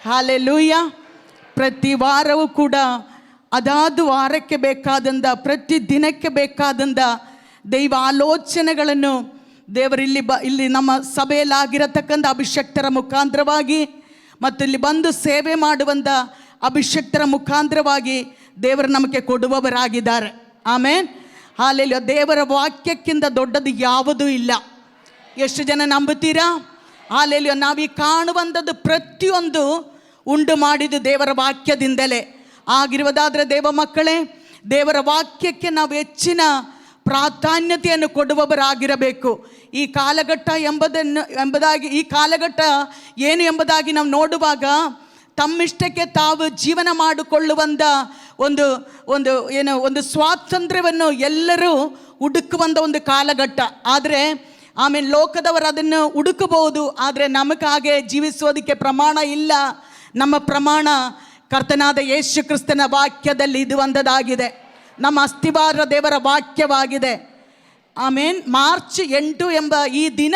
Hallelujah. ಪ್ರತಿ ವಾರವೂ ಕೂಡ ಅದಾದ ವಾರಕ್ಕೆ ಬೇಕಾದಂಥ, ಪ್ರತಿ ದಿನಕ್ಕೆ ಬೇಕಾದಂಥ ದೈವ ಆಲೋಚನೆಗಳನ್ನು ದೇವರಿಲ್ಲಿ ಇಲ್ಲಿ ನಮ್ಮ ಸಭೆಯಲ್ಲಾಗಿರತಕ್ಕಂಥ ಅಭಿಷಕ್ತರ ಮುಖಾಂತರವಾಗಿ ಮತ್ತು ಇಲ್ಲಿ ಬಂದು ಸೇವೆ ಮಾಡುವಂಥ ಅಭಿಷಕ್ತರ ಮುಖಾಂತರವಾಗಿ ದೇವರು ನಮಗೆ ಕೊಡುವವರಾಗಿದ್ದಾರೆ. ಆಮೇನ್. ಹಾಲೆಲೂಯ. ದೇವರ ವಾಕ್ಯಕ್ಕಿಂತ ದೊಡ್ಡದು ಯಾವುದೂ ಇಲ್ಲ. ಎಷ್ಟು ಜನ ನಂಬುತ್ತೀರಾ? ಹಾಲೆಲೂಯ. ನಾವೀ ಕಾಣುವಂಥದ್ದು ಪ್ರತಿಯೊಂದು ಉಂಟು ಮಾಡಿದ್ದು ದೇವರ ವಾಕ್ಯದಿಂದಲೇ ಆಗಿರುವುದಾದರೆ, ದೇವ ಮಕ್ಕಳೇ, ದೇವರ ವಾಕ್ಯಕ್ಕೆ ನಾವು ಹೆಚ್ಚಿನ ಪ್ರಾಧಾನ್ಯತೆಯನ್ನು ಕೊಡುವವರಾಗಿರಬೇಕು. ಈ ಕಾಲಘಟ್ಟ ಎಂಬುದಾಗಿ ಈ ಕಾಲಘಟ್ಟ ಏನು ಎಂಬುದಾಗಿ ನಾವು ನೋಡುವಾಗ, ತಮ್ಮಿಷ್ಟಕ್ಕೆ ತಾವು ಜೀವನ ಮಾಡಿಕೊಳ್ಳುವಂಥ ಒಂದು ಸ್ವಾತಂತ್ರ್ಯವನ್ನು ಎಲ್ಲರೂ ಹುಡುಕುವಂಥ ಒಂದು ಕಾಲಘಟ್ಟ. ಆದರೆ ಆಮೇಲೆ ಲೋಕದವರು ಅದನ್ನು ಹುಡುಕಬಹುದು, ಆದರೆ ನಮಗೆ ಹಾಗೆ ಜೀವಿಸೋದಕ್ಕೆ ಪ್ರಮಾಣ ಇಲ್ಲ. ನಮ್ಮ ಪ್ರಮಾಣ ಕರ್ತನಾದ ಯೇಸು ಕ್ರಿಸ್ತನ ವಾಕ್ಯದಲ್ಲಿ ಇರುವಂಥದ್ದಾಗಿದೆ. ನಮ್ಮ ಅಸ್ತಿವಾರ ದೇವರ ವಾಕ್ಯವಾಗಿದೆ. ಆಮೇನ್. ಮಾರ್ಚ್ 8 ಎಂಬ ಈ ದಿನ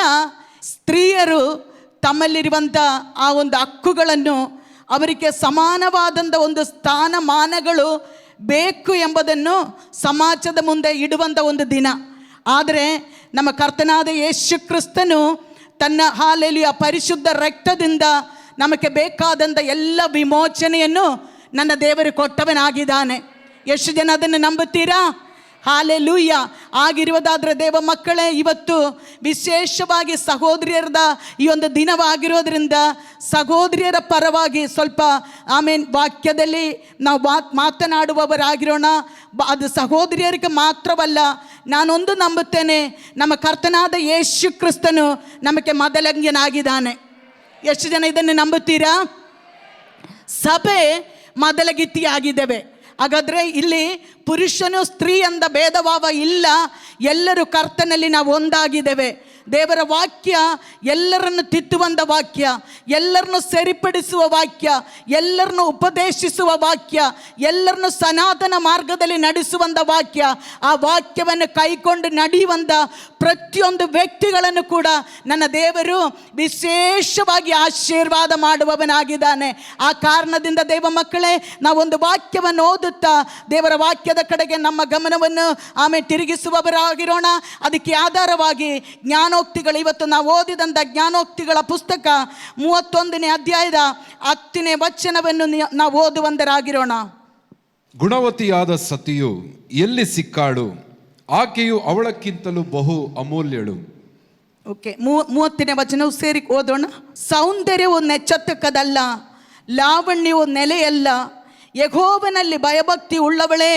ಸ್ತ್ರೀಯರು ತಮ್ಮಲ್ಲಿರುವಂಥ ಆ ಒಂದು ಹಕ್ಕುಗಳನ್ನು, ಅವರಿಗೆ ಸಮಾನವಾದಂಥ ಒಂದು ಸ್ಥಾನಮಾನಗಳು ಬೇಕು ಎಂಬುದನ್ನು ಸಮಾಜದ ಮುಂದೆ ಇಡುವಂಥ ಒಂದು ದಿನ. ಆದರೆ ನಮ್ಮ ಕರ್ತನಾದ ಯೇಸು ಕ್ರಿಸ್ತನು ತನ್ನ ಹಾಲೆಲೂಯ ಪರಿಶುದ್ಧ ರಕ್ತದಿಂದ ನಮಗೆ ಬೇಕಾದಂಥ ಎಲ್ಲ ವಿಮೋಚನೆಯನ್ನು ನನ್ನ ದೇವರು ಕೊಟ್ಟವನಾಗಿದ್ದಾನೆ. ಎಷ್ಟು ಜನ ಅದನ್ನು ನಂಬುತ್ತೀರಾ? ಹಾಲೆಲೂಯ. ಆಗಿರುವುದಾದರೆ ದೇವ ಮಕ್ಕಳೇ, ಇವತ್ತು ವಿಶೇಷವಾಗಿ ಸಹೋದರಿಯರದ ಈ ಒಂದು ದಿನವಾಗಿರೋದ್ರಿಂದ ಸಹೋದರಿಯರ ಪರವಾಗಿ ಸ್ವಲ್ಪ ವಾಕ್ಯದಲ್ಲಿ ನಾವು ಮಾತನಾಡುವವರಾಗಿರೋಣ. ಅದು ಸಹೋದರಿಯರಿಗೆ ಮಾತ್ರವಲ್ಲ, ನಾನೊಂದು ನಂಬುತ್ತೇನೆ, ನಮ್ಮ ಕರ್ತನಾದ ಯೇಸು ಕ್ರಿಸ್ತನು ನಮಗೆ ಮೊದಲಂಗ್ಯನಾಗಿದ್ದಾನೆ. ಎಷ್ಟು ಜನ ಇದನ್ನು ನಂಬುತ್ತೀರಾ? ಸಭೆ ಮೊದಲಗಿತ್ತಿಯಾಗಿದ್ದೇವೆ. ಹಾಗಾದರೆ ಇಲ್ಲಿ ಪುರುಷನು ಸ್ತ್ರೀ ಎಂದ ಭೇದಭಾವ ಇಲ್ಲ, ಎಲ್ಲರೂ ಕರ್ತನಲ್ಲಿ ನಾವು ಒಂದಾಗಿದ್ದೇವೆ. ದೇವರ ವಾಕ್ಯ ಎಲ್ಲರನ್ನು ತಿದ್ದುವಂಥ ವಾಕ್ಯ, ಎಲ್ಲರನ್ನು ಸರಿಪಡಿಸುವ ವಾಕ್ಯ, ಎಲ್ಲರನ್ನು ಉಪದೇಶಿಸುವ ವಾಕ್ಯ, ಎಲ್ಲರನ್ನು ಸನಾತನ ಮಾರ್ಗದಲ್ಲಿ ನಡೆಸುವಂಥ ವಾಕ್ಯ. ಆ ವಾಕ್ಯವನ್ನು ಕೈಕೊಂಡು ನಡೆಯುವಂಥ ಪ್ರತಿಯೊಂದು ವ್ಯಕ್ತಿಗಳನ್ನು ಕೂಡ ನನ್ನ ದೇವರು ವಿಶೇಷವಾಗಿ ಆಶೀರ್ವಾದ ಮಾಡುವವನಾಗಿದ್ದಾನೆ. ಆ ಕಾರಣದಿಂದ ದೇವ ಮಕ್ಕಳೇ, ನಾವೊಂದು ವಾಕ್ಯವನ್ನು ಓದುತ್ತಾ ದೇವರ ವಾಕ್ಯದ ಕಡೆಗೆ ನಮ್ಮ ಗಮನವನ್ನು ತಿರುಗಿಸುವವರಾಗಿರೋಣ. ಅದಕ್ಕೆ ಆಧಾರವಾಗಿ ಜ್ಞಾನೋಕ್ತಿಗಳು, ಇವತ್ತು ನಾವು ಓದಿದಂಥ ಜ್ಞಾನೋಕ್ತಿಗಳ ಪುಸ್ತಕ 31ನೇ ಅಧ್ಯಾಯದ 10ನೇ ವಚನವನ್ನು ನಾವು ಓದುವಂತರಾಗಿರೋಣ. ಗುಣವತಿಯಾದ ಸತಿಯು ಎಲ್ಲಿ ಸಿಕ್ಕಾಳು, ಆಕೆಯು ಅವಳಕ್ಕಿಂತಲೂ ಬಹು ಅಮೂಲ್ಯಳು. ಓಕೆ, 30ನೇ ವಚನವು ಸೇರಿ ಓದೋಣ. ಸೌಂದರ್ಯವು ನೆಚ್ಚತಕ್ಕದಲ್ಲ, ಲಾವಣ್ಯವು ನೆಲೆಯಲ್ಲ, ಯೆಹೋವನಲ್ಲಿ ಭಯಭಕ್ತಿ ಉಳ್ಳವಳೇ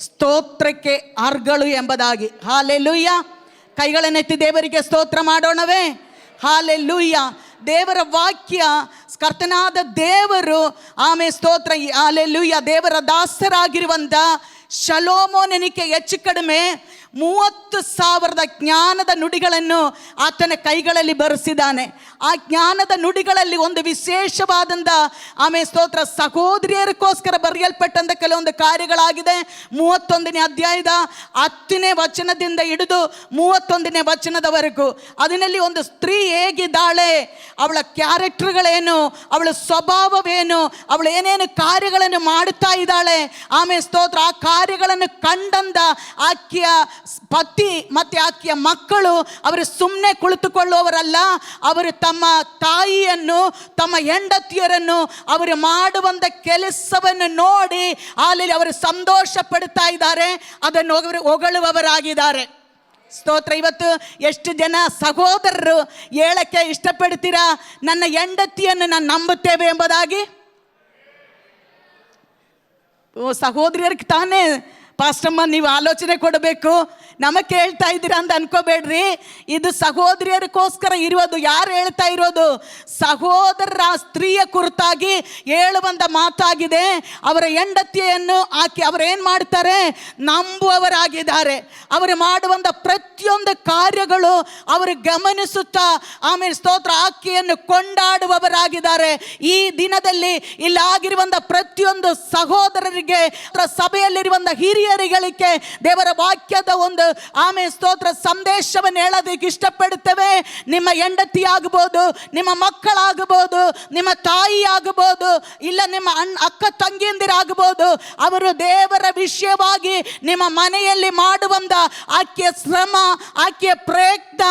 ಸ್ತೋತ್ರಕ್ಕೆ ಅರ್ಹಳು ಎಂಬುದಾಗಿ. ಹಾಲೆಲೂಯ. ಕೈಗಳನ್ನೆತ್ತಿ ದೇವರಿಗೆ ಸ್ತೋತ್ರ ಮಾಡೋಣವೇ? ಹಾಲೆಲೂಯ. ದೇವರ ವಾಕ್ಯ, ಕರ್ತನಾದ ದೇವರು ಸ್ತೋತ್ರ. ಹಾಲೆಲೂಯ. ದೇವರ ದಾಸರಾಗಿರುವಂಥ ಶಲೋಮೋನನಿಗೆ ಹೆಚ್ಚು ಕಡಿಮೆ 30,000 ಜ್ಞಾನದ ನುಡಿಗಳನ್ನು ಆತನ ಕೈಗಳಲ್ಲಿ ಬರೆಸಿದ್ದಾನೆ. ಆ ಜ್ಞಾನದ ನುಡಿಗಳಲ್ಲಿ ಒಂದು ವಿಶೇಷವಾದಂಥ ಸ್ತೋತ್ರ ಸಹೋದರಿಯರಿಗೋಸ್ಕರ ಬರೆಯಲ್ಪಟ್ಟಂಥ ಕೆಲವೊಂದು ಕಾರ್ಯಗಳಾಗಿದೆ. 31ನೇ ಅಧ್ಯಾಯದ 10ನೇ ವಚನದಿಂದ ಹಿಡಿದು 31ನೇ ವಚನದವರೆಗೂ ಅದರಲ್ಲಿ ಒಂದು ಸ್ತ್ರೀ ಹೇಗಿದ್ದಾಳೆ, ಅವಳ ಕ್ಯಾರೆಕ್ಟರ್ಗಳೇನು, ಅವಳ ಸ್ವಭಾವವೇನು, ಅವಳು ಏನೇನು ಕಾರ್ಯಗಳನ್ನು ಮಾಡುತ್ತಾ ಇದ್ದಾಳೆ, ಸ್ತೋತ್ರ ಆ ಕಾರ್ಯಗಳನ್ನು ಕಂಡಂದ ಆಕೆಯ ಪತಿ ಮತ್ತು ಆಕೆಯ ಮಕ್ಕಳು ಅವರು ಸುಮ್ಮನೆ ಕುಳಿತುಕೊಳ್ಳುವವರಲ್ಲ. ಅವರು ತಮ್ಮ ತಾಯಿಯನ್ನು, ತಮ್ಮ ಹೆಂಡತಿಯರನ್ನು ಅವರು ಮಾಡುವಂಥ ಕೆಲಸವನ್ನು ನೋಡಿ ಅಲ್ಲಿ ಅವರು ಸಂತೋಷ ಪಡ್ತಾ ಇದ್ದಾರೆ, ಅದನ್ನು ಹೊಗಳುವವರಾಗಿದ್ದಾರೆ. ಸ್ತೋತ್ರ. ಇವತ್ತು ಎಷ್ಟು ಜನ ಸಹೋದರರು ಹೇಳಕ್ಕೆ ಇಷ್ಟಪಡ್ತೀರಾ, ನನ್ನ ಹೆಂಡತಿಯನ್ನು ನಾನು ನಂಬುತ್ತೇವೆ ಎಂಬುದಾಗಿ? ಸಹೋದರಿಯರಿಗೆ ತಾನೇ ಪಾಸ್ಟಮ್ಮ ನೀವು ಆಲೋಚನೆ ಕೊಡಬೇಕು, ನಮಗೆ ಹೇಳ್ತಾ ಇದ್ದೀರಾ ಅಂತ ಅನ್ಕೋಬೇಡ್ರಿ. ಇದು ಸಹೋದರಿಯರಿಗೋಸ್ಕರ ಇರೋದು. ಯಾರು ಹೇಳ್ತಾ ಇರೋದು? ಸಹೋದರರ ಸ್ತ್ರೀಯ ಕುರಿತಾಗಿ ಹೇಳುವಂಥ ಮಾತಾಗಿದೆ. ಅವರ ಹೆಂಡತಿಯನ್ನು ಅವರೇನು ಮಾಡ್ತಾರೆ? ನಂಬುವವರಾಗಿದ್ದಾರೆ. ಅವರು ಮಾಡುವಂಥ ಪ್ರತಿಯೊಂದು ಕಾರ್ಯಗಳು ಅವರು ಗಮನಿಸುತ್ತಾ ಸ್ತೋತ್ರ ಆಕೆಯನ್ನು ಕೊಂಡಾಡುವವರಾಗಿದ್ದಾರೆ. ಈ ದಿನದಲ್ಲಿ ಇಲ್ಲಾಗಿರುವಂಥ ಪ್ರತಿಯೊಂದು ಸಹೋದರರಿಗೆ, ಸಭೆಯಲ್ಲಿರುವಂಥ ಹಿರಿಯ ಸಹೋದರಿಯರಿಗೆ ದೇವರ ವಾಕ್ಯದ ಒಂದು ಆಮೇಲೆ ಸ್ತೋತ್ರ ಸಂದೇಶವನ್ನು ಹೇಳೋದಕ್ಕೆ ಇಷ್ಟಪಡುತ್ತೇವೆ. ನಿಮ್ಮ ಹೆಂಡತಿ ಆಗಬಹುದು, ನಿಮ್ಮ ಮಕ್ಕಳಾಗಬಹುದು, ನಿಮ್ಮ ತಾಯಿ ಆಗಬಹುದು, ಇಲ್ಲ ನಿಮ್ಮ ಅಕ್ಕ ತಂಗಿಯಂದಿರಾಗಬಹುದು. ಅವರು ದೇವರ ವಿಷಯವಾಗಿ ನಿಮ್ಮ ಮನೆಯಲ್ಲಿ ಮಾಡುವಂತ ಆಕೆಯ ಶ್ರಮ, ಆಕೆಯ ಪ್ರಯತ್ನ,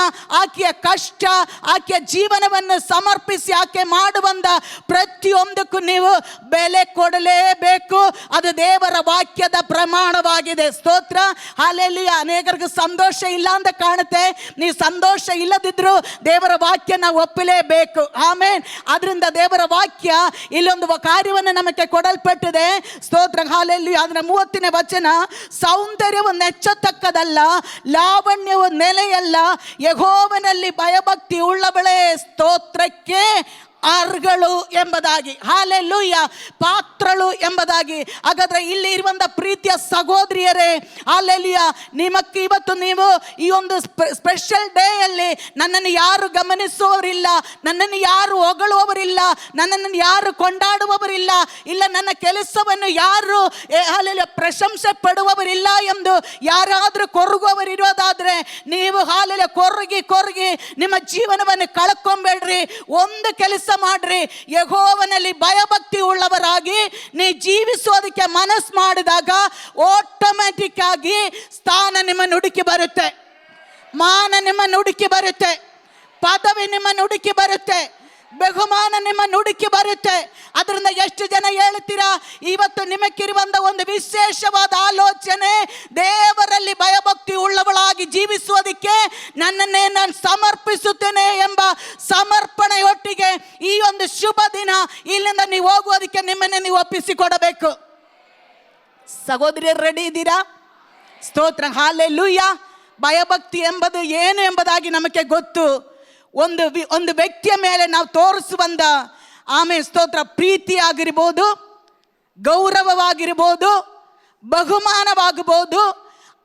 ಆಕೆಯ ಕಷ್ಟ, ಆಕೆಯ ಜೀವನವನ್ನು ಸಮರ್ಪಿಸಿ ಆಕೆ ಮಾಡುವಂತ ಪ್ರತಿಯೊಂದಕ್ಕೂ ನೀವು ಬೆಲೆ ಕೊಡಲೇಬೇಕು. ಅದು ದೇವರ ವಾಕ್ಯದ ಪ್ರಮಾಣವಾಗಿದೆ. ಸ್ತೋತ್ರ, ಹಾಲೆಲೂಯಾ. ಅನೇಕರಿಗೆ ಸಂತೋಷ ಇಲ್ಲ ಅಂತ ಕಾಣುತ್ತೆ. ನೀವು ಸಂತೋಷ ಇಲ್ಲದಿದ್ರು ದೇವರ ವಾಕ್ಯ ನಾವು ಒಪ್ಪಲೇಬೇಕು. ಆಮೇನ್. ಅದರಿಂದ ದೇವರ ವಾಕ್ಯ ಇಲ್ಲೊಂದು ಕಾರ್ಯವನ್ನು ನಮಗೆ ಕೊಡಲ್ಪಟ್ಟಿದೆ. ಸ್ತೋತ್ರ, ಹಾಲೆಲೂಯಾ. ಅದರ 30ನೇ ವಚನ, ಸೌಂದರ್ಯವು ನೆಚ್ಚತಕ್ಕದಲ್ಲ, ಲಾವಣ್ಯವು ನೆಲೆಯಲ್ಲ, ಯೆಹೋವನಲ್ಲಿ ಭಯಭಕ್ತಿ ಉಳ್ಳವಳೇ ಸ್ತೋತ್ರಕ್ಕೆ ಅರ್ಹಳು ಎಂಬುದಾಗಿ, ಹಾಲೆಲೂಯಾ, ಪಾತ್ರಳು ಎಂಬುದಾಗಿ. ಹಾಗಾದ್ರೆ ಇಲ್ಲಿ ಇರುವಂತ ಪ್ರೀತಿಯ ಸಹೋದರಿಯರೇ, ಹಾಲೆಲೂಯಾ, ನಿಮಕ್ಕೆ ಇವತ್ತು ನೀವು ಈ ಒಂದು ಸ್ಪೆಷಲ್ ಡೇ ಅಲ್ಲಿ ನನ್ನನ್ನು ಯಾರು ಗಮನಿಸುವವರಿಲ್ಲ, ನನ್ನನ್ನು ಯಾರು ಹೊಗಳುವವರಿಲ್ಲ, ನನ್ನನ್ನು ಯಾರು ಕೊಂಡಾಡುವವರಿಲ್ಲ, ಇಲ್ಲ ನನ್ನ ಕೆಲಸವನ್ನು ಯಾರು ಹಾಲೆಲೂಯಾ ಪ್ರಶಂಸೆ ಪಡುವವರಿಲ್ಲ ಎಂದು ಯಾರಾದರೂ ಕೊರಗುವವರಿರೋದಾದ್ರೆ ನೀವು ಹಾಲೆಲೂಯಾ ಕೊರಗಿ ನಿಮ್ಮ ಜೀವನವನ್ನು ಕಳ್ಕೊಂಬೇಡ್ರಿ. ಒಂದು ಕೆಲಸ ಮಾಡ್ರಿ, ಯೆಹೋವನಲ್ಲಿ ಭಯಭಕ್ತಿ ಉಳ್ಳವರಾಗಿ ನೀ ಜೀವಿಸೋದಕ್ಕೆ ಮನಸ್ಸು ಮಾಡಿದಾಗ ಆಟೋಮ್ಯಾಟಿಕ್ ಆಗಿ ಸ್ಥಾನ ನಿಮ್ಮ ನುಡುಕಿ ಬರುತ್ತೆ, ಮಾನ ನಿಮ್ಮ ನುಡುಕಿ ಬರುತ್ತೆ, ಪದವಿ ನಿಮ್ಮ ನುಡುಕಿ ಬರುತ್ತೆ, ಬಹುಮಾನ ನಿಮ್ಮ ನುಡುಕಿ ಬರುತ್ತೆ. ಅದರಿಂದ ಎಷ್ಟು ಜನ ಹೇಳ್ತೀರಾ, ಇವತ್ತು ನಿಮಗಿರುವಂತ ಒಂದು ವಿಶೇಷವಾದ ಆಲೋಚನೆ, ದೇವರಲ್ಲಿ ಭಯಭಕ್ತಿ ಉಳ್ಳವಳಾಗಿ ಜೀವಿಸುವುದಕ್ಕೆ ನನ್ನನ್ನೇ ನಾನು ಸಮರ್ಪಿಸುತ್ತೇನೆ ಎಂಬ ಸಮರ್ಪಣೆಯೊಟ್ಟಿಗೆ ಈ ಒಂದು ಶುಭ ದಿನ ಇಲ್ಲಿಂದ ನೀವು ಹೋಗುವುದಕ್ಕೆ ನಿಮ್ಮನ್ನೇ ನೀವು ಒಪ್ಪಿಸಿಕೊಡಬೇಕು. ಸಹೋದರಿಯರು ರೆಡಿ ಇದ್ದೀರಾ? ಸ್ತೋತ್ರ, ಹಾಲೆಲೂಯಾ. ಭಯಭಕ್ತಿ ಎಂಬುದು ಏನು ಎಂಬುದಾಗಿ ನಮಗೆ ಗೊತ್ತು. ಒಂದು ವ್ಯಕ್ತಿಯ ಮೇಲೆ ನಾವು ತೋರಿಸುವಂತ ಆಮೇಲೆ ಸ್ತೋತ್ರ ಪ್ರೀತಿ ಆಗಿರ್ಬೋದು, ಗೌರವವಾಗಿರ್ಬೋದು, ಬಹುಮಾನವಾಗಬಹುದು,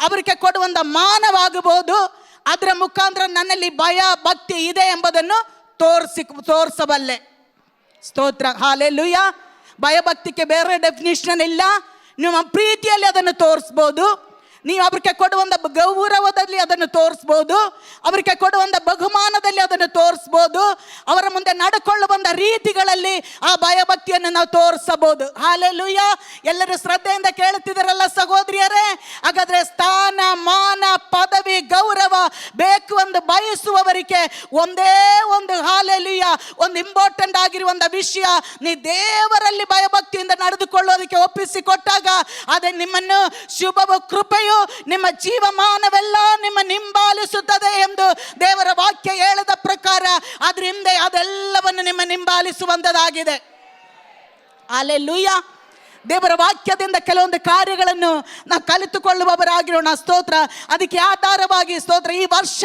ಅವರಿಗೆ ಕೊಡುವಂಥ ಮಾನವಾಗಬಹುದು. ಅದರ ಮುಖಾಂತರ ನನ್ನಲ್ಲಿ ಭಯ ಭಕ್ತಿ ಇದೆ ಎಂಬುದನ್ನು ತೋರಿಸಬಲ್ಲೆ. ಸ್ತೋತ್ರ, ಹಾಲೆಲೂಯಾ. ಭಯಭಕ್ತಿಗೆ ಬೇರೆ ಡೆಫಿನಿಷನ್ ಇಲ್ಲ. ನಿಮ್ಮ ಪ್ರೀತಿಯಲ್ಲಿ ಅದನ್ನು ತೋರಿಸ್ಬೋದು, ನೀವು ಅವರಿಗೆ ಕೊಡುವಂಥ ಗೌರವದಲ್ಲಿ ಅದನ್ನು ತೋರಿಸ್ಬೋದು, ಅವರಿಗೆ ಕೊಡುವಂಥ ಬಹುಮಾನದಲ್ಲಿ ಅದನ್ನು ತೋರಿಸ್ಬೋದು, ಅವರ ಮುಂದೆ ನಡ್ಕೊಳ್ಳುವಂಥ ರೀತಿಗಳಲ್ಲಿ ಆ ಭಯಭಕ್ತಿಯನ್ನು ನಾವು ತೋರಿಸಬಹುದು. ಹಾಲೆಲೂಯಾ. ಎಲ್ಲರೂ ಶ್ರದ್ಧೆಯಿಂದ ಕೇಳುತ್ತಿದ್ದಾರಲ್ಲ ಸಹೋದರಿಯರೇ? ಹಾಗಾದ್ರೆ ಸ್ಥಾನ, ಮಾನ, ಪದವಿ, ಗೌರವ ಬೇಕು ಎಂದು ಬಯಸುವವರಿಗೆ ಒಂದೇ ಒಂದು ಹಾಲೆಲೂಯಾ ಒಂದು ಇಂಪಾರ್ಟೆಂಟ್ ಆಗಿರುವಂಥ ವಿಷಯ, ನೀ ದೇವರಲ್ಲಿ ಭಯಭಕ್ತಿಯಿಂದ ನಡೆದುಕೊಳ್ಳೋದಕ್ಕೆ ಒಪ್ಪಿಸಿಕೊಟ್ಟಾಗ ಅದೇ ನಿಮ್ಮನ್ನು ಶುಭವು ಕೃಪೆಯು ನಿಮ್ಮ ಜೀವಮಾನವೆಲ್ಲ ನಿಮ್ಮ ಹಿಂಬಾಲಿಸುತ್ತದೆ ಎಂದು ದೇವರ ವಾಕ್ಯ ಹೇಳಿದ ಪ್ರಕಾರ ಅದರಿಂದ ಅದೆಲ್ಲವನ್ನು ನಿಮ್ಮ ಹಿಂಬಾಲಿಸುವಂತದಾಗಿದೆ. ಹಲ್ಲೆಲೂಯಾ. ದೇವರ ವಾಕ್ಯದಿಂದ ಕೆಲವೊಂದು ಕಾರ್ಯಗಳನ್ನು ನಾವು ಕಲಿತುಕೊಳ್ಳುವವರಾಗಿರೋಣ. ಸ್ತೋತ್ರ. ಅದಕ್ಕೆ ಆಧಾರವಾಗಿ ಸ್ತೋತ್ರ ಈ ವರ್ಷ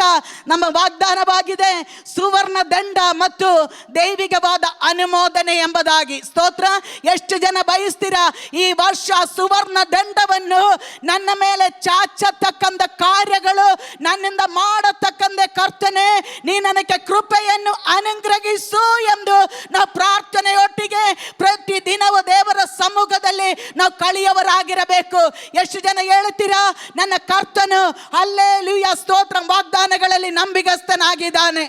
ನಮ್ಮ ವಾಗ್ದಾನವಾಗಿದೆ ಸುವರ್ಣ ದಂಡ ಮತ್ತು ದೈವಿಕವಾದ ಅನುಮೋದನೆ ಎಂಬುದಾಗಿ. ಸ್ತೋತ್ರ. ಎಷ್ಟು ಜನ ಬಯಸ್ತೀರಾ ಈ ವರ್ಷ ಸುವರ್ಣ ದಂಡವನ್ನು ನನ್ನ ಮೇಲೆ ಚಾಚತಕ್ಕಂಥ ಕಾರ್ಯಗಳು ನನ್ನಿಂದ ಮಾಡತಕ್ಕಂಥ ಕರ್ತನೆ ನೀ ನನಗೆ ಕೃಪೆಯನ್ನು ಅನುಗ್ರಹಿಸು ಎಂದು ನಾವು ಪ್ರಾರ್ಥನೆಯೊಟ್ಟಿಗೆ ಪ್ರತಿ ದಿನವೂ ದೇವರ ಸಮ್ಮುಖದ ನಾವು ಕಳಿಯವರಾಗಿರಬೇಕು. ಎಷ್ಟು ಜನ ಹೇಳುತ್ತೀರಾ ನನ್ನ ಕರ್ತನು ಹಲ್ಲೆಲೂಯಾ ಸ್ತೋತ್ರ ವಾಗ್ದಾನಗಳಲ್ಲಿ ನಂಬಿಗಸ್ತನಾಗಿದ್ದಾನೆ,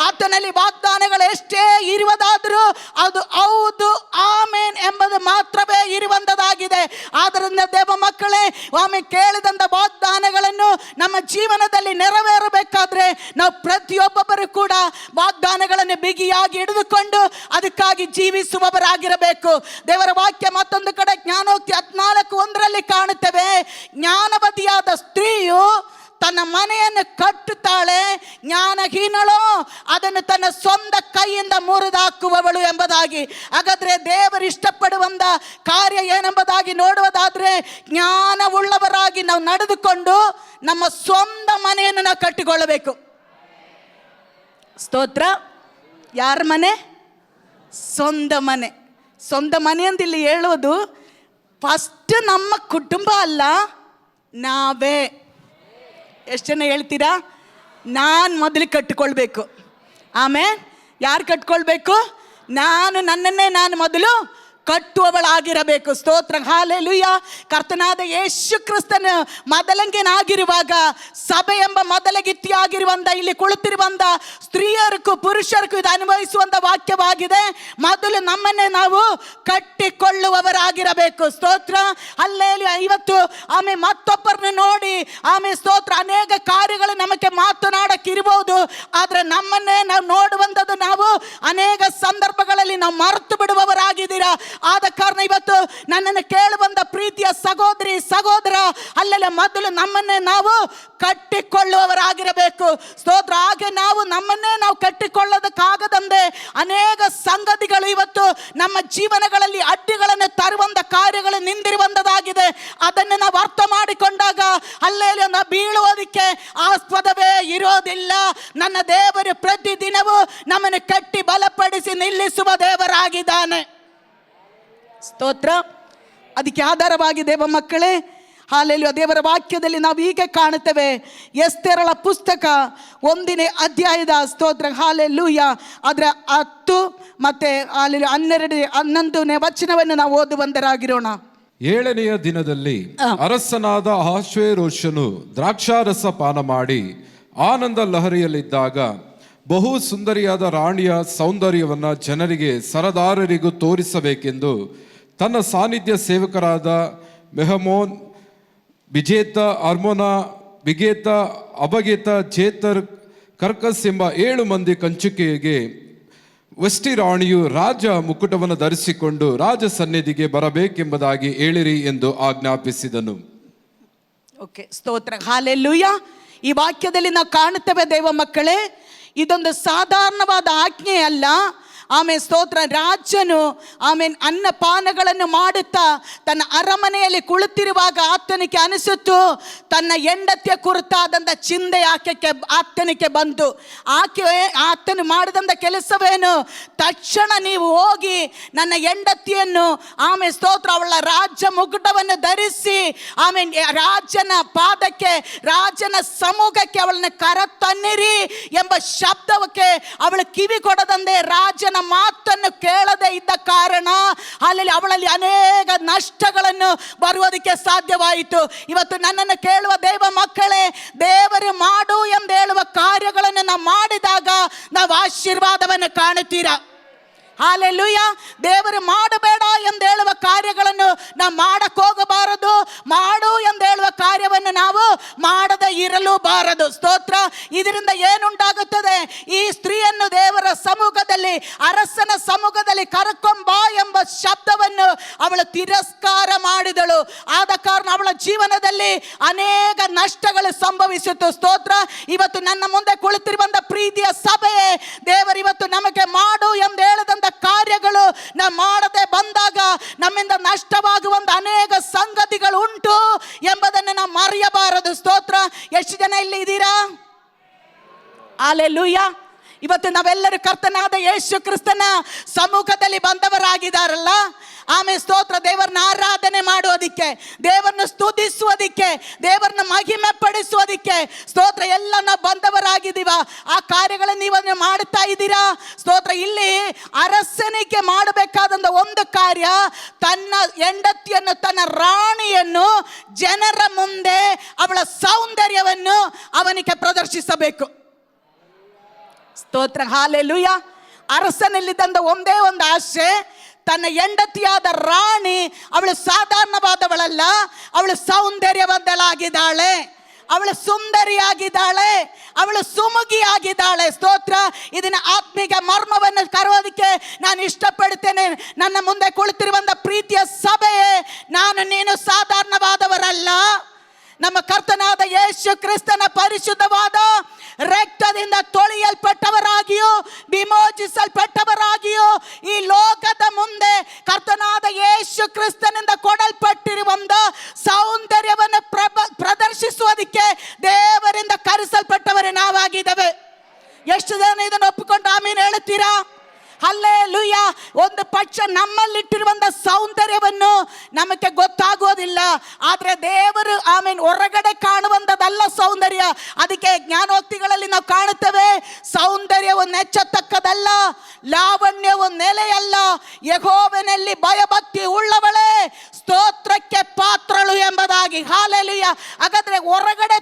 ಆತನಲ್ಲಿ ವಾಗ್ದಾನಗಳು ಎಷ್ಟೇ ಇರುವುದಾದರೂ ಅದು ಹೌದು ಆಮೇನ್ ಎಂಬುದು ಮಾತ್ರವೇ ಇರುವಂತದಾಗಿದೆ. ಆದ್ದರಿಂದ ದೇವ ಮಕ್ಕಳೇ, ಆಮೇಲೆ ಕೇಳಿದಂಥ ವಾಗ್ದಾನಗಳನ್ನು ನಮ್ಮ ಜೀವನದಲ್ಲಿ ನೆರವೇರಬೇಕಾದ್ರೆ ನಾವು ಪ್ರತಿಯೊಬ್ಬೊಬ್ಬರು ಕೂಡ ವಾಗ್ದಾನಗಳನ್ನು ಬಿಗಿಯಾಗಿ ಹಿಡಿದುಕೊಂಡು ಅದಕ್ಕಾಗಿ ಜೀವಿಸುವವರಾಗಿರಬೇಕು. ದೇವರ ವಾಕ್ಯ ಮತ್ತೊಂದು ಕಡೆ ಜ್ಞಾನೋಕ್ತಿ 14:1 ಕಾಣುತ್ತೇವೆ, ಜ್ಞಾನವತಿಯಾದ ಸ್ತ್ರೀಯು ತನ್ನ ಮನೆಯನ್ನು ಕಟ್ಟುತ್ತಾಳೆ, ಜ್ಞಾನಹೀನಳೋ ಅದನ್ನು ತನ್ನ ಸ್ವಂತ ಕೈಯಿಂದ ಮುರಿದಾಕುವವಳು ಎಂಬುದಾಗಿ. ಹಾಗಾದ್ರೆ ದೇವರು ಇಷ್ಟಪಡುವಂತ ಕಾರ್ಯ ಏನೆಂಬುದಾಗಿ ನೋಡುವುದಾದ್ರೆ ಜ್ಞಾನವುಳ್ಳವರಾಗಿ ನಾವು ನಡೆದುಕೊಂಡು ನಮ್ಮ ಸ್ವಂತ ಮನೆಯನ್ನು ನಾವು ಕಟ್ಟಿಕೊಳ್ಳಬೇಕು. ಸ್ತೋತ್ರ. ಯಾರ ಮನೆ? ಸ್ವಂತ ಮನೆ. ಸ್ವಂತ ಮನೆ ಅಂತ ಇಲ್ಲಿ ಹೇಳೋದು ಫಸ್ಟ್ ನಮ್ಮ ಕುಟುಂಬ ಅಲ್ಲ, ನಾವೇ. ಎಷ್ಟು ಜನ ಹೇಳ್ತೀರಾ ನಾನು ಮೊದಲು ಕಟ್ಟಿಕೊಳ್ಬೇಕು? ಆಮೇಲೆ ಯಾರು ಕಟ್ಕೊಳ್ಬೇಕು? ನನ್ನನ್ನೇ ನಾನು ಮೊದಲು ಕಟ್ಟುವವಳಾಗಿರಬೇಕು. ಸ್ತೋತ್ರ, ಹಾಲೆಲೂಯ. ಕರ್ತನಾದ ಯೇಸು ಕ್ರಿಸ್ತನ ಮೊದಲಂಗಿನಾಗಿರುವಾಗ ಸಭೆ ಎಂಬ ಮೊದಲಗಿತ್ತಿಯಾಗಿರುವಂತ ಇಲ್ಲಿ ಕುಳಿತಿರುವಂತ ಸ್ತ್ರೀಯರಿಗೂ ಪುರುಷರಿಗೂ ಇದು ಅನುಭವಿಸುವಂತ ವಾಕ್ಯವಾಗಿದೆ. ಮೊದಲು ನಮ್ಮನ್ನೇ ನಾವು ಕಟ್ಟಿಕೊಳ್ಳುವವರಾಗಿರಬೇಕು. ಸ್ತೋತ್ರ, ಹಲ್ಲೇಲೂಯ. ಇವತ್ತು ಆಮೇಲೆ ಮತ್ತೊಬ್ಬರನ್ನ ನೋಡಿ ಆಮೇಲೆ ಸ್ತೋತ್ರ ಅನೇಕ ಕಾರ್ಯಗಳು ನಮಗೆ ಮಾತನಾಡಕ್ಕಿರಬಹುದು, ಆದ್ರೆ ನಮ್ಮನ್ನೇ ನಾವು ನೋಡುವಂಥದ್ದು ನಾವು ಅನೇಕ ಸಂದರ್ಭಗಳಲ್ಲಿ ನಾವು ಮರೆತು ಬಿಡುವವರಾಗಿದ್ದೀರಾ. ಆದ ಕಾರಣ ಇವತ್ತು ನನ್ನನ್ನು ಕೇಳುವಂತ ಪ್ರೀತಿಯ ಸಹೋದರಿ ಸಹೋದರ, ಅಲ್ಲೆಲ್ಲ ಮೊದಲು ನಮ್ಮನ್ನೇ ನಾವು ಕಟ್ಟಿಕೊಳ್ಳುವವರಾಗಿರಬೇಕು. ಸ್ತೋತ್ರ, ಹಾಗೆ ನಾವು ನಮ್ಮನ್ನೇ ನಾವು ಕಟ್ಟಿಕೊಳ್ಳೋದಕ್ಕಾಗದಂತೆ ಅನೇಕ ಸಂಗತಿಗಳು ಇವತ್ತು ನಮ್ಮ ಜೀವನಗಳಲ್ಲಿ ಅಡ್ಡಿಗಳನ್ನು ತರುವಂತ ಕಾರ್ಯಗಳು ನಿಂದಿರುವಂತದಾಗಿದೆ. ಅದನ್ನು ನಾವು ಅರ್ಥ ಮಾಡಿಕೊಂಡಾಗ ಅಲ್ಲೇಲಿ ನಾವು ಬೀಳುವುದಕ್ಕೆ ಆಸ್ಪದವೇ ಇರೋದಿಲ್ಲ. ನನ್ನ ದೇವರು ಪ್ರತಿದಿನವೂ ನಮ್ಮನ್ನು ಕಟ್ಟಿ ಬಲಪಡಿಸಿ ನಿಲ್ಲಿಸುವ ದೇವರಾಗಿದ್ದಾನೆ. ಸ್ತೋತ್ರ. ಅದಕ್ಕೆ ಆಧಾರವಾಗಿ ದೇವ ಮಕ್ಕಳೇ, ಹಾಲೆಲೂಯ, ದೇವರ ವಾಕ್ಯದಲ್ಲಿ ನಾವು ಹೀಗೆ ಕಾಣುತ್ತೇವೆ. ಎಸ್ತೇರಳ ಪುಸ್ತಕ 1ನೇ ಅಧ್ಯಾಯದ ಸ್ತೋತ್ರ, ಹಾಲೆಲೂಯ, ಅದರ 10 ಮತ್ತೆ 12 11ನೇ ವಚನವನ್ನು ನಾವು ಓದುವಂತರಾಗಿರೋಣ. 7ನೆಯ ದಿನದಲ್ಲಿ ಅರಸನಾದ ಅಹಷ್ವೇರೋಷನು ದ್ರಾಕ್ಷಾರಸ ಪಾನ ಮಾಡಿ ಆನಂದ ಲಹರಿಯಲ್ಲಿದ್ದಾಗ ಬಹು ಸುಂದರಿಯಾದ ರಾಣಿಯ ಸೌಂದರ್ಯವನ್ನು ಜನರಿಗೆ ಸರದಾರರಿಗೂ ತೋರಿಸಬೇಕೆಂದು ತನ್ನ ಸಾನ್ನಿಧ್ಯ ಸೇವಕರಾದ ಮೆಹಮೋನ್, ಬಿಜೇತ, ಅರ್ಮೋನ, ಬಿಗೇತ, ಅಬಗೇತ, ಜೇತರ್, ಕರ್ಕಸ್ ಎಂಬ 7 ಮಂದಿ ಕಂಚುಕಿಗೆ ವಷ್ಟಿ ರಾಣಿಯು ರಾಜ ಮುಕುಟವನ್ನು ಧರಿಸಿಕೊಂಡು ರಾಜ ಸನ್ನಿಧಿಗೆ ಬರಬೇಕೆಂಬುದಾಗಿ ಹೇಳಿರಿ ಎಂದು ಆಜ್ಞಾಪಿಸಿದನು. ಓಕೆ, ಸ್ತೋತ್ರ, ಹಾಲೆಲೂಯ. ಈ ವಾಕ್ಯದಲ್ಲಿ ನಾವು ಕಾಣುತ್ತೇವೆ ದೇವ ಮಕ್ಕಳೇ, ಇದೊಂದು ಸಾಧಾರಣವಾದ ಆಜ್ಞೆ ಅಲ್ಲ. ಆಮೇಲೆ ಸ್ತೋತ್ರ, ರಾಜನು ಆಮೇಲೆ ಅನ್ನಪಾನಗಳನ್ನು ಮಾಡುತ್ತಾ ತನ್ನ ಅರಮನೆಯಲ್ಲಿ ಕುಳಿತಿರುವಾಗ ಆತನಿಗೆ ಅನಿಸಿತು ತನ್ನ ಹೆಂಡತಿಯ ಕುರಿತಾದಂಥ ಚಿಂತೆ ಆತನಿಗೆ ಬಂತು. ಆತನು ಮಾಡಿದಂಥ ಕೆಲಸವೇನು? ತಕ್ಷಣ ನೀವು ಹೋಗಿ ನನ್ನ ಹೆಂಡತಿಯನ್ನು ಆಮೇಲೆ ಸ್ತೋತ್ರ ಅವಳ ರಾಜ್ಯ ಮುಕುಟವನ್ನು ಧರಿಸಿ ಆಮೇಲೆ ರಾಜನ ಪಾದಕ್ಕೆ, ರಾಜನ ಸಮೂಹಕ್ಕೆ ಅವಳನ್ನ ಕರತನ್ನಿರಿ ಎಂಬ ಶಬ್ದಕ್ಕೆ ಅವಳು ಕಿವಿ ಕೊಡದಂತೆ ರಾಜನ ಮಾತನ್ನು ಕೇಳದೆ ಇದ್ದ ಕಾರಣ ಅಲ್ಲಿ ಅವಳಲ್ಲಿ ಅನೇಕ ನಷ್ಟಗಳನ್ನು ಬರುವುದಕ್ಕೆ ಸಾಧ್ಯವಾಯಿತು. ಇವತ್ತು ನನ್ನನ್ನು ಕೇಳುವ ದೇವ ಮಕ್ಕಳೇ, ದೇವರು ಮಾಡು ಎಂದು ಹೇಳುವ ಕಾರ್ಯಗಳನ್ನು ನಾವು ಮಾಡಿದಾಗ ನಾವು ಆಶೀರ್ವಾದವನ್ನು ಕಾಣುತ್ತೀರಾ? ಹಾಲೆಲೂಯ. ದೇವರು ಮಾಡಬೇಡ ಎಂದು ಹೇಳುವ ಕಾರ್ಯಗಳನ್ನು ನಾವು ಮಾಡಕ್ಕೆ ಹೋಗಬಾರದು. ಮಾಡು ಎಂದು ಹೇಳುವ ಕಾರ್ಯವನ್ನು ನಾವು ಮಾಡದೆ ಇರಲೂಬಾರದು. ಸ್ತೋತ್ರ. ಇದರಿಂದ ಏನುಂಟಾಗುತ್ತದೆ? ಈ ಸ್ತ್ರೀಯನ್ನು ದೇವರ ಸಮ್ಮುಖದಲ್ಲಿ, ಅರಸನ ಸಮ್ಮುಖದಲ್ಲಿ ಕರ್ಕೊಂಬಾ ಎಂಬ ಶಬ್ದವನ್ನು ಅವಳು ತಿರಸ್ಕಾರ ಮಾಡಿದಳು. ಆದ ಕಾರಣ ಅವಳ ಜೀವನದಲ್ಲಿ ಅನೇಕ ನಷ್ಟಗಳು ಸಂಭವಿಸಿತು. ಸ್ತೋತ್ರ. ಇವತ್ತು ನನ್ನ ಮುಂದೆ ಕುಳಿತಿರುವಂತ ಪ್ರೀತಿಯ ಸಭೆಯೇ, ದೇವರು ಇವತ್ತು ನಮಗೆ ಮಾಡು ಎಂದು ಹೇಳದಂತ ಕಾರ್ಯಗಳು ನಾವು ಮಾಡದೆ ಬಂದಾಗ ನಮ್ಮಿಂದ ನಷ್ಟವಾಗುವಂತ ಅನೇಕ ಸಂಗತಿಗಳು ಉಂಟು ಎಂಬುದನ್ನು ನಾವು ಮರೆಯಬಾರದು. ಸ್ತೋತ್ರ. ಎಷ್ಟು ಜನ ಇಲ್ಲಿ ಇದ್ದೀರಾ? ಹಲ್ಲೆಲೂಯ. ಇವತ್ತು ನಾವೆಲ್ಲರೂ ಕರ್ತನಾದ ಯೇಸು ಕ್ರಿಸ್ತನ ಸಮ್ಮುಖದಲ್ಲಿ ಬಂದವರಾಗಿದ್ದಾರಲ್ಲ. ಆಮೇಲೆ ಸ್ತೋತ್ರ, ದೇವರನ್ನ ಆರಾಧನೆ ಮಾಡುವುದಕ್ಕೆ, ದೇವರನ್ನ ಸ್ತುತಿಸುವುದಕ್ಕೆ, ದೇವರನ್ನ ಮಹಿಮೆ ಪಡಿಸುವುದಕ್ಕೆ ಸ್ತೋತ್ರ ಎಲ್ಲ ನಾವು ಬಂದವರಾಗಿದ್ದೀವ. ಆ ಕಾರ್ಯಗಳನ್ನು ನೀವು ಮಾಡುತ್ತಾ ಇದ್ದೀರಾ? ಸ್ತೋತ್ರ. ಇಲ್ಲಿ ಅರಸನಿಗೆ ಮಾಡಬೇಕಾದಂಥ ಒಂದು ಕಾರ್ಯ, ತನ್ನ ಹೆಂಡತಿಯನ್ನು, ತನ್ನ ರಾಣಿಯನ್ನು ಜನರ ಮುಂದೆ ಅವಳ ಸೌಂದರ್ಯವನ್ನು ಅವನಿಗೆ ಪ್ರದರ್ಶಿಸಬೇಕು. ಸ್ತೋತ್ರ. ಹಾಲೆಲೂಯ. ಅರಸನಲ್ಲಿದ್ದಂಥ ಒಂದೇ ಒಂದು ಆಸೆ, ತನ್ನ ಹೆಂಡತಿಯಾದ ರಾಣಿ ಅವಳು ಸಾಧಾರಣವಾದವಳಲ್ಲ, ಅವಳು ಸೌಂದರ್ಯವಂತಳಾಗಿದ್ದಾಳೆ, ಅವಳು ಸುಂದರಿಯಾಗಿದ್ದಾಳೆ, ಅವಳು ಸುಮುಗಿಯಾಗಿದ್ದಾಳೆ. ಸ್ತೋತ್ರ. ಇದನ್ನ ಆತ್ಮಿಕ ಮರ್ಮವನ್ನು ಕರೋದಕ್ಕೆ ನಾನು ಇಷ್ಟಪಡ್ತೇನೆ. ನನ್ನ ಮುಂದೆ ಕುಳಿತಿರುವಂತ ಪ್ರೀತಿಯ ಸಭೆಯೇ, ನೀನು ಸಾಧಾರಣವಾದವರಲ್ಲ. ನಮ್ಮ ಕರ್ತನಾದ ಯೇಸು ಕ್ರಿಸ್ತನ ಪರಿಶುದ್ಧವಾದ ರಕ್ತದಿಂದ ತೊಳೆಯಲ್ಪಟ್ಟವರಾಗಿಯೂ ವಿಮೋಚಿಸಲ್ಪಟ್ಟವರಾಗಿಯೂ ಈ ಲೋಕದ ಮುಂದೆ ಕರ್ತನಾದ ಯೇಸು ಕ್ರಿಸ್ತನಿಂದ ಕೊಡಲ್ಪಟ್ಟಿರುವಂತ ಸೌಂದರ್ಯವನ್ನು ಪ್ರದರ್ಶಿಸುವುದಕ್ಕೆ ದೇವರಿಂದ ಕರೆಸಲ್ಪಟ್ಟವರೇ ನಾವಾಗಿದ್ದೇವೆ. ಎಷ್ಟು ಜನ ಇದನ್ನು ಒಪ್ಪಿಕೊಂಡು ಆಮೀನ್ ಹೇಳುತ್ತೀರಾ? ಹಲ್ಲೆಲೂಯ. ಒಂದು ಪಕ್ಷ ನಮ್ಮಲ್ಲಿಟ್ಟಿರುವಂತ ಸೌಂದರ್ಯವನ್ನು ನಮಗೆ ಗೊತ್ತಾಗೋದಿಲ್ಲ. ಆದ್ರೆ ದೇವರು ಹೊರಗಡೆ ಕಾಣುವಂತದಲ್ಲ ಸೌಂದರ್ಯ. ಅದಕ್ಕೆ ಜ್ಞಾನೋಕ್ತಿಗಳಲ್ಲಿ ನಾವು ಕಾಣುತ್ತೇವೆ, ಸೌಂದರ್ಯವು ನೆಚ್ಚತಕ್ಕದಲ್ಲ, ಲಾವಣ್ಯವು ನೆಲೆಯಲ್ಲ, ಯೆಹೋವನಲ್ಲಿ ಭಯಭಕ್ತಿ ಉಳ್ಳವಳೇ ಸ್ತೋತ್ರಕ್ಕೆ ಪಾತ್ರಳು ಎಂಬುದಾಗಿ. ಹಾಲೆಲೂಯ. ಹಾಗಾದ್ರೆ ಹೊರಗಡೆ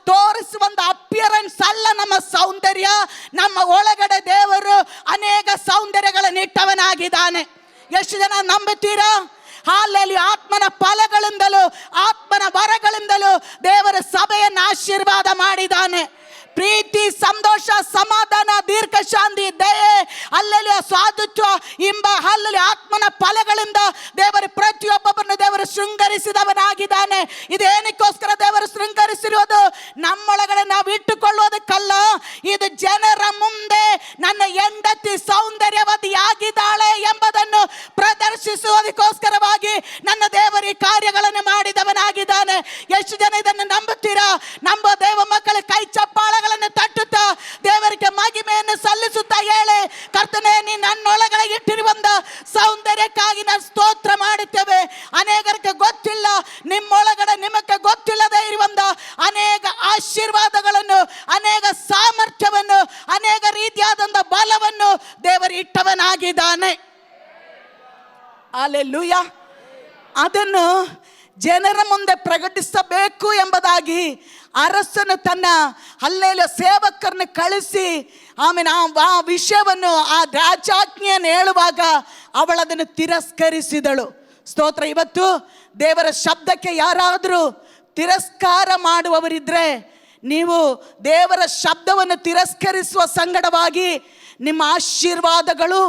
ತೋರಿಸುವಂತ ಅಪಿಯರೆನ್ಸ್ ಅಲ್ಲ ನಮ್ಮ ಸೌಂದರ್ಯ. ನಮ್ಮ ಒಳಗಡೆ ದೇವರು ಅನೇಕ ಸೌಂದರ್ಯಗಳನ್ನು ಇಟ್ಟವನಾಗಿದ್ದಾನೆ. ಎಷ್ಟು ಜನ ನಂಬುತ್ತೀರಾ? ಹಾಲೆಲೂಯ. ಆತ್ಮನ ಫಲಗಳಿಂದಲೂ ಆತ್ಮನ ವರಗಳಿಂದಲೂ ದೇವರ ಸಭೆಯನ್ನು ಆಶೀರ್ವಾದ ಮಾಡಿದ್ದಾನೆ. ಪ್ರೀತಿ, ಸಂತೋಷ, ಸಮಾಧಾನ, ದೀರ್ಘ ಶಾಂತಿ, ದಯೆ, ಅಲ್ಲೆಲ್ಲ ಸಾಧುತ್ವ ಎಂಬ ಆತ್ಮನ ಫಲಗಳಿಂದ ದೇವರು ಪ್ರತಿಯೊಬ್ಬೊಬ್ಬರನ್ನು ದೇವರು ಶೃಂಗರಿಸಿದವನಾಗಿದ್ದಾನೆ. ಇದೇನಕ್ಕೋಸ್ಕರ ದೇವರು ಶೃಂಗರಿಸಿರುವುದು? ನಮ್ಮೊಳಗಡೆ ನಾವು ಇಟ್ಟುಕೊಳ್ಳೋದಕ್ಕಲ್ಲ, ಇದು ಜನರ ಮುಂದೆ ನನ್ನ ಹೆಂಡತಿ ಸೌಂದರ್ಯವತಿಯಾಗಿದ್ದಾಳೆ ಎಂಬುದನ್ನು ಪ್ರದರ್ಶಿಸುವುದಕ್ಕೋಸ್ಕರವಾಗಿ ನನ್ನ ದೇವರು ಈ ಕಾರ್ಯಗಳನ್ನು ಮಾಡಿದವನಾಗಿದ್ದಾನೆ. ಎಷ್ಟು ಜನ ಇದನ್ನು ನಂಬುತ್ತೀರಾ? ನಂಬೋ ದೇವ ಮಕ್ಕಳ ಕೈ ಚಪ್ಪಾಳಗಳನ್ನು ತಟ್ಟುತ್ತಾ ದೇವರಿಗೆ ಮಹಿಮೆಯನ್ನು ಸಲ್ಲಿಸುತ್ತಾ ಹೇಳಿ, ಕರ್ತನೇ, ನೀ ನನ್ನೊಳಗಡೆ ಇಟ್ಟಿರುವಂತ ಸೌಂದರ್ಯಕ್ಕಾಗಿ ನಾನು ಸ್ತೋತ್ರ ಮಾಡುತ್ತೇವೆ. ಅನೇಕರಿಗೆ ಗೊತ್ತಿಲ್ಲ, ನಿಮ್ಮೊಳಗಡೆ ನಿಮಗೆ ಗೊತ್ತಿಲ್ಲದೆ ಇರುವಂತ ಅನೇಕ ಆಶೀರ್ವಾದಗಳನ್ನು, ಅನೇಕ ಸಾಮರ್ಥ್ಯವನ್ನು, ಅನೇಕ ರೀತಿಯಾದಂತ ಬಲವನ್ನು ದೇವರು ಇಟ್ಟವನಾಗಿದ್ದಾನೆ. ಹಲ್ಲೆಲೂಯ. ಅದನ್ನು ಜನರ ಮುಂದೆ ಪ್ರಕಟಿಸಬೇಕು ಎಂಬುದಾಗಿ ಅರಸನು ತನ್ನ ಸೇವಕರನ್ನು ಕಳಿಸಿ ಆ ವಿಷಯವನ್ನು, ಆ ರಾಜಾಜ್ಞೆಯನ್ನು ಹೇಳುವಾಗ ಅವಳದನ್ನು ತಿರಸ್ಕರಿಸಿದಳು. ಸ್ತೋತ್ರ. ಇವತ್ತು ದೇವರ ಶಬ್ದಕ್ಕೆ ಯಾರಾದರೂ ತಿರಸ್ಕಾರ ಮಾಡುವವರಿದ್ರೆ, ನೀವು ದೇವರ ಶಬ್ದವನ್ನು ತಿರಸ್ಕರಿಸುವ ಸಂಗಡವಾಗಿ ನಿಮ್ಮ ಆಶೀರ್ವಾದಗಳು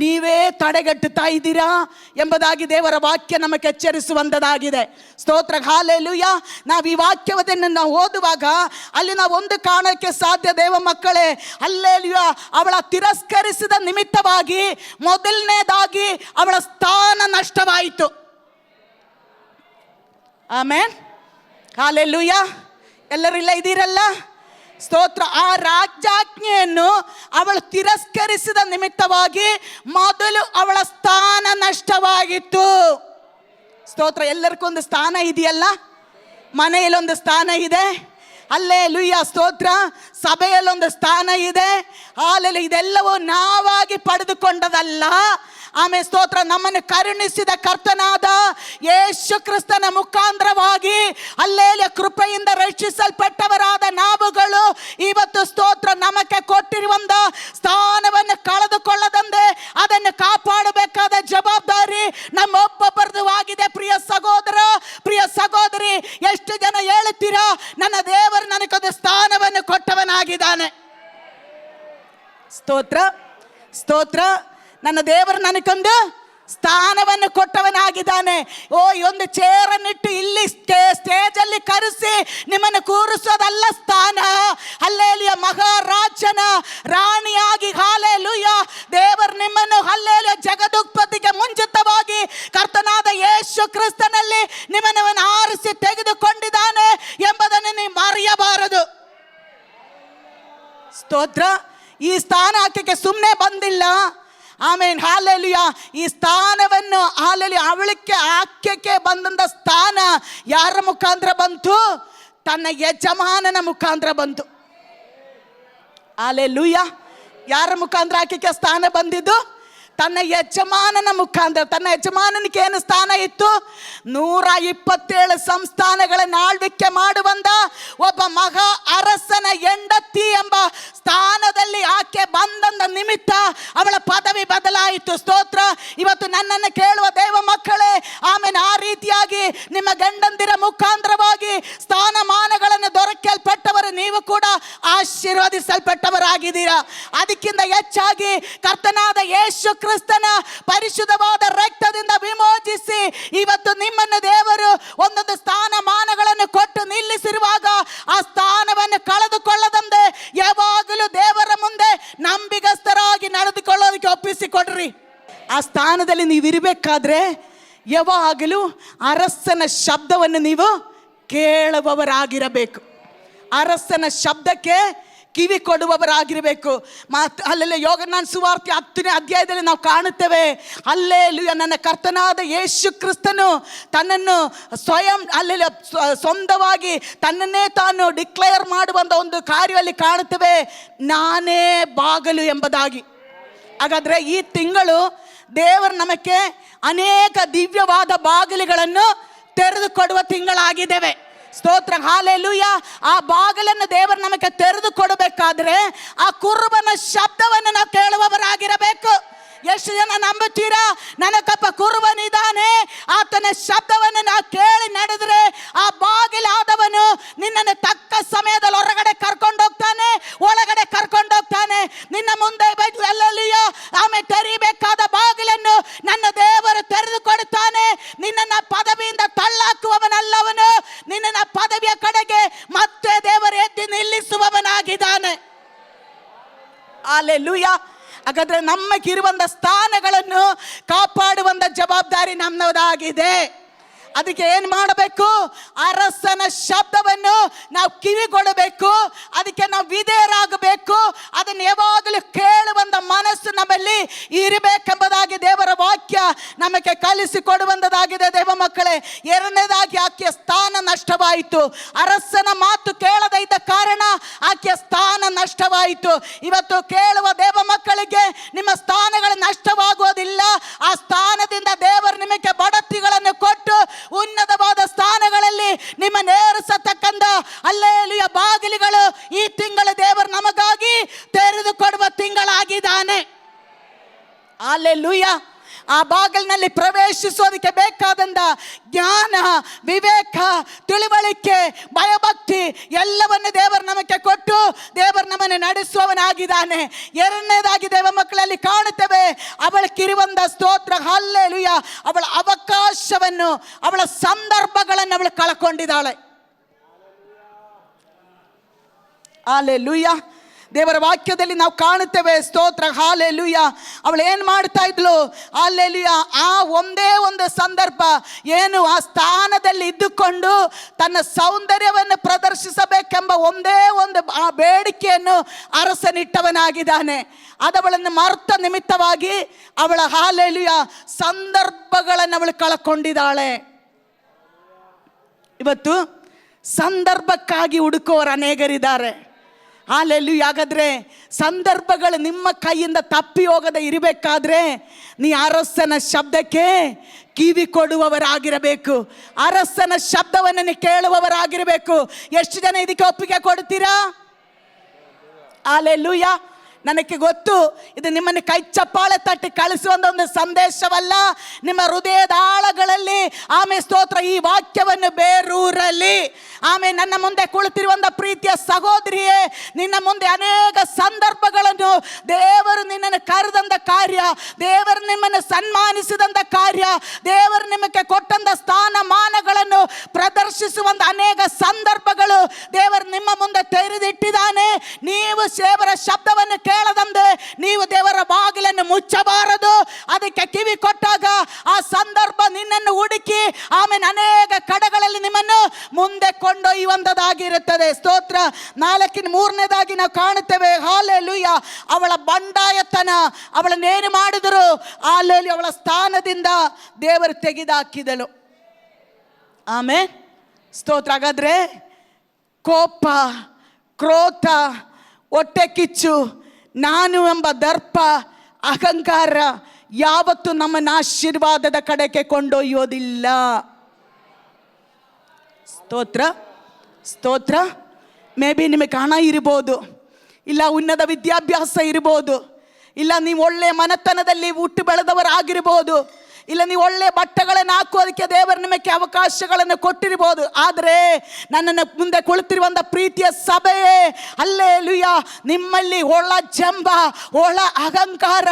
ನೀವೇ ತಡೆಗಟ್ಟುತ್ತಾ ಇದ್ದೀರಾ ಎಂಬುದಾಗಿ ದೇವರ ವಾಕ್ಯ ನಮಗೆ ಎಚ್ಚರಿಸುವಂಥದ್ದಾಗಿದೆ. ಸ್ತೋತ್ರ. ಹಾಲೆಲೂಯ. ನಾವು ಈ ವಾಕ್ಯವನ್ನು ನಾವು ಓದುವಾಗ ಅಲ್ಲಿ ನಾವು ಒಂದು ಕಾರಣಕ್ಕೆ ಸಾಧ್ಯ, ದೇವ ಮಕ್ಕಳೇ, ಹಲ್ಲೆಲೂಯ, ಅವಳ ತಿರಸ್ಕರಿಸಿದ ನಿಮಿತ್ತವಾಗಿ ಮೊದಲನೇದಾಗಿ ಅವಳ ಸ್ಥಾನ ನಷ್ಟವಾಯಿತು. ಆಮೆನ್. ಹಾಲೆಲೂಯ. ಎಲ್ಲರೂ ಇಲ್ಲ ಇದ್ದೀರಲ್ಲ? ಸ್ತೋತ್ರ. ಆ ರಾಜಾಜ್ಞೆಯನ್ನು ಅವಳು ತಿರಸ್ಕರಿಸಿದ ನಿಮಿತ್ತವಾಗಿ ಮೊದಲು ಅವಳ ಸ್ಥಾನ ನಷ್ಟವಾಗಿತ್ತು. ಸ್ತೋತ್ರ. ಎಲ್ಲರಿಗೊಂದು ಸ್ಥಾನ ಇದೆಯಲ್ಲ? ಮನೆಯಲ್ಲೊಂದು ಸ್ಥಾನ ಇದೆ. ಹಲ್ಲೆಲೂಯ. ಸ್ತೋತ್ರ. ಸಭೆಯಲ್ಲೊಂದು ಸ್ಥಾನ ಇದೆ. ಹಾಲೆಲೂಯ. ಇದೆಲ್ಲವೂ ನಾವಾಗಿ ಪಡೆದುಕೊಂಡದಲ್ಲ. ಆಮೇಲೆ ಸ್ತೋತ್ರ, ನಮ್ಮನ್ನು ಕರುಣಿಸಿದ ಕರ್ತನಾದ ಯೇಸು ಕ್ರಿಸ್ತನ ಮುಖಾಂತರವಾಗಿ ಹಲ್ಲೆಲೂಯ ಕೃಪೆಯಿಂದ ರಕ್ಷಿಸಲ್ಪಟ್ಟವರಾದ ನಾವುಗಳು ಇವತ್ತು ಸ್ತೋತ್ರ ನಮಗೆ ಕೊಟ್ಟಿರುವಂತ ಸ್ಥಾನವನ್ನು ಕಳೆದುಕೊಳ್ಳದಂತೆ ಅದನ್ನು ಕಾಪಾಡಬೇಕಾದ ಜವಾಬ್ದಾರಿ ನಮ್ಮೊಬ್ಬೊಬ್ಬರದು ಆಗಿದೆ. ಪ್ರಿಯ ಸಹೋದರ, ಪ್ರಿಯ ಸಹೋದರಿ, ಎಷ್ಟು ಜನ ಹೇಳುತ್ತೀರಾ, ನನ್ನ ದೇವರು ನನಗೊಂದು ಸ್ಥಾನವನ್ನು ಕೊಟ್ಟವನಾಗಿದ್ದಾನೆ. ಸ್ತೋತ್ರ. ಸ್ತೋತ್ರ. ನನ್ನ ದೇವರು ನನಗೊಂದು ಸ್ಥಾನವನ್ನು ಕೊಟ್ಟವನಾಗಿದ್ದಾನೆ. ಈ ಒಂದು ಚೇರನ್ನಿಟ್ಟು ಇಲ್ಲಿ ಸ್ಟೇಜಲ್ಲಿ ಕರೆಸಿ ನಿಮ್ಮನ್ನು ಕೂರಿಸೋದಲ್ಲ ಸ್ಥಾನ. ಹಲ್ಲೆಲೂಯ. ಮಹಾರಾಜನ ರಾಣಿಯಾಗಿ ಹಲ್ಲೆಲೂಯ ದೇವರು ನಿಮ್ಮನ್ನು ಹಲ್ಲೆಲೂಯ ಜಗದುತ್ಪತ್ತಿಗೆ ಮುಂಚಿತವಾಗಿ ಕರ್ತನಾದ ಯೇಸು ಕ್ರಿಸ್ತನಲ್ಲಿ ನಿಮ್ಮನ್ನು ಆರಿಸಿ ತೆಗೆದುಕೊಂಡಿದ್ದಾನೆ ಎಂಬುದನ್ನು ನೀವು ಮರೆಯಬಾರದು. ಸ್ತೋತ್ರ. ಈ ಸ್ಥಾನ ಆಕೆಗೆ ಸುಮ್ಮನೆ ಬಂದಿಲ್ಲ. ಆಮೇನ್. ಹಾಲೆಲೂಯ. ಈ ಸ್ಥಾನವನ್ನು ಆಕೆಗೆ ಬಂದಂತ ಸ್ಥಾನ ಯಾರ ಮುಖಾಂತರ ಬಂತು? ತನ್ನ ಯಜಮಾನನ ಮುಖಾಂತರ ಬಂತು. ಹಾಲೆಲೂಯ. ಯಾರ ಮುಖಾಂತರ ಆಕೆಗೆ ಸ್ಥಾನ ಬಂದಿದ್ದು? ತನ್ನ ಯಜಮಾನನ ಮುಖಾಂತರ. ತನ್ನ ಯಜಮಾನನಿಗೆ ಏನು ಸ್ಥಾನ ಇತ್ತು? 127 ಸಂಸ್ಥಾನಗಳನ್ನು ಆಳ್ವಿಕೆ ಮಾಡುವಂತ ಒಬ್ಬ ಮಹಾ ಅರಸನ ಹೆಂಡತಿ ಎಂಬ ಸ್ಥಾನದಲ್ಲಿ ಆಕೆ ಬಂದಂತ ನಿಮಿತ್ತ ಅವಳ ಪದವಿ ಬದಲಾಯಿತು. ಸ್ತೋತ್ರ. ಇವತ್ತು ನನ್ನನ್ನು ಕೇಳುವ ದೇವ ಮಕ್ಕಳೇ, ಆಮೇಲೆ ಆ ರೀತಿಯಾಗಿ ನಿಮ್ಮ ಗಂಡಂದಿರ ಮುಖಾಂತರವಾಗಿ ಸ್ಥಾನಮಾನಗಳನ್ನು ದೊರಕಲ್ಪಟ್ಟವರು ನೀವು ಕೂಡ ಆಶೀರ್ವದಿಸಲ್ಪಟ್ಟವರಾಗಿದ್ದೀರಾ. ಅದಕ್ಕಿಂತ ಹೆಚ್ಚಾಗಿ ಕರ್ತನಾದ ಯೇಸು ಕ್ರಿಸ್ತನ ಪರಿಶುದ್ಧವಾದ ರಕ್ತದಿಂದ ವಿಮೋಚಿಸಿ ಇವತ್ತು ನಿಮ್ಮನ್ನು ದೇವರು ಒಂದೊಂದು ಸ್ಥಾನಮಾನಗಳನ್ನು ಕೊಟ್ಟು ನಿಲ್ಲಿಸಿರುವಾಗ ಆ ಸ್ಥಾನವನ್ನು ಕಳೆದುಕೊಳ್ಳದಂತೆ ಯಾವಾಗಲೂ ದೇವರ ಮುಂದೆ ನಂಬಿಗಸ್ತರಾಗಿ ನಡೆದುಕೊಳ್ಳೋದಕ್ಕೆ ಒಪ್ಪಿಸಿಕೊಡ್ರಿ. ಆ ಸ್ಥಾನದಲ್ಲಿ ನೀವಿರಬೇಕಾದ್ರೆ ಯಾವಾಗಲೂ ಅರಸನ ಶಬ್ದವನ್ನು ನೀವು ಕೇಳುವವರಾಗಿರಬೇಕು. ಅರಸನ ಶಬ್ದಕ್ಕೆ ಕಿವಿ ಕೊಡುವವರಾಗಿರಬೇಕು. ಅಲ್ಲೆಲ್ಲ ಯೋಗನಾನ್ ಸುವಾರ್ತೆ 10ನೇ ಅಧ್ಯಾಯದಲ್ಲಿ ನಾವು ಕಾಣುತ್ತೇವೆ, ಹಲ್ಲೆಲೂಯಾ, ನನ್ನ ಕರ್ತನಾದ ಯೇಸು ಕ್ರಿಸ್ತನು ತನ್ನನ್ನು ಸ್ವಯಂ ಅಲ್ಲೆಲ್ಲ ಸ್ವಂತವಾಗಿ ತನ್ನನ್ನೇ ತಾನು ಡಿಕ್ಲೇರ್ ಮಾಡುವಂಥ ಒಂದು ಕಾರ್ಯದಲ್ಲಿ ಕಾಣುತ್ತೇವೆ, ನಾನೇ ಬಾಗಲು ಎಂಬುದಾಗಿ. ಹಾಗಾದರೆ ಈ ತಿಂಗಳು ದೇವರು ನಮಗೆ ಅನೇಕ ದಿವ್ಯವಾದ ಬಾಗಿಲುಗಳನ್ನು ತೆರೆದುಕೊಡುವ ತಿಂಗಳಾಗಿದ್ದೇವೆ. ಸ್ತೋತ್ರ, ಹಾಲೆಲೂಯಾ. ಆ ಬಾಗಿಲನ್ನು ದೇವರು ನಮಗೆ ತೆರೆದು ಕೊಡಬೇಕಾದ್ರೆ ಆ ಕುರುಬನ ಶಬ್ದವನ್ನು ನಾವು ಕೇಳುವವರಾಗಿರಬೇಕು. ಎಷ್ಟು ಜನ ನಂಬುತ್ತೀರಾ? ನನಗಪ್ಪ ಕುರುಬನಿದ್ದಾನೆ, ಆತನ ಶಬ್ದವನ್ನು ನಾವು ಕೇಳಿ ನಡೆದ್ರೆ ಆ ಬಾಗಿಲಾದವನು ನಿನ್ನನ್ನು ತಕ್ಕ ಸಮಯದಲ್ಲಿ ಹೊರಗಡೆ ಕರ್ಕೊಂಡೋಗ್ತಾನೆ, ಒಳಗಡೆ ಕರ್ಕೊಂಡೋಗ್ತಾನೆ. ನಿನ್ನ ಮುಂದೆ ಅಲ್ಲಲ್ಲಿಯೋ ಆಮೇಲೆ ತೆರೀಬೇಕಾದ ಬಾಗಿಲನ್ನು ನನ್ನ ದೇವರು ತೆರೆದು ಕೊಡುತ್ತಾನೆ. ನಿನ್ನನ್ನು ಪದವಿಯಿಂದ ತಳ್ಳಾಕುವವನಲ್ಲವನು, ನಿನ್ನನ್ನು ಪದವಿಯ ಕಡೆಗೆ ಮತ್ತೆ ದೇವರು ಎದ್ದು ನಿಲ್ಲಿಸುವವನಾಗಿದ್ದಾನೆ. ಹಲ್ಲೆಲೂಯಾ. ಹಾಗಾದ್ರೆ ನಮಗಿರುವಂಥ ಸ್ಥಾನಗಳನ್ನು ಕಾಪಾಡುವಂಥ ಜವಾಬ್ದಾರಿ ನಮ್ಮದಾಗಿದೆ. ಅದಕ್ಕೆ ಏನು ಮಾಡಬೇಕು? ಅರಸನ ಶಬ್ದವನ್ನು ನಾವು ಕಿವಿಗೊಡಬೇಕು, ಅದಕ್ಕೆ ನಾವು ವಿಧೇಯರಾಗಬೇಕು, ಅದನ್ನು ಯಾವಾಗಲೂ ಕೇಳುವಂಥ ಮನಸ್ಸು ನಮ್ಮಲ್ಲಿ ಇರಬೇಕೆಂಬುದಾಗಿ ದೇವರ ವಾಕ್ಯ ನಮಗೆ ಕಲಿಸಿಕೊಡುವಂಥದ್ದಾಗಿದೆ. ದೇವ ಮಕ್ಕಳೇ, ಎರಡನೇದಾಗಿ ಆಕೆಯ ಸ್ಥಾನ ನಷ್ಟವಾಯಿತು. ಅರಸನ ಮಾತು ಕೇಳದೇ ಇದ್ದ ಕಾರಣ ಆಕೆಯ ಸ್ಥಾನ ನಷ್ಟವಾಯಿತು. ಇವತ್ತು ಕೇಳುವ ದೇವ ಮಕ್ಕಳಿಗೆ ನಿಮ್ಮ ಸ್ಥಾನಗಳು ನಷ್ಟವಾಗುವುದಿಲ್ಲ. ಆ ಸ್ಥಾನದಿಂದ ದೇವರು ನಿಮಗೆ ಬಡತಿಗಳನ್ನು ಕೊಟ್ಟು ಉನ್ನತವಾದ ಸ್ಥಾನಗಳಲ್ಲಿ ನಿಮ್ಮ ನೇರಿಸತಕ್ಕಂಥ ಹಲ್ಲೆಲೂಯಾ ಬಾಗಿಲುಗಳು ಈ ತಿಂಗಳ ದೇವರು ನಮಗಾಗಿ ತೆರೆದುಕೊಡುವ ತಿಂಗಳಾಗಿದ್ದಾನೆ. ಹಲ್ಲೆಲೂಯಾ. ಆ ಬಾಗಿಲಿನಲ್ಲಿ ಪ್ರವೇಶಿಸೋದಕ್ಕೆ ಬೇಕಾದಂಥ ಜ್ಞಾನ, ವಿವೇಕ, ತಿಳುವಳಿಕೆ, ಭಯಭಕ್ತಿ ಎಲ್ಲವನ್ನು ದೇವರು ನಮಗೆ ಕೊಟ್ಟು ದೇವರು ನಮ್ಮನ್ನು ನಡೆಸುವವನಾಗಿದ್ದಾನೆ. ಎರಡನೇದಾಗಿ ದೇವ ಮಕ್ಕಳಲ್ಲಿ ಕಾಣುತ್ತೇವೆ, ಅವಳಕ್ಕಿರುವಂಥ ಸ್ತೋತ್ರ, ಹಲ್ಲೆಲೂಯಾ, ಅವಳ ಅವಕಾಶವನ್ನು, ಅವಳ ಸಂದರ್ಭಗಳನ್ನು ಅವಳು ಕಳ್ಕೊಂಡಿದ್ದಾಳೆ. ಹಲ್ಲೆಲೂಯಾ. ದೇವರ ವಾಕ್ಯದಲ್ಲಿ ನಾವು ಕಾಣುತ್ತೇವೆ, ಸ್ತೋತ್ರ, ಹಲ್ಲೆಲೂಯಾ. ಅವಳು ಏನು ಮಾಡ್ತಾ ಇದ್ಲು? ಹಲ್ಲೆಲೂಯಾ. ಆ ಒಂದೇ ಒಂದು ಸಂದರ್ಭ ಏನು, ಆ ಸ್ಥಾನದಲ್ಲಿ ಇದ್ದುಕೊಂಡು ತನ್ನ ಸೌಂದರ್ಯವನ್ನು ಪ್ರದರ್ಶಿಸಬೇಕೆಂಬ ಒಂದೇ ಒಂದು ಆ ಬೇಡಿಕೆಯನ್ನು ಅರಸನಿಟ್ಟವನಾಗಿದ್ದಾನೆ. ಅದವಳನ್ನು ಮರ್ತ ನಿಮಿತ್ತವಾಗಿ ಅವಳ ಹಲ್ಲೆಲೂಯಾ ಸಂದರ್ಭಗಳನ್ನು ಅವಳು ಕಳ್ಕೊಂಡಿದ್ದಾಳೆ. ಇವತ್ತು ಸಂದರ್ಭಕ್ಕಾಗಿ ಹುಡುಕೋರು ಅನೇಕರಿದ್ದಾರೆ. ಹಲ್ಲೆಲೂಯಾ. ಹಾಗಾದ್ರೆ ಸಂದರ್ಭಗಳು ನಿಮ್ಮ ಕೈಯಿಂದ ತಪ್ಪಿ ಹೋಗದೆ ಇರಬೇಕಾದ್ರೆ ನೀ ಅರಸನ ಶಬ್ದಕ್ಕೆ ಕಿವಿ ಕೊಡುವವರಾಗಿರಬೇಕು. ಅರಸನ ಶಬ್ದವನ್ನು ಕೇಳುವವರಾಗಿರಬೇಕು. ಎಷ್ಟು ಜನ ಇದಕ್ಕೆ ಒಪ್ಪಿಗೆ ಕೊಡ್ತೀರಾ? ಹಲ್ಲೆಲೂಯಾ. ನನಗೆ ಗೊತ್ತು, ಇದು ನಿಮ್ಮನ್ನು ಕೈ ಚಪ್ಪಾಳೆ ತಟ್ಟಿ ಕಳಿಸುವಂಥ ಒಂದು ಸಂದೇಶವಲ್ಲ. ನಿಮ್ಮ ಹೃದಯದ ಆಳಗಳಲ್ಲಿ ಆಮೆ ಸ್ತೋತ್ರ ಈ ವಾಕ್ಯವನ್ನು ಬೇರೂರಲ್ಲಿ ಆಮೆ ನನ್ನ ಮುಂದೆ ಕುಳಿತಿರುವಂಥ ಪ್ರೀತಿಯ ಸಹೋದರಿಯೇ, ನಿನ್ನ ಮುಂದೆ ಅನೇಕ ಸಂದರ್ಭಗಳನ್ನು ದೇವರು ನಿನ್ನನ್ನು ಕರೆದಂಥ ಕಾರ್ಯ, ದೇವರು ನಿಮ್ಮನ್ನು ಸನ್ಮಾನಿಸಿದಂಥ ಕಾರ್ಯ, ದೇವರು ನಿಮಗೆ ಕೊಟ್ಟಂಥ ಸ್ಥಾನಮಾನಗಳನ್ನು ಪ್ರದರ್ಶಿಸುವಂಥ ಅನೇಕ ಸಂದರ್ಭಗಳು ದೇವರು ನಿಮ್ಮ ಮುಂದೆ ತೆರೆದಿಟ್ಟಿದ್ದಾನೆ. ನೀವು ದೇವರ ಶಬ್ದವನ್ನು ಕೇಳದಂತೆ ನೀವು ದೇವರ ಬಾಗಿಲನ್ನು ಮುಚ್ಚಬಾರದು. ಅದಕ್ಕೆ ಕಿವಿ ಕೊಟ್ಟಾಗ ಆ ಸಂದರ್ಭ ನಿನ್ನನ್ನು ಹುಡುಕಿ ಆಮೇಲೆ ಅನೇಕ ಕಡೆಗಳಲ್ಲಿ ನಿಮ್ಮನ್ನು ಮುಂದೆ ಕೊಂಡೊಯ್ಯುವಂಥದ್ದಾಗಿರುತ್ತದೆ. ಸ್ತೋತ್ರ. 4ನೇದಾಗಿ ನಾವು ಕಾಣುತ್ತೇವೆ, ಹಲ್ಲೆಲೂಯಾ, ಅವಳ ಬಂಡಾಯತನ, ಅವಳನ್ನೇನು ಮಾಡಿದರು? ಹಲ್ಲೆಲೂಯಾ, ಅವಳ ಸ್ಥಾನದಿಂದ ದೇವರು ತೆಗೆದುಹಾಕಿದಳು. ಆಮೇಲೆ ಸ್ತೋತ್ರ. ಹಾಗಾದ್ರೆ ಕೋಪ, ಕ್ರೋಧ, ಹೊಟ್ಟೆ ಕಿಚ್ಚು, ನಾನು ಎಂಬ ದರ್ಪ, ಅಹಂಕಾರ ಯಾವತ್ತು ನಮ್ಮನ್ನು ಆಶೀರ್ವಾದದ ಕಡೆಗೆ ಕೊಂಡೊಯ್ಯೋದಿಲ್ಲ. ಸ್ತೋತ್ರ, ಸ್ತೋತ್ರ. ಮೇ ಬಿ ನಿಮಗೆ ಹಣ ಇರ್ಬೋದು, ಇಲ್ಲ ಉನ್ನತ ವಿದ್ಯಾಭ್ಯಾಸ ಇರ್ಬೋದು, ಇಲ್ಲ ನೀವು ಒಳ್ಳೆ ಮನೆತನದಲ್ಲಿ ಹುಟ್ಟು ಬೆಳೆದವರಾಗಿರ್ಬೋದು, ಇಲ್ಲ ನೀವು ಒಳ್ಳೆ ಬಟ್ಟೆಗಳನ್ನು ಹಾಕೋದಕ್ಕೆ ದೇವರು ನಿಮಗೆ ಅವಕಾಶಗಳನ್ನು ಕೊಟ್ಟಿರ್ಬೋದು. ಆದರೆ ನನ್ನನ್ನು ಮುಂದೆ ಕುಳಿತಿರುವಂಥ ಪ್ರೀತಿಯ ಸಭೆಯೇ, ಹಲ್ಲೆಲೂಯಾ, ನಿಮ್ಮಲ್ಲಿ ಒಳ ಜಂಬ, ಒಳ ಅಹಂಕಾರ,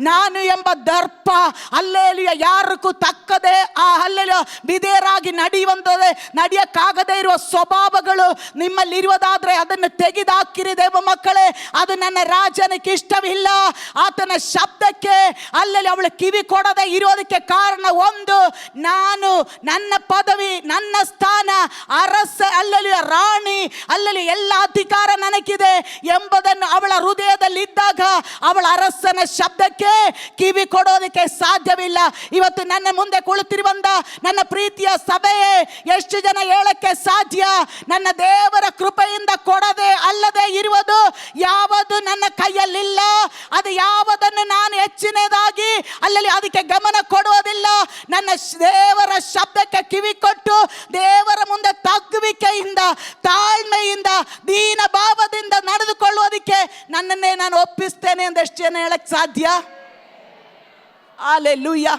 ನಾನು ಎಂಬ ದರ್ಪ, ಹಲ್ಲೆಲೂಯಾ, ಯಾರಕ್ಕೂ ತಕ್ಕದೆ ಆ ಹಲ್ಲೆಲೂಯಾ ವಿಧೇಯರಾಗಿ ನಡೆಯುವಂಥದ್ದೇ ನಡೆಯಕ್ಕಾಗದೇ ಇರುವ ಸ್ವಭಾವಗಳು ನಿಮ್ಮಲ್ಲಿರುವುದಾದರೆ ಅದನ್ನು ತೆಗೆದುಹಾಕಿರಿ ದೇವ ಮಕ್ಕಳೇ. ಅದು ನನ್ನ ರಾಜನಿಗೆ ಇಷ್ಟವಿಲ್ಲ. ಆತನ ಶಬ್ದಕ್ಕೆ ಹಲ್ಲೆಲೂಯಾ ಅವಳು ಕಿವಿ ಕೊಡದೆ ಇರೋದಕ್ಕೆ ಕಾರಣ ಒಂದು, ನಾನು ನನ್ನ ಪದವಿ, ನನ್ನ ಸ್ಥಾನ, ಅರಸ ಅಲ್ಲಲ್ಲಿ ರಾಣಿ, ಅಲ್ಲಲ್ಲಿ ಎಲ್ಲ ಅಧಿಕಾರ ನನಗಿದೆ ಎಂಬುದನ್ನು ಅವಳ ಹೃದಯದಲ್ಲಿ ಇದ್ದಾಗ ಅವಳ ಅರಸನ ಶಬ್ದಕ್ಕೆ ಕಿವಿ ಕೊಡೋದಕ್ಕೆ ಸಾಧ್ಯವಿಲ್ಲ. ಇವತ್ತು ನನ್ನ ಮುಂದೆ ಕುಳಿತಿರುವಂತ ನನ್ನ ಪ್ರೀತಿಯ ಸಭೆಯೇ, ಎಷ್ಟು ಜನ ಹೇಳಕ್ಕೆ ಸಾಧ್ಯ, ನನ್ನ ದೇವರ ಕೃಪೆಯಿಂದ ಕೊಡದೆ ಅಲ್ಲದೆ ಇರುವುದು ಯಾವುದು ನನ್ನ ಕೈಯಲ್ಲಿಲ್ಲ, ಅದು ಯಾವುದನ್ನು ನಾನು ಹೆಚ್ಚಿನದಾಗಿ ಅಲ್ಲಲ್ಲಿ ಅದಕ್ಕೆ ಗಮನ ಕೊಡುವುದಿಲ್ಲ. ನನ್ನ ದೇವರ ಶಬ್ದಕ್ಕೆ ಕಿವಿ ಕೊಟ್ಟು ದೇವರ ಮುಂದೆ ತಗ್ಗುವಿಕೆಯಿಂದ, ತಾಳ್ಮೆಯಿಂದ, ದೀನ ಭಾವದಿಂದ ನಡೆದುಕೊಳ್ಳುವುದಕ್ಕೆ ನನ್ನನ್ನೇ ನಾನು ಒಪ್ಪಿಸ್ತೇನೆ ಎಂದು ಎಷ್ಟು ಜನ ಹೇಳಕ್ ಸಾಧ್ಯ? ಹಲ್ಲೆಲೂಯಾ.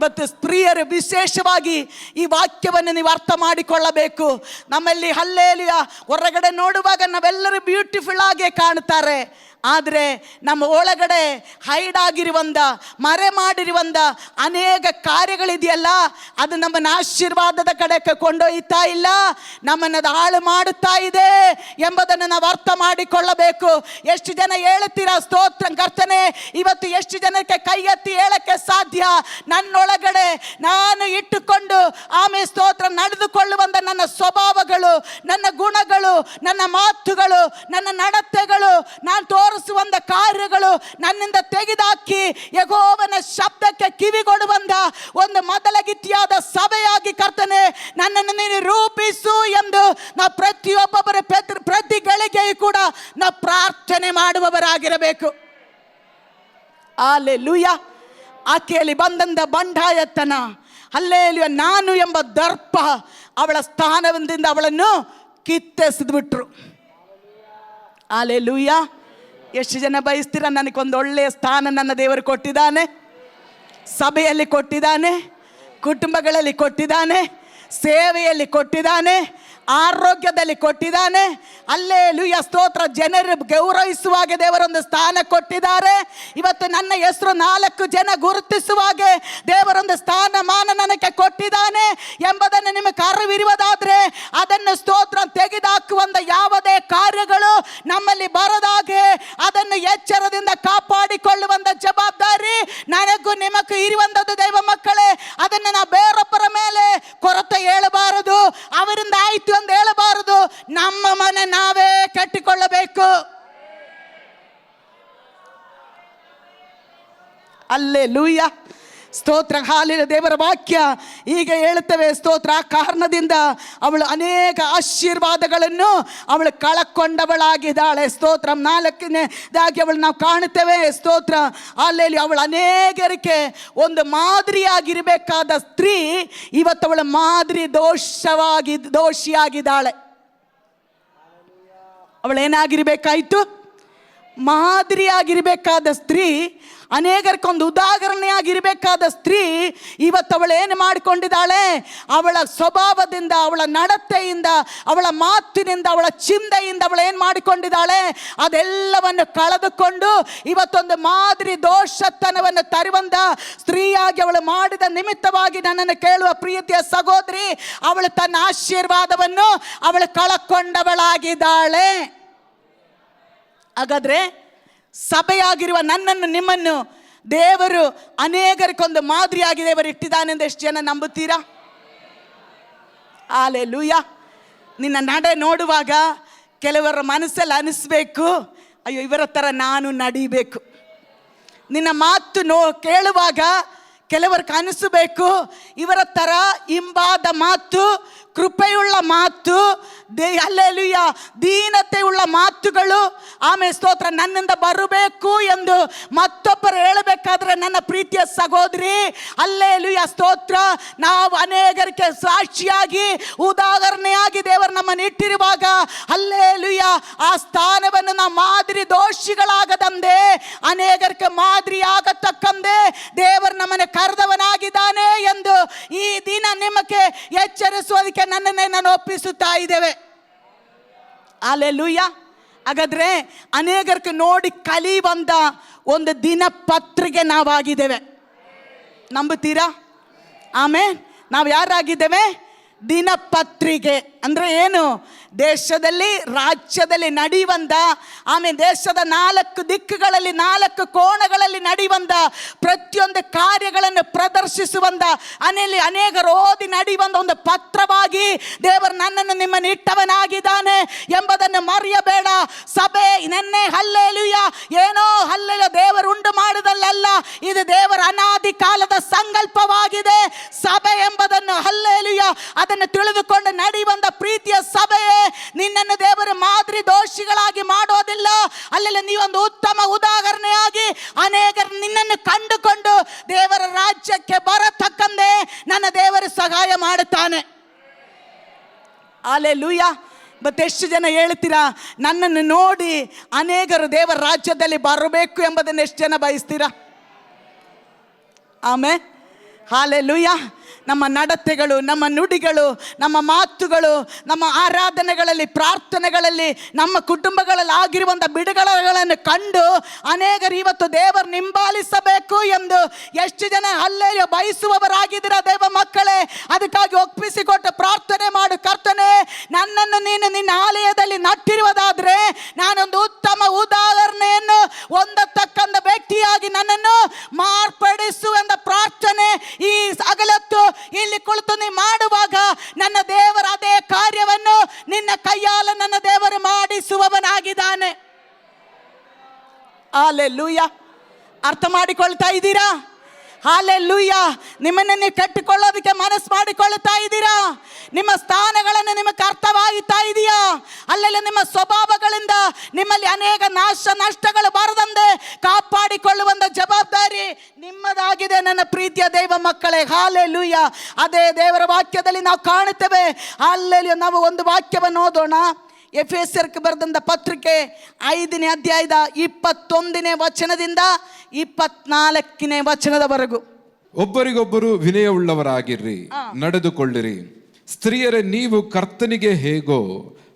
ಮತ್ತು ಸ್ತ್ರೀಯರು ವಿಶೇಷವಾಗಿ ಈ ವಾಕ್ಯವನ್ನು ನೀವು ಅರ್ಥ ಮಾಡಿಕೊಳ್ಳಬೇಕು. ನಮ್ಮಲ್ಲಿ ಹಲ್ಲೆಲೂಯಾ ಹೊರಗಡೆ ನೋಡುವಾಗ ನಾವೆಲ್ಲರೂ ಬ್ಯೂಟಿಫುಲ್ ಆಗಿ ಕಾಣ್ತಾರೆ, ಆದರೆ ನಮ್ಮ ಒಳಗಡೆ ಹೈಡ್ ಆಗಿರುವಂಥ, ಮರೆ ಮಾಡಿರುವಂಥ ಅನೇಕ ಕಾರ್ಯಗಳಿದೆಯಲ್ಲ, ಅದು ನಮ್ಮನ್ನು ಆಶೀರ್ವಾದದ ಕಡೆಗೆ ಕೊಂಡೊಯ್ತಾ ಇಲ್ಲ, ನಮ್ಮನ್ನು ಅದು ಹಾಳು ಮಾಡುತ್ತಾ ಇದೆ ಎಂಬುದನ್ನು ನಾವು ಅರ್ಥ ಮಾಡಿಕೊಳ್ಳಬೇಕು. ಎಷ್ಟು ಜನ ಹೇಳುತ್ತೀರಾ ಸ್ತೋತ್ರ ಕರ್ತನೆ? ಇವತ್ತು ಎಷ್ಟು ಜನಕ್ಕೆ ಕೈ ಎತ್ತಿ ಹೇಳಕ್ಕೆ ಸಾಧ್ಯ, ನನ್ನೊಳಗಡೆ ನಾನು ಇಟ್ಟುಕೊಂಡು ಆಮೇಲೆ ಸ್ತೋತ್ರ ನಡೆದುಕೊಳ್ಳುವಂಥ ನನ್ನ ಸ್ವಭಾವಗಳು, ನನ್ನ ಗುಣಗಳು, ನನ್ನ ಮಾತುಗಳು, ನನ್ನ ನಡತೆಗಳು, ನಾನು ತೋರಿಸುವಂತ ಕಾರ್ಯಗಳು ನನ್ನಿಂದ ತೆಗೆದುಹಾಕಿ ಯೆಹೋವನ ಶಬ್ದಕ್ಕೆ ಕಿವಿಗೊಡುವಂತ ಒಂದು ಮೊದಲಗಿತ್ತಿಯಾದ ಸಭೆಯಾಗಿ ಕರ್ತನೆ ನನ್ನನ್ನು ನೀನು ರೂಪಿಸು ಎಂದು ನಾವು ಪ್ರತಿಯೊಬ್ಬೊಬ್ಬರ ಪ್ರತಿ ಗಳಿಗೆಯೂ ಕೂಡ ನಾವು ಪ್ರಾರ್ಥನೆ ಮಾಡುವವರಾಗಿರಬೇಕು. ಹಲ್ಲೆಲೂಯಾ. ಆಕೆಯಲ್ಲಿ ಬಂದಂತ ಬಂಡಾಯತನ, ಹಲ್ಲೆಲೂಯಾ, ನಾನು ಎಂಬ ದರ್ಪ ಅವಳ ಸ್ಥಾನದಿಂದ ಅವಳನ್ನು ಕಿತ್ತೆಸೆದು ಬಿಟ್ರು. ಹಲ್ಲೆಲೂಯಾ. ಎಷ್ಟು ಜನ ಬಯಸ್ತೀರ, ನನಗೊಂದು ಒಳ್ಳೆಯ ಸ್ಥಾನ ನನ್ನ ದೇವರು ಕೊಟ್ಟಿದ್ದಾನೆ, ಸಭೆಯಲ್ಲಿ ಕೊಟ್ಟಿದ್ದಾನೆ, ಕುಟುಂಬಗಳಲ್ಲಿ ಕೊಟ್ಟಿದ್ದಾನೆ, ಸೇವೆಯಲ್ಲಿ ಕೊಟ್ಟಿದ್ದಾನೆ, ಆರೋಗ್ಯದಲ್ಲಿ ಕೊಟ್ಟಿದ್ದಾನೆ. ಹಲ್ಲೆಲೂಯಾ ಸ್ತೋತ್ರ. ಜನರು ಗೌರವಿಸುವಾಗ ದೇವರೊಂದು ಸ್ಥಾನ ಕೊಟ್ಟಿದ್ದಾರೆ. ಇವತ್ತು ನನ್ನ ಹೆಸರು 4 ಜನ ಗುರುತಿಸುವಾಗೆ ದೇವರೊಂದು ಸ್ಥಾನಮಾನ ನನಗೆ ಕೊಟ್ಟಿದ್ದಾನೆ ಎಂಬುದನ್ನು ನಿಮಗೆ ಅರಿವಿರುವುದಾದ್ರೆ ಅದನ್ನು ಸ್ತೋತ್ರ ತೆಗೆದುಹಾಕುವಂತ ಯಾವುದೇ ಕಾರ್ಯಗಳು ನಮ್ಮಲ್ಲಿ ಬರದಾಗೆ ಅದನ್ನು ಎಚ್ಚರದಿಂದ ಕಾಪಾಡಿಕೊಳ್ಳುವಂತ ಜವಾಬ್ದಾರಿ ನನಗೂ ನಿಮಗೂ ಇರುವಂಥದ್ದು. ದೈವ ಮಕ್ಕಳೇ, ಅದನ್ನು ನಾವು ಬೇರೊಬ್ಬರ ಮೇಲೆ ಕೊರತೆ ಹೇಳಬಾರದು, ಅವರಿಂದ ಆಯ್ತು ಅಂತ ಹೇಳಬಾರದು. ನಮ್ಮ ಮನೆ ನಾವೇ ಕಟ್ಟಿಕೊಳ್ಳಬೇಕು. ಹಲ್ಲೆಲೂಯಾ ಸ್ತೋತ್ರ. ಹಾಲಿನ ದೇವರ ವಾಕ್ಯ ಹೀಗೆ ಹೇಳುತ್ತವೆ ಸ್ತೋತ್ರ. ಆ ಕಾರಣದಿಂದ ಅವಳು ಅನೇಕ ಆಶೀರ್ವಾದಗಳನ್ನು ಅವಳು ಕಳಕೊಂಡವಳಾಗಿದ್ದಾಳೆ ಸ್ತೋತ್ರ. 4ನೇದಾಗಿ ಅವಳು ನಾವು ಕಾಣುತ್ತೇವೆ ಸ್ತೋತ್ರ. ಅಲ್ಲಿ ಅವಳು ಅನೇಕರಿಗೆ ಒಂದು ಮಾದರಿಯಾಗಿರಬೇಕಾದ ಸ್ತ್ರೀ ಇವತ್ತು ಅವಳ ಮಾದರಿ ದೋಷಿಯಾಗಿದ್ದಾಳೆ. ಅವಳೇನಾಗಿರ್ಬೇಕಾಯಿತು? ಮಾದರಿಯಾಗಿರಬೇಕಾದ ಸ್ತ್ರೀ, ಅನೇಕರಿಗೊಂದು ಉದಾಹರಣೆಯಾಗಿರಬೇಕಾದ ಸ್ತ್ರೀ ಇವತ್ತು ಅವಳು ಏನು ಮಾಡಿಕೊಂಡಿದ್ದಾಳೆ? ಅವಳ ಸ್ವಭಾವದಿಂದ, ಅವಳ ನಡತೆಯಿಂದ, ಅವಳ ಮಾತಿನಿಂದ, ಅವಳ ಚಿಂತೆಯಿಂದ ಅವಳು ಏನು ಮಾಡಿಕೊಂಡಿದ್ದಾಳೆ? ಅದೆಲ್ಲವನ್ನು ಕಳೆದುಕೊಂಡು ಇವತ್ತೊಂದು ಮಾದರಿ ದೋಷತನವನ್ನು ತರುವಂತ ಸ್ತ್ರೀಯಾಗಿ ಅವಳು ಮಾಡಿದ ನಿಮಿತ್ತವಾಗಿ ನನ್ನನ್ನು ಕೇಳುವ ಪ್ರೀತಿಯ ಸಹೋದರಿ, ಅವಳು ತನ್ನ ಆಶೀರ್ವಾದವನ್ನು ಅವಳು ಕಳಕೊಂಡವಳಾಗಿದ್ದಾಳೆ. ಹಾಗಾದ್ರೆ ಸಭೆಯಾಗಿರುವ ನನ್ನನ್ನು ನಿಮ್ಮನ್ನು ದೇವರು ಅನೇಕರಿಗೊಂದು ಮಾದರಿಯಾಗಿ ದೇವರು ಇಟ್ಟಿದ್ದಾನೆಂದು ಎಷ್ಟು ಜನ ನಂಬುತ್ತೀರಾ? ಹಲ್ಲೆಲೂಯಾ. ನಿನ್ನ ನಡೆ ನೋಡುವಾಗ ಕೆಲವರ ಮನಸ್ಸಲ್ಲಿ ಅನಿಸ್ಬೇಕು, ಅಯ್ಯೋ ಇವರ ಥರ ನಾನು ನಡಿಬೇಕು. ನಿನ್ನ ಮಾತು ಕೇಳುವಾಗ ಕೆಲವರಿಗೆ ಅನಿಸಬೇಕು, ಇವರ ಥರ ಇಂಬಾದ ಮಾತು, ಕೃಪೆಯುಳ್ಳ ಮಾತು, ಹಲ್ಲೆಲೂಯಾ ದೀನತೆ ಉಳ್ಳ ಮಾತುಗಳು ಆಮೇಲೆ ಸ್ತೋತ್ರ ನನ್ನಿಂದ ಬರಬೇಕು ಎಂದು ಮತ್ತೊಬ್ಬರು ಹೇಳಬೇಕಾದ್ರೆ ನನ್ನ ಪ್ರೀತಿಯ ಸಹೋದರಿ, ಹಲ್ಲೆಲೂಯಾ ಸ್ತೋತ್ರ, ನಾವು ಅನೇಕರಿಗೆ ಸಾಕ್ಷಿಯಾಗಿ ಉದಾಹರಣೆಯಾಗಿ ದೇವರು ನಮ್ಮನ್ನು ಇಟ್ಟಿರುವಾಗ ಹಲ್ಲೆಲೂಯಾ ಆ ಸ್ಥಾನವನ್ನು ನಾವು ಮಾದರಿ ದೋಷಿಗಳಾಗದಂತೆ ಅನೇಕರಿಗೆ ಮಾದರಿ ಆಗತಕ್ಕಂತೆ ದೇವರು ನಮ್ಮನ್ನು ಕರೆದವನಾಗಿದ್ದಾನೆ ಎಂದು ಈ ದಿನ ನಿಮಗೆ ಎಚ್ಚರಿಸುವುದಕ್ಕೆ ನನ್ನನ್ನೇ ನಾನು ಒಪ್ಪಿಸುತ್ತಾ ಇದ್ದೇವೆ. ಹಲ್ಲೆಲೂಯಾ. ಹಾಗಾದ್ರೆ ಅನೇಕರಿಗೆ ನೋಡಿ ಕಲಿಯುವಂತ ಒಂದು ದಿನಪತ್ರಿಕೆ ನಾವಾಗಿದ್ದೇವೆ. ನಂಬುತ್ತೀರಾ? ಆಮೇಲೆ ನಾವು ಯಾರಾಗಿದ್ದೇವೆ? ದಿನಪತ್ರಿಕೆ. ಅಂದ್ರೆ ಏನು? ದೇಶದಲ್ಲಿ, ರಾಜ್ಯದಲ್ಲಿ ನಡೆಯುವಂತ, ಆಮೇಲೆ ದೇಶದ 4 ದಿಕ್ಕುಗಳಲ್ಲಿ 4 ಕೋಣಗಳಲ್ಲಿ ನಡೆಯುವಂತ ಪ್ರತಿಯೊಂದು ಕಾರ್ಯಗಳನ್ನು ಪ್ರದರ್ಶಿಸುವಂತ ಅನೇಕರು ಓದಿ ನಡೆಯುವಂತ ಒಂದು ಪತ್ರವಾಗಿ ದೇವರು ನನ್ನನ್ನು ನಿಮ್ಮನ್ನು ಇಟ್ಟವನಾಗಿದ್ದಾನೆ ಎಂಬುದನ್ನು ಮರೆಯಬೇಡ. ಸಭೆ ನೆನ್ನೆ ಹಲ್ಲೆಲೂಯ ಏನೋ ಹಲ್ಲೆಲೂಯ ದೇವರು ಉಂಟು ಮಾಡುವುದಲ್ಲ, ಇದು ದೇವರ ಅನಾದಿ ಕಾಲದ ಸಂಕಲ್ಪವಾಗಿದೆ. ಸಭೆ ಎಂಬುದನ್ನು ಹಲ್ಲೆಲೂಯ ಅದನ್ನು ತಿಳಿದುಕೊಂಡು ನಡೆಯುವಂತ ಪ್ರೀತಿಯ ಸಭೆಯೇ, ನಿನ್ನನ್ನು ದೇವರು ಮಾದರಿ ದೋಷಿಗಳಾಗಿ ಮಾಡೋದಿಲ್ಲ. ಅಲ್ಲೆಲ್ಲ ನೀವೊಂದು ಉತ್ತಮ ಉದಾಹರಣೆಯಾಗಿ ಅನೇಕರು ನಿನ್ನನ್ನು ಕಂಡುಕೊಂಡು ದೇವರ ರಾಜ್ಯಕ್ಕೆ ಬರತಕ್ಕಂತೆ ನನ್ನ ದೇವರು ಸಹಾಯ ಮಾಡುತ್ತಾನೆ. ಹಲ್ಲೆಲೂಯ. ಮತ್ತೆಷ್ಟು ಜನ ಹೇಳ್ತೀರಾ, ನನ್ನನ್ನು ನೋಡಿ ಅನೇಕರು ದೇವರ ರಾಜ್ಯದಲ್ಲಿ ಬರಬೇಕು ಎಂಬುದನ್ನು ಎಷ್ಟು ಜನ ಬಯಸ್ತೀರಾ? ಆಮೇಲೆ ಹಲ್ಲೆಲೂಯ. ನಮ್ಮ ನಡತೆಗಳು, ನಮ್ಮ ನುಡಿಗಳು, ನಮ್ಮ ಮಾತುಗಳು, ನಮ್ಮ ಆರಾಧನೆಗಳಲ್ಲಿ, ಪ್ರಾರ್ಥನೆಗಳಲ್ಲಿ, ನಮ್ಮ ಕುಟುಂಬಗಳಲ್ಲಿ ಆಗಿರುವಂಥ ಬಿಡುಗಡೆಗಳನ್ನು ಕಂಡು ಅನೇಕರು ಇವತ್ತು ದೇವರು ಹಿಂಬಾಲಿಸಬೇಕು ಎಂದು ಎಷ್ಟು ಜನ ಹಲ್ಲೆಲೂಯ ಬಯಸುವವರಾಗಿದ್ದೀರಾ ದೇವ ಮಕ್ಕಳೇ? ಅದಕ್ಕಾಗಿ ಒಪ್ಪಿಸಿಕೊಟ್ಟು ಪ್ರಾರ್ಥನೆ ಮಾಡು. ಕರ್ತನೇ, ನನ್ನನ್ನು ನೀನು ನಿನ್ನ ಆಲಯದಲ್ಲಿ ನಟ್ಟಿರುವುದಾದರೆ ನಾನೊಂದು ಉತ್ತಮ ಉದಾಹರಣೆಯನ್ನು ಹೊಂದತಕ್ಕಂಥ ವ್ಯಕ್ತಿಯಾಗಿ ನನ್ನನ್ನು ಮಾರ್ಪಡಿಸುವಂತ ಪ್ರಾರ್ಥನೆ ಈ ಅಗಲತ್ತು ಇಲ್ಲಿ ಕುಳಿತು ನೀ ಮಾಡುವಾಗ ನನ್ನ ದೇವರ ಅದೇ ಕಾರ್ಯವನ್ನು ನಿನ್ನ ಕೈಯಾಲ ನನ್ನ ದೇವರು ಮಾಡಿಸುವವನಾಗಿದ್ದಾನೆ. ಹಲ್ಲೆಲೂಯ. ಅರ್ಥ ಮಾಡಿಕೊಳ್ತಾ ಇದ್ದೀರಾ? ಹಲ್ಲೆಲೂಯ. ನಿಮ್ಮನ್ನು ನೀವು ಕಟ್ಟಿಕೊಳ್ಳೋದಕ್ಕೆ ಮನಸ್ಸು ಮಾಡಿಕೊಳ್ತಾ ಇದ್ದೀರಾ? ನಿಮ್ಮ ಸ್ಥಾನಗಳನ್ನು ನಿಮಗೆ ಅರ್ಥವಾಗುತ್ತಾ ಇದೆಯಾ? ಅಲ್ಲೆಲ್ಲ ನಿಮ್ಮ ಸ್ವಭಾವಗಳಿಂದ ನಿಮ್ಮಲ್ಲಿ ಅನೇಕ ನಷ್ಟಗಳು ಬರದಂತೆ ಕಾಪಾಡಿಕೊಳ್ಳುವಂತ ಜವಾಬ್ದಾರಿ ನಿಮ್ಮದಾಗಿದೆ ನನ್ನ ಪ್ರೀತಿಯ ದೈವ ಮಕ್ಕಳೇ. ಹಲ್ಲೆಲೂಯ. ಅದೇ ದೇವರ ವಾಕ್ಯದಲ್ಲಿ ನಾವು ಕಾಣುತ್ತೇವೆ. ಹಲ್ಲೆಲೂಯ. ನಾವು ಒಂದು ವಾಕ್ಯವನ್ನು ಓದೋಣ. ಎಫೆಸರಿಗೆ ಬರೆದಂಥ ಪತ್ರಿಕೆ 5ನೇ ಅಧ್ಯಾಯದ 21ನೇ ವಚನದಿಂದ 24ನೇ ವಚನದವರೆಗೂ. ಒಬ್ಬರಿಗೊಬ್ಬರು ವಿನಯವುಳ್ಳವರಾಗಿರ್ರಿ, ನಡೆದುಕೊಳ್ಳಿರಿ. ಸ್ತ್ರೀಯರೇ, ನೀವು ಕರ್ತನಿಗೆ ಹೇಗೋ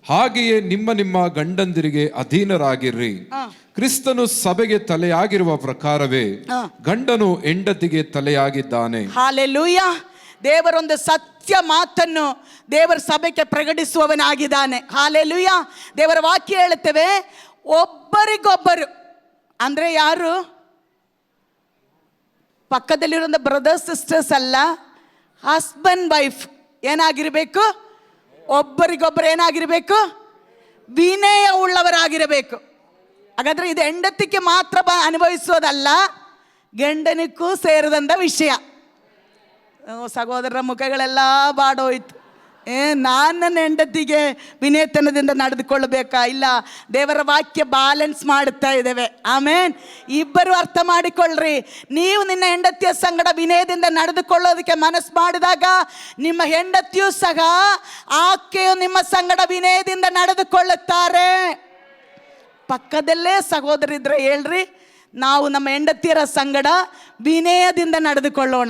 ಹಾಗೆಯೇ ನಿಮ್ಮ ನಿಮ್ಮ ಗಂಡಂದಿರಿಗೆ ಅಧೀನರಾಗಿರ್ರಿ. ಕ್ರಿಸ್ತನು ಸಭೆಗೆ ತಲೆಯಾಗಿರುವ ಪ್ರಕಾರವೇ ಗಂಡನು ಹೆಂಡತಿಗೆ ತಲೆಯಾಗಿದ್ದಾನೆ. ಹಲ್ಲೆಲೂಯ. ದೇವರೊಂದು ಸತ್ಯ ಮಾತನ್ನು ದೇವರ ಸಭೆಗೆ ಪ್ರಕಟಿಸುವವನಾಗಿದ್ದಾನೆ. ಹಲ್ಲೆಲೂಯ. ದೇವರ ವಾಕ್ಯ ಹೇಳುತ್ತೇವೆ, ಒಬ್ಬರಿಗೊಬ್ಬರು ಅಂದ್ರೆ ಯಾರು? ಪಕ್ಕದಲ್ಲಿರೋ ಬ್ರದರ್ಸ್ ಸಿಸ್ಟರ್ಸ್ ಅಲ್ಲ, ಹಸ್ಬೆಂಡ್ ವೈಫ್ ಏನಾಗಿರಬೇಕು? ಒಬ್ಬರಿಗೊಬ್ಬರು ಏನಾಗಿರಬೇಕು? ವಿನಯ ಉಳ್ಳವರಾಗಿರಬೇಕು. ಹಾಗಾದ್ರೆ ಇದು ಹೆಂಡತಿಗೆ ಮಾತ್ರ ಅನುಭವಿಸೋದಲ್ಲ, ಗಂಡನಿಗೂ ಸೇರಿದಂಥ ವಿಷಯ. ಸಹೋದರರ ಮುಖಗಳೆಲ್ಲ ಬಾಡೋಯ್ತು. ನಾನು ನನ್ನ ಹೆಂಡತಿಗೆ ವಿನಯತನದಿಂದ ನಡೆದುಕೊಳ್ಳಬೇಕಾ? ಇಲ್ಲ, ದೇವರ ವಾಕ್ಯ ಬ್ಯಾಲೆನ್ಸ್ ಮಾಡುತ್ತಾ ಇದ್ದೇವೆ. ಆಮೇನ್. ಇಬ್ಬರು ಅರ್ಥ ಮಾಡಿಕೊಳ್ಳ್ರಿ. ನೀವು ನಿನ್ನ ಹೆಂಡತಿಯ ಸಂಗಡ ವಿನಯದಿಂದ ನಡೆದುಕೊಳ್ಳೋದಕ್ಕೆ ಮನಸ್ಸು ಮಾಡಿದಾಗ ನಿಮ್ಮ ಹೆಂಡತಿಯೂ ಸಹ ಆಕೆಯು ನಿಮ್ಮ ಸಂಗಡ ವಿನಯದಿಂದ ನಡೆದುಕೊಳ್ಳುತ್ತಾರೆ. ಪಕ್ಕದಲ್ಲೇ ಸಹೋದರಿದ್ರೆ ಹೇಳ್ರಿ, ನಾವು ನಮ್ಮ ಹೆಂಡತಿಯರ ಸಂಗಡ ವಿನಯದಿಂದ ನಡೆದುಕೊಳ್ಳೋಣ.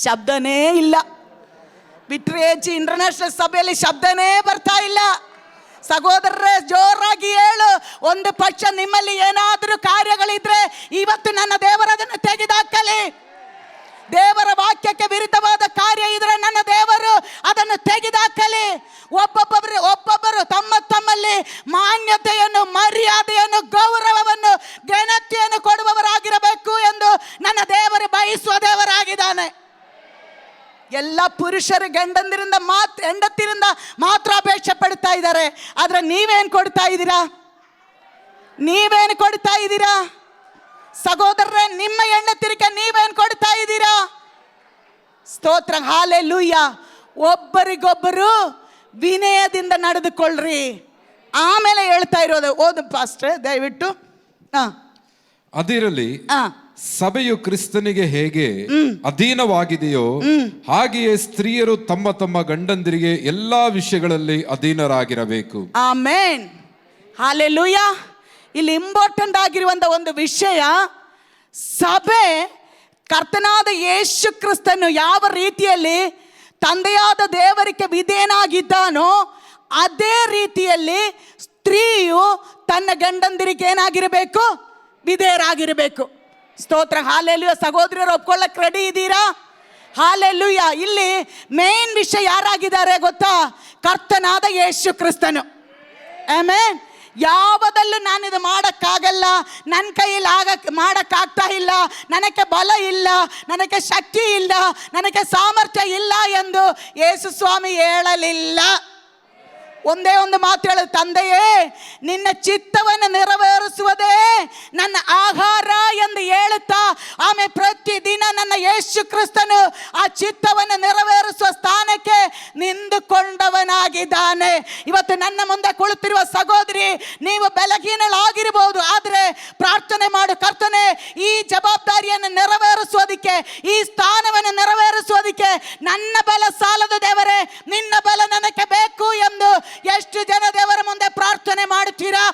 ಶಬ್ದನೇ ಇಲ್ಲ. ವಿಟ್ರೇಜ್ ಇಂಟರ್ನ್ಯಾಷನಲ್ ಸಭೆಯಲ್ಲಿ ಶಬ್ದನೇ ಬರ್ತಾ ಇಲ್ಲ. ಸಹೋದರರೇ, ಜೋರಾಗಿ ಹೇಳು. ಒಂದು ಪಕ್ಷ ನಿಮ್ಮಲ್ಲಿ ಏನಾದರೂ ಕಾರ್ಯಗಳಿದ್ರೆ ಇವತ್ತು ನನ್ನ ದೇವರದನ್ನು ತೆಗೆದಾಕಲಿ. ದೇವರ ವಾಕ್ಯಕ್ಕೆ ವಿರುದ್ಧವಾದ ಕಾರ್ಯ ಇದ್ರೆ ನನ್ನ ದೇವರು ಅದನ್ನು ತೆಗೆದಾಕಲಿ. ಒಬ್ಬೊಬ್ಬರು ತಮ್ಮಲ್ಲಿ ಮಾನ್ಯತೆಯನ್ನು, ಮರ್ಯಾದೆಯನ್ನು, ಗೌರವವನ್ನು, ಘನತೆಯನ್ನು ಕೊಡುವವರಾಗಿರಬೇಕು ಎಂದು ನನ್ನ ದೇವರು ಬಯಸುವ ದೇವರಾಗಿದ್ದಾನೆ. ಎಲ್ಲ ಪುರುಷರು ಗಂಡಂದಿರಿಂದ ಹೆಂಡತಿರಿಂದ ಮಾತ್ರ ಅಪೇಕ್ಷೆ ಪಡ್ತಾ ಇದ್ದಾರೆ. ಆದ್ರೆ ನೀವೇನು ಕೊಡ್ತಾ ಇದ್ದೀರಾ? ನೀವೇನು ಕೊಡ್ತಾ ಇದ್ದೀರಾ? ಸಹೋದರರೇ, ನಿಮ್ಮ ಹೆಂಡತಿರಿಗೆ ನೀವೇನು ಕೊಡ್ತಾ ಇದ್ದೀರಾ? ಸ್ತೋತ್ರ. ಹಲ್ಲೆಲೂಯ. ಒಬ್ಬರಿಗೊಬ್ಬರು ವಿನಯದಿಂದ ನಡೆದುಕೊಳ್ಳ್ರಿ. ಆಮೇಲೆ ಹೇಳ್ತಾ ಇರೋದು ಓದು ಪಾಸ್ಟರ್ ದಯವಿಟ್ಟು. ಅದಿರಲಿ, ಸಭೆಯು ಕ್ರಿಸ್ತನಿಗೆ ಹೇಗೆ ಅಧೀನವಾಗಿದೆಯೋ ಹಾಗೆಯೇ ಸ್ತ್ರೀಯರು ತಮ್ಮ ತಮ್ಮ ಗಂಡಂದಿರಿಗೆ ಎಲ್ಲಾ ವಿಷಯಗಳಲ್ಲಿ ಅಧೀನರಾಗಿರಬೇಕು. ಆಮೇನ್. ಹಲ್ಲೆಲೂಯ. ಇಲ್ಲಿ ಇಂಪಾರ್ಟೆಂಟ್ ಆಗಿರುವಂತ ಒಂದು ವಿಷಯ, ಸಭೆ ಕರ್ತನಾದ ಯೇಸು ಕ್ರಿಸ್ತನು ಯಾವ ರೀತಿಯಲ್ಲಿ ತಂದೆಯಾದ ದೇವರಿಗೆ ವಿಧೇಯನಾಗಿದ್ದಾನೋ ಅದೇ ರೀತಿಯಲ್ಲಿ ಸ್ತ್ರೀಯು ತನ್ನ ಗಂಡಂದಿರಿಗೆ ಏನಾಗಿರಬೇಕು? ವಿಧೇಯರಾಗಿರಬೇಕು. ಸ್ತೋತ್ರ. ಹಲ್ಲೆಲೂಯ. ಸಹೋದರರು ಒಪ್ಕೊಳ್ಳಕ್ಕೆ ರೆಡಿ ಇದ್ದೀರಾ? ಹಾಲೆಲೂಯ. ಇಲ್ಲಿ ಮೇನ್ ವಿಷಯ ಯಾರಾಗಿದ್ದಾರೆ ಗೊತ್ತಾ? ಕರ್ತನಾದ ಯೇಸು ಕ್ರಿಸ್ತನು. ಆಮೆನ್. ಯಾವುದಲ್ಲೂ ನಾನಿದು ಮಾಡೋಕ್ಕಾಗಲ್ಲ, ನನ್ನ ಕೈಯಲ್ಲಿ ಮಾಡೋಕ್ಕಾಗ್ತಾ ಇಲ್ಲ, ನನಗೆ ಬಲ ಇಲ್ಲ, ನನಗೆ ಶಕ್ತಿ ಇಲ್ಲ, ನನಗೆ ಸಾಮರ್ಥ್ಯ ಇಲ್ಲ ಎಂದು ಯೇಸು ಸ್ವಾಮಿ ಹೇಳಲಿಲ್ಲ. ಒಂದೇ ಒಂದು ಮಾತು ಹೇಳು, ತಂದೆಯೇ ನಿನ್ನ ಚಿತ್ತವನ್ನು ನೆರವೇರಿಸುವುದೇ ನನ್ನ ಆಹಾರ ಎಂದು ಹೇಳುತ್ತಾ ಆಮೇಲೆ ಪ್ರತಿದಿನ ನನ್ನ ಯೇಸು ಕ್ರಿಸ್ತನು ಆ ಚಿತ್ತವನ್ನು ನೆರವೇರಿಸುವ ಸ್ಥಾನಕ್ಕೆ ನಿಂತುಕೊಂಡವನಾಗಿದ್ದಾನೆ. ಇವತ್ತು ನನ್ನ ಮುಂದೆ ಕುಳಿತಿರುವ ಸಹೋದರಿ, ನೀವು ಬಲಹೀನಳಾಗಿರಬಹುದು, ಆದರೆ ಪ್ರಾರ್ಥನೆ ಮಾಡು, ಕರ್ತನೆ ಈ ಜವಾಬ್ದಾರಿಯನ್ನು ನೆರವೇರಿಸುವುದಕ್ಕೆ, ಈ ಸ್ಥಾನವನ್ನು ನೆರವೇರಿಸುವುದಕ್ಕೆ ನನ್ನ ಬಲ ಸಾಲದು ದೇವರೇ, ನಿನ್ನ ಬಲ ನನಗೆ ಬೇಕು ಎಂದು ಎಷ್ಟು ಜನ ದೇವರ ಮುಂದೆ ಪ್ರಾರ್ಥನೆ ಮಾಡುತ್ತೀರಾ?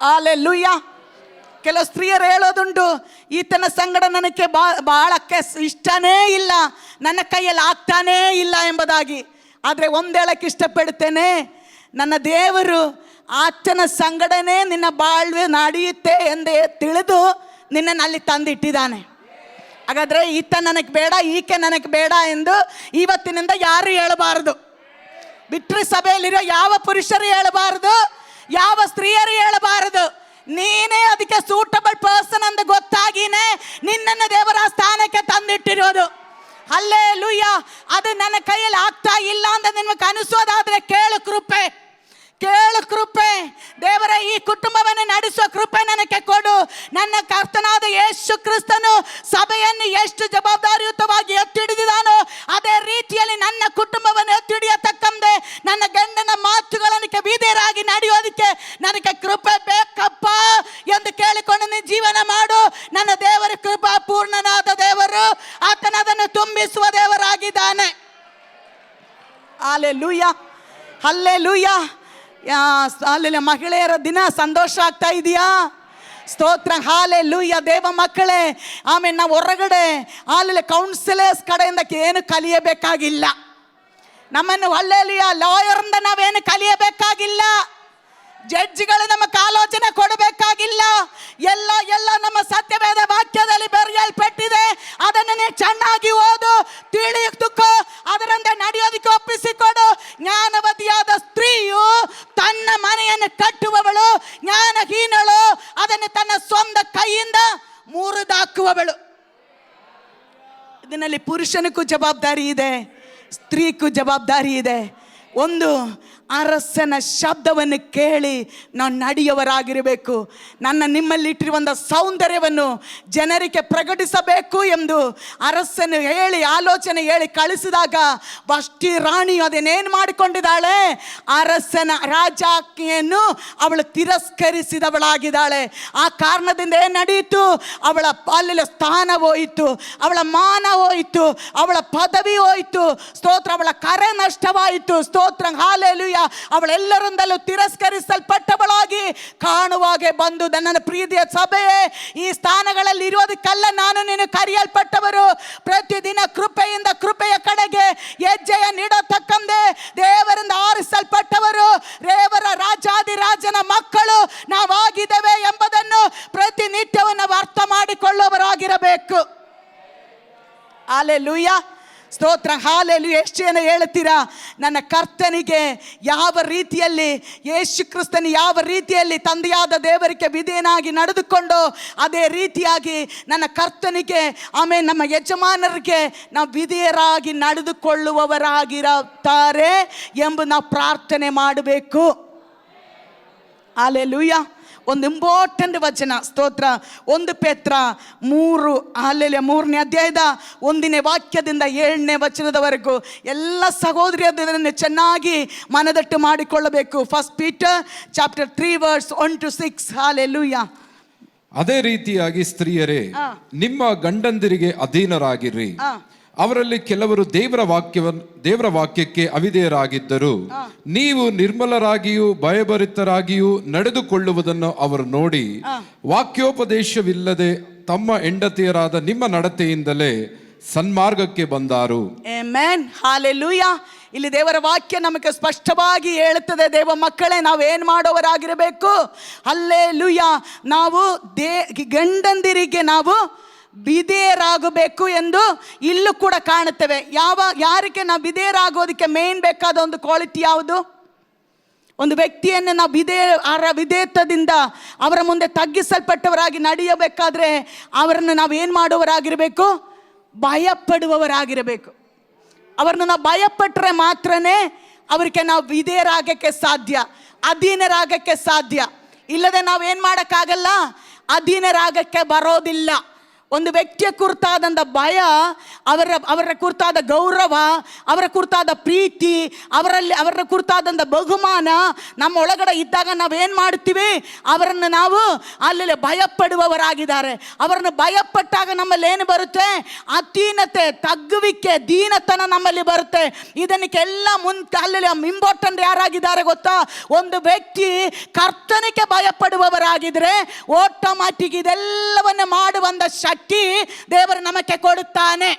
ಹಲ್ಲೆಲೂಯಾ. ಕೆಲವು ಸ್ತ್ರೀಯರು ಹೇಳೋದುಂಟು, ಈತನ ಸಂಗಡ ನನಗೆ ಬಾಳಕ್ಕೆ ಇಷ್ಟನೇ ಇಲ್ಲ, ನನ್ನ ಕೈಯಲ್ಲಿ ಆಗ್ತಾನೇ ಇಲ್ಲ ಎಂಬುದಾಗಿ. ಆದರೆ ಒಂದು ಹೇಳಕ್ಕೆ ಇಷ್ಟಪಡ್ತೇನೆ, ನನ್ನ ದೇವರು ಆತನ ಸಂಗಡನೇ ನಿನ್ನ ಬಾಳ್ವೆ ನಡೆಯುತ್ತೆ ಎಂದೇ ತಿಳಿದು ನಿನ್ನನ್ನು ಅಲ್ಲಿ ತಂದಿಟ್ಟಿದ್ದಾನೆ. ಹಾಗಾದರೆ ಈತ ನನಗೆ ಬೇಡ, ಈಕೆ ನನಗೆ ಬೇಡ ಎಂದು ಇವತ್ತಿನಿಂದ ಯಾರು ಹೇಳಬಾರದು. ಬಿಟ್ರೆ ಸಭೆಯಲ್ಲಿರೋ ಯಾವ ಪುರುಷರು ಹೇಳಬಾರದು, ಯಾವ ಸ್ತ್ರೀಯರು ಹೇಳಬಾರದು. ನೀನೇ ಅದಕ್ಕೆ ಸೂಟಬಲ್ ಪರ್ಸನ್ ಅಂತ ಗೊತ್ತಾಗಿನೇ ನಿನ್ನನ್ನು ದೇವರ ಸ್ಥಾನಕ್ಕೆ ತಂದಿಟ್ಟಿರೋದು. ಹಲ್ಲೆಲೂಯ. ಅದು ನನ್ನ ಕೈಯಲ್ಲಿ ಆಗ್ತಾ ಇಲ್ಲ ಅಂತ ನಿಮಗೆ ಅನಿಸೋದಾದ್ರೆ ಕೇಳು ಕೃಪೆ, ಕೇಳು ಕೃಪೆ. ದೇವರ ಈ ಕುಟುಂಬವನ್ನು ನಡೆಸುವ ಕೃಪೆ ನನಗೆ ಕೊಡು. ನನ್ನ ಕರ್ತನಾದ ಯೇಸು ಕ್ರಿಸ್ತನು ಸಭೆಯನ್ನು ಎಷ್ಟು ಜವಾಬ್ದಾರಿಯುತವಾಗಿ ಎತ್ತಿಡಿದಿದ್ದಾನೋ ಅದೇ ರೀತಿಯಲ್ಲಿ ನನ್ನ ಕುಟುಂಬವನ್ನು ಎತ್ತಿಡಿಯತಕ್ಕಂತೆ ನನ್ನ ಗಂಡನ ಮಾತುಗಳನ್ನ ವಿಧೇಯರಾಗಿ ನಡೆಯೋದಕ್ಕೆ ನನಗೆ ಕೃಪೆ ಬೇಕಪ್ಪ ಎಂದು ಕೇಳಿಕೊಂಡು ನೀನು ಜೀವನ ಮಾಡು. ನನ್ನ ದೇವರ ಕೃಪಾ ಪೂರ್ಣನಾದ ದೇವರು, ಆತನದನ್ನು ತುಂಬಿಸುವ ದೇವರಾಗಿದ್ದಾನೆ. Hallelujah, hallelujah. ಅಲ್ಲಿ ಮಹಿಳೆಯರ ದಿನ ಸಂತೋಷ ಆಗ್ತಾ ಇದೆಯಾ? ಸ್ತೋತ್ರ, ಹಾಲೆಲೂಯ. ದೇವ ಮಕ್ಕಳೇ, ಆಮೇಲೆ ನಾವು ಹೊರಗಡೆ ಅಲ್ಲಿ ಕೌನ್ಸಿಲರ್ಸ್ ಕಡೆಯಿಂದ ಏನು ಕಲಿಯಬೇಕಾಗಿಲ್ಲ. ನಮ್ಮನ್ನು ಹಲ್ಲೆಲೂಯ ಲಾಯರಿಂದ ನಾವೇನು ಕಲಿಯಬೇಕಾಗಿಲ್ಲ. ಜಡ್ಜಿಗಳು ನಮಗೆ ಆಲೋಚನೆ ಕೊಡಬೇಕಾಗಿಲ್ಲ. ಎಲ್ಲ ನಮ್ಮ ಸತ್ಯವೇದ ವಾಕ್ಯದಲ್ಲಿ ಬರೆಯಲ್ಪಟ್ಟಿದೆ. ಅದನ್ನು ನೀವು ಚೆನ್ನಾಗಿ ಓದು, ತಿಳಿಯುತ್ತಕ್ಕೋ, ಅದರಂತೆ ನಡೆಯೋದಕ್ಕೆ ಒಪ್ಪಿಸಿಕೊಡು. ಜ್ಞಾನವತಿಯಾದ ಸ್ತ್ರೀಯು ತನ್ನ ಮನೆಯನ್ನು ಕಟ್ಟುವವಳು, ಜ್ಞಾನಹೀನಳು ಅದನ್ನು ತನ್ನ ಸ್ವಂತ ಕೈಯಿಂದ ಮುರಿದಾಕುವವಳು. ಇದರಲ್ಲಿ ಪುರುಷನಿಗೂ ಜವಾಬ್ದಾರಿ ಇದೆ, ಸ್ತ್ರೀಗೂ ಜವಾಬ್ದಾರಿ ಇದೆ. ಒಂದು ಅರಸನ ಶಬ್ದವನ್ನು ಕೇಳಿ ನಾವು ನಡೆಯುವವರಾಗಿರಬೇಕು. ನಿಮ್ಮಲ್ಲಿಟ್ಟಿರುವಂಥ ಸೌಂದರ್ಯವನ್ನು ಜನರಿಗೆ ಪ್ರಕಟಿಸಬೇಕು ಎಂದು ಅರಸನು ಹೇಳಿ ಆಲೋಚನೆ ಹೇಳಿ ಕಳಿಸಿದಾಗ ವಷ್ಟಿ ರಾಣಿಯು ಅದನ್ನೇನು ಮಾಡಿಕೊಂಡಿದ್ದಾಳೆ? ಅರಸನ ರಾಜಾಜ್ಞೆಯನ್ನು ಅವಳು ತಿರಸ್ಕರಿಸಿದವಳಾಗಿದ್ದಾಳೆ. ಆ ಕಾರಣದಿಂದ ಏನು ನಡೆಯಿತು? ಅವಳ ಅಲ್ಲಿನ ಸ್ಥಾನ ಹೋಯಿತು, ಅವಳ ಮಾನ ಹೋಯಿತು, ಅವಳ ಪದವಿ ಹೋಯಿತು. ಸ್ತೋತ್ರ, ಅವಳ ಕರೆ ನಷ್ಟವಾಯಿತು. ಸ್ತೋತ್ರ, ಹಾಲೆಲೂಯ. ಅವಳೆಲ್ಲರಿಂದಲೂ ತಿರಸ್ಕರಿಸಲ್ಪಟ್ಟವಳಾಗಿ ಕಾಣುವಾಗೆ ಬಂದು, ನನ್ನ ಪ್ರೀತಿಯ ಸಭೆಯೇ, ಈ ಸ್ಥಾನಗಳಲ್ಲಿ ಇರೋದಕ್ಕಲ್ಲ ನಾನು ನೀನು ಕರೆಯಲ್ಪಟ್ಟವರು. ಪ್ರತಿದಿನ ಕೃಪೆಯಿಂದ ಕೃಪೆಯ ಕಡೆಗೆ ಹೆಜ್ಜೆಯ ನೀಡತಕ್ಕಂತೆ ದೇವರಿಂದ ಆರಿಸಲ್ಪಟ್ಟವರು, ದೇವರ ರಾಜಾದಿರಾಜನ ಮಕ್ಕಳು ನಾವಾಗಿದ್ದೇವೆ ಎಂಬುದನ್ನು ಪ್ರತಿನಿತ್ಯವೂ ನಾವು ಅರ್ಥ ಮಾಡಿಕೊಳ್ಳುವವರಾಗಿರಬೇಕು. ಹಲ್ಲೆಲೂಯ, ಸ್ತೋತ್ರ, ಹಾಲೆಲೂಯ. ಎಷ್ಟು ಜನ ಹೇಳ್ತೀರಾ, ನನ್ನ ಕರ್ತನಿಗೆ ಯಾವ ರೀತಿಯಲ್ಲಿ, ಯೇಸು ಕ್ರಿಸ್ತನು ಯಾವ ರೀತಿಯಲ್ಲಿ ತಂದೆಯಾದ ದೇವರಿಗೆ ವಿಧೇಯನಾಗಿ ನಡೆದುಕೊಂಡು ಅದೇ ರೀತಿಯಾಗಿ ನನ್ನ ಕರ್ತನಿಗೆ ಆಮೇಲೆ ನಮ್ಮ ಯಜಮಾನರಿಗೆ ನಾವು ವಿಧೇಯರಾಗಿ ನಡೆದುಕೊಳ್ಳುವವರಾಗಿರುತ್ತಾರೆ ಎಂಬ ನಾವು ಪ್ರಾರ್ಥನೆ ಮಾಡಬೇಕು. ಹಲ್ಲೆಲೂಯ. ಒಂದು ಇಂಪಾರ್ಟೆಂಟ್ ವಚನ, ಸ್ತೋತ್ರ, 1 ಪೇತ್ರ 3, ಅಲ್ಲೆಲ್ಲ 3ನೇ ಅಧ್ಯಾಯದ 1ನೇ ವಾಕ್ಯದಿಂದ 7ನೇ ವಚನದವರೆಗೂ ಎಲ್ಲ ಸಹೋದರಿಯರು ಇದನ್ನು ಚೆನ್ನಾಗಿ ಮನದಟ್ಟು ಮಾಡಿಕೊಳ್ಳಬೇಕು. 1 Peter chapter 3 verse 1 to 6. Hallelujah. ಅದೇ ರೀತಿಯಾಗಿ ಸ್ತ್ರೀಯರೇ, ನಿಮ್ಮ ಗಂಡಂದಿರಿಗೆ ಅಧೀನರಾಗಿರ್ರಿ. ಅವರಲ್ಲಿ ಕೆಲವರು ದೇವರ ವಾಕ್ಯಕ್ಕೆ ಅವಿಧೇಯರಾಗಿದ್ದರು. ನೀವು ನಿರ್ಮಲರಾಗಿಯೂ ಭಯಭರಿತರಾಗಿಯೂ ನಡೆದುಕೊಳ್ಳುವುದನ್ನು ಅವರು ನೋಡಿ ವಾಕ್ಯೋಪದೇಶವಿಲ್ಲದೆ ತಮ್ಮ ಹೆಂಡತಿಯರಾದ ನಿಮ್ಮ ನಡತೆಯಿಂದಲೇ ಸನ್ಮಾರ್ಗಕ್ಕೆ ಬಂದಾರು. Amen, hallelujah. ಇಲ್ಲಿ ದೇವರ ವಾಕ್ಯ ನಮಗೆ ಸ್ಪಷ್ಟವಾಗಿ ಹೇಳುತ್ತದೆ, ದೇವ ಮಕ್ಕಳೇ, ನಾವೇನು ಮಾಡೋವರಾಗಿರಬೇಕು? ಹಲ್ಲೆಲೂಯ. ನಾವು ಗಂಡಂದಿರಿಗೆ ನಾವು ವಿಧೇಯರಾಗಬೇಕು ಎಂದು ಇಲ್ಲೂ ಕೂಡ ಕಾಣುತ್ತೇವೆ. ಯಾರಿಗೆ ನಾವು ವಿಧೇಯರಾಗೋದಕ್ಕೆ ಮೇನ್ ಬೇಕಾದ ಒಂದು ಕ್ವಾಲಿಟಿ ಯಾವುದು? ಒಂದು ವ್ಯಕ್ತಿಯನ್ನು ನಾವು ವಿಧೇಯತ್ವದಿಂದ ಅವರ ಮುಂದೆ ತಗ್ಗಿಸಲ್ಪಟ್ಟವರಾಗಿ ನಡೆಯಬೇಕಾದ್ರೆ ಅವರನ್ನು ನಾವೇನು ಮಾಡುವವರಾಗಿರಬೇಕು? ಭಯಪಡುವವರಾಗಿರಬೇಕು. ಅವರನ್ನು ನಾವು ಭಯಪಟ್ಟರೆ ಮಾತ್ರನೇ ಅವರಿಗೆ ನಾವು ವಿಧೇಯರಾಗಕ್ಕೆ ಸಾಧ್ಯ, ಅಧೀನರಾಗಕ್ಕೆ ಸಾಧ್ಯ. ಇಲ್ಲದೆ ನಾವೇನು ಮಾಡೋಕ್ಕಾಗಲ್ಲ, ಅಧೀನರಾಗಕ್ಕೆ ಬರೋದಿಲ್ಲ. ಒಂದು ವ್ಯಕ್ತಿಯ ಕುರಿತಾದಂಥ ಭಯ, ಅವರ ಕುರಿತಾದ ಗೌರವ, ಅವರ ಕುರಿತಾದ ಪ್ರೀತಿ, ಅವರ ಕುರಿತಾದಂಥ ಬಹುಮಾನ ನಮ್ಮ ಒಳಗಡೆ ಇದ್ದಾಗ ನಾವೇನು ಮಾಡ್ತೀವಿ? ಅವರನ್ನು ನಾವು ಅಲ್ಲಿ ಭಯಪಡುವವರಾಗಿದ್ದಾರೆ. ಅವರನ್ನು ಭಯಪಟ್ಟಾಗ ನಮ್ಮಲ್ಲಿ ಏನು ಬರುತ್ತೆ? ಅಧೀನತೆ, ತಗ್ಗುವಿಕೆ, ದೀನತನ ನಮ್ಮಲ್ಲಿ ಬರುತ್ತೆ. ಇದನ್ನೆಲ್ಲ ಅಲ್ಲಿ ಇಂಪಾರ್ಟೆಂಟ್ ಯಾರಾಗಿದ್ದಾರೆ ಗೊತ್ತಾ? ಒಂದು ವ್ಯಕ್ತಿ ಕರ್ತನಿಗೆ ಭಯಪಡುವವರಾಗಿದ್ದರೆ ಆಟೋಮ್ಯಾಟಿಕ್ ಇದೆಲ್ಲವನ್ನು ಮಾಡುವಂಥ ಶಕ್ತಿ ದೇವರು ನಮಗೆ ಕೊಡುತ್ತಾನೆ.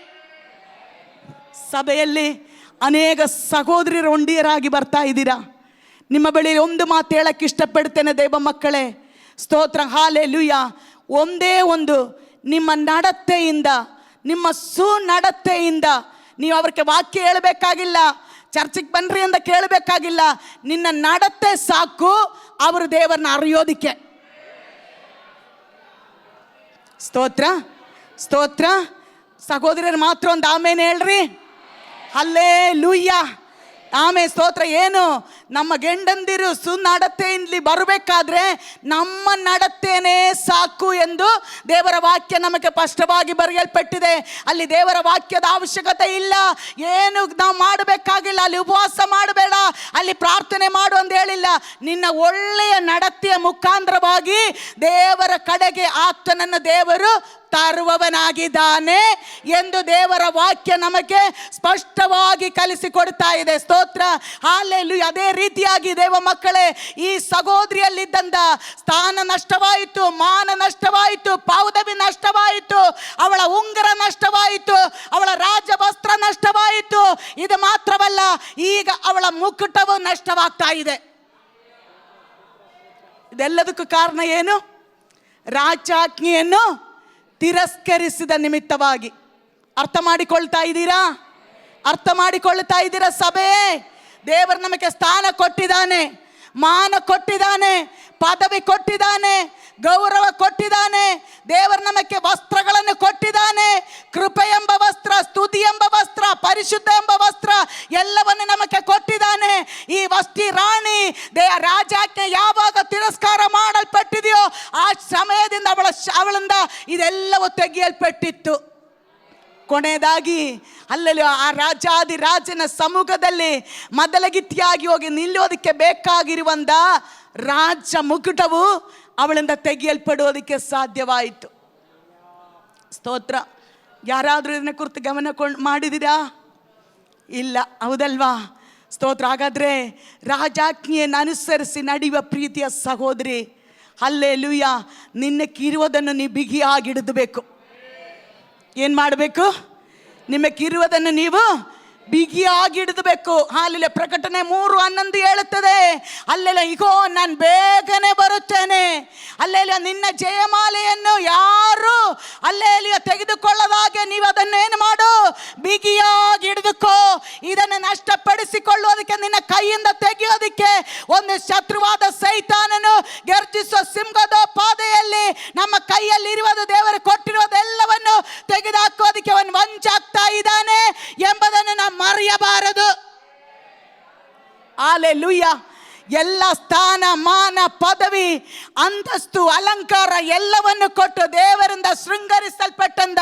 ಸಭೆಯಲ್ಲಿ ಅನೇಕ ಸಹೋದರರು ಒಂಟಿಯರಾಗಿ ಬರ್ತಾ ಇದ್ದೀರಾ. ನಿಮ್ಮ ಬಳಿ ಒಂದು ಮಾತು ಹೇಳಕ್ಕೆ ಇಷ್ಟಪಡ್ತೇನೆ ದೇವ ಮಕ್ಕಳೇ. ಸ್ತೋತ್ರ, ಹಾಲೆಲೂಯ. ಒಂದೇ ಒಂದು ನಿಮ್ಮ ನಡತೆಯಿಂದ, ನಿಮ್ಮ ಸುನಡತೆಯಿಂದ ನೀವು ಅವ್ರಿಗೆ ವಾಕ್ಯ ಹೇಳಬೇಕಾಗಿಲ್ಲ, ಚರ್ಚಿಗೆ ಬನ್ರಿ ಅಂತ ಕೇಳಬೇಕಾಗಿಲ್ಲ. ನಿನ್ನ ನಡತೆ ಸಾಕು ಅವರು ದೇವರನ್ನ ಅರಿಯೋದಿಕ್ಕೆ. ಸ್ತೋತ್ರ, ಸ್ತೋತ್ರ. ಸಹೋದರರು ಮಾತ್ರ ಒಂದು ಆಮೇಲೆ ಹೇಳ್ರಿ. ಹಲ್ಲೆಲೂಯ, ಆಮೇಲೆ ಸ್ತೋತ್ರ. ಏನು ನಮ್ಮ ಗಂಡಂದಿರು ಸುನಡತೆಯಲ್ಲಿ ಬರಬೇಕಾದ್ರೆ ನಮ್ಮ ನಡತೆನೇ ಸಾಕು ಎಂದು ದೇವರ ವಾಕ್ಯ ನಮಗೆ ಸ್ಪಷ್ಟವಾಗಿ ಬರೆಯಲ್ಪಟ್ಟಿದೆ. ಅಲ್ಲಿ ದೇವರ ವಾಕ್ಯದ ಅವಶ್ಯಕತೆ ಇಲ್ಲ, ಏನು ನಾವು ಮಾಡಬೇಕಾಗಿಲ್ಲ. ಅಲ್ಲಿ ಉಪವಾಸ ಮಾಡಬೇಡ, ಅಲ್ಲಿ ಪ್ರಾರ್ಥನೆ ಮಾಡು ಅಂತ ಹೇಳಿಲ್ಲ. ನಿನ್ನ ಒಳ್ಳೆಯ ನಡತೆಯ ಮುಖಾಂತರವಾಗಿ ದೇವರ ಕಡೆಗೆ ಆತನನ್ನು ದೇವರು ತರುವವನಾಗಿದ್ದಾನೆ ಎಂದು ದೇವರ ವಾಕ್ಯ ನಮಗೆ ಸ್ಪಷ್ಟವಾಗಿ ಕಲಿಸಿಕೊಡ್ತಾ ಇದೆ. ಸ್ತೋತ್ರ, ಹಾಲೆಲೂಯ. ಅದೇ ರೀತಿಯಾಗಿ ದೇವ ಮಕ್ಕಳೇ, ಈ ಸಹೋದರಿಯಲ್ಲಿದ್ದಂಥ ಸ್ಥಾನ ನಷ್ಟವಾಯಿತು, ಮಾನ ನಷ್ಟವಾಯಿತು, ಪದವಿ ನಷ್ಟವಾಯಿತು, ಅವಳ ಉಂಗುರ ನಷ್ಟವಾಯಿತು, ಅವಳ ರಾಜವಸ್ತ್ರ ನಷ್ಟವಾಯಿತು. ಇದು ಮಾತ್ರವಲ್ಲ, ಈಗ ಅವಳ ಮುಕುಟವು ನಷ್ಟವಾಗ್ತಾ ಇದೆ. ಇದೆಲ್ಲದಕ್ಕೂ ಕಾರಣ ಏನು? ರಾಜಾಜ್ಞೆಯನ್ನು ತಿರಸ್ಕರಿಸಿದ ನಿಮಿತ್ತವಾಗಿ. ಅರ್ಥ ಮಾಡಿಕೊಳ್ತಾ ಇದ್ದೀರಾ? ಅರ್ಥ ಮಾಡಿಕೊಳ್ತಾ ಇದ್ದೀರಾ ಸಭೆ? ದೇವರು ನಮಗೆ ಸ್ಥಾನ ಕೊಟ್ಟಿದ್ದಾನೆ, ಮಾನ ಕೊಟ್ಟಿದ್ದಾನೆ, ಪದವಿ ಕೊಟ್ಟಿದ್ದಾನೆ, ಗೌರವ ಕೊಟ್ಟಿದ್ದಾನೆ. ದೇವರು ನಮಗೆ ವಸ್ತ್ರಗಳನ್ನು ಕೊಟ್ಟಿದ್ದಾನೆ. ಕೃಪೆ ಎಂಬ ವಸ್ತ್ರ, ಸ್ತುತಿ ಎಂಬ ವಸ್ತ್ರ, ಪರಿಶುದ್ಧ ಎಂಬ ವಸ್ತ್ರ ಎಲ್ಲವನ್ನು ನಮಗೆ ಕೊಟ್ಟಿದ್ದಾನೆ. ಈ ವಸ್ತಿ ರಾಣಿ ರಾಜಾಜ್ಞೆ ಯಾವಾಗ ತಿರಸ್ಕಾರ ಮಾಡಲ್ಪಟ್ಟಿದೆಯೋ ಆ ಸಮಯದಿಂದ ಅವಳಿಂದ ಇದೆಲ್ಲವೂ ತೆಗೆಯಲ್ಪಟ್ಟಿತ್ತು. ಕೊನೆಯದಾಗಿ ಅಲ್ಲಲ್ಲಿ ಆ ರಾಜಾದಿ ರಾಜನ ಸಮ್ಮುಖದಲ್ಲಿ ಮೊದಲಗಿತ್ತಿಯಾಗಿ ಹೋಗಿ ನಿಲ್ಲೋದಕ್ಕೆ ಬೇಕಾಗಿರುವಂಥ ರಾಜ ಮುಕುಟವು ಅವಳಿಂದ ತೆಗೆಯಲ್ಪಡೋದಕ್ಕೆ ಸಾಧ್ಯವಾಯಿತು. ಸ್ತೋತ್ರ. ಯಾರಾದರೂ ಇದನ್ನ ಕುರಿತು ಗಮನ ಮಾಡಿದ್ದೀರಾ? ಇಲ್ಲ, ಹೌದಲ್ವಾ? ಸ್ತೋತ್ರ. ಹಾಗಾದರೆ ರಾಜಾಜ್ಞೆಯನ್ನು ಅನುಸರಿಸಿ ನಡೆಯುವ ಪ್ರೀತಿಯ ಸಹೋದರಿ, ಹಲ್ಲೆಲೂಯ, ನಿನ್ನಕ್ಕಿರುವುದನ್ನು ನೀವು ಬಿಗಿಯಾಗಿ ಹಿಡಿದಬೇಕು. ಏನು ಮಾಡಬೇಕು? ನಿಮಗಿರುವುದನ್ನು ನೀವು ಬಿಗಿಯಾಗಿ ಹಿಡಿದಬೇಕು. ಹಾಲಿಲ್ಲ. ಪ್ರಕಟಣೆ 3:11 ಹೇಳುತ್ತದೆ, ಅಲ್ಲೆಲ್ಲ ಇಗೋ ನಾನು ಬೇಗನೆ ಬರುತ್ತೇನೆ. ಅಲ್ಲೆಲ್ಲ ನಿನ್ನ ಜಯಮಾಲೆಯನ್ನು ಯಾರು ಅಲ್ಲೆಲ್ಲ ತೆಗೆದುಕೊಳ್ಳದಾಗೆ ನೀವು ಅದನ್ನೇನು ಮಾಡು? ಬಿಗಿಯಾಗಿ ಹಿಡಿದುಕೋ. ಇದನ್ನು ನಷ್ಟಪಡಿಸಿಕೊಳ್ಳೋದಕ್ಕೆ, ನಿನ್ನ ಕೈಯಿಂದ ತೆಗೆಯೋದಕ್ಕೆ ಒಂದು ಶತ್ರುವಾದ ಸೈತಾನನು ಗರ್ಜಿಸುವ ಸಿಂಹದ ಪಾದೆಯಲ್ಲಿ ನಮ್ಮ ಕೈಯಲ್ಲಿ ಇರುವುದು, ದೇವರು ಕೊಟ್ಟಿರೋದೆಲ್ಲವನ್ನು ತೆಗೆದುಹಾಕೋದಕ್ಕೆ ಅವನು ವಂಚಾಗ್ತಾ ಇದ್ದಾನೆ ಎಂಬುದನ್ನು ನಾವು ಮರೆಯಬಾರದು. ಹಲ್ಲೆಲೂಯ. ಎಲ್ಲ ಸ್ಥಾನ, ಮಾನ, ಪದವಿ, ಅಂತಸ್ತು, ಅಲಂಕಾರ ಎಲ್ಲವನ್ನು ಕೊಟ್ಟು ದೇವರಿಂದ ಶೃಂಗರಿಸಲ್ಪಟ್ಟಂದ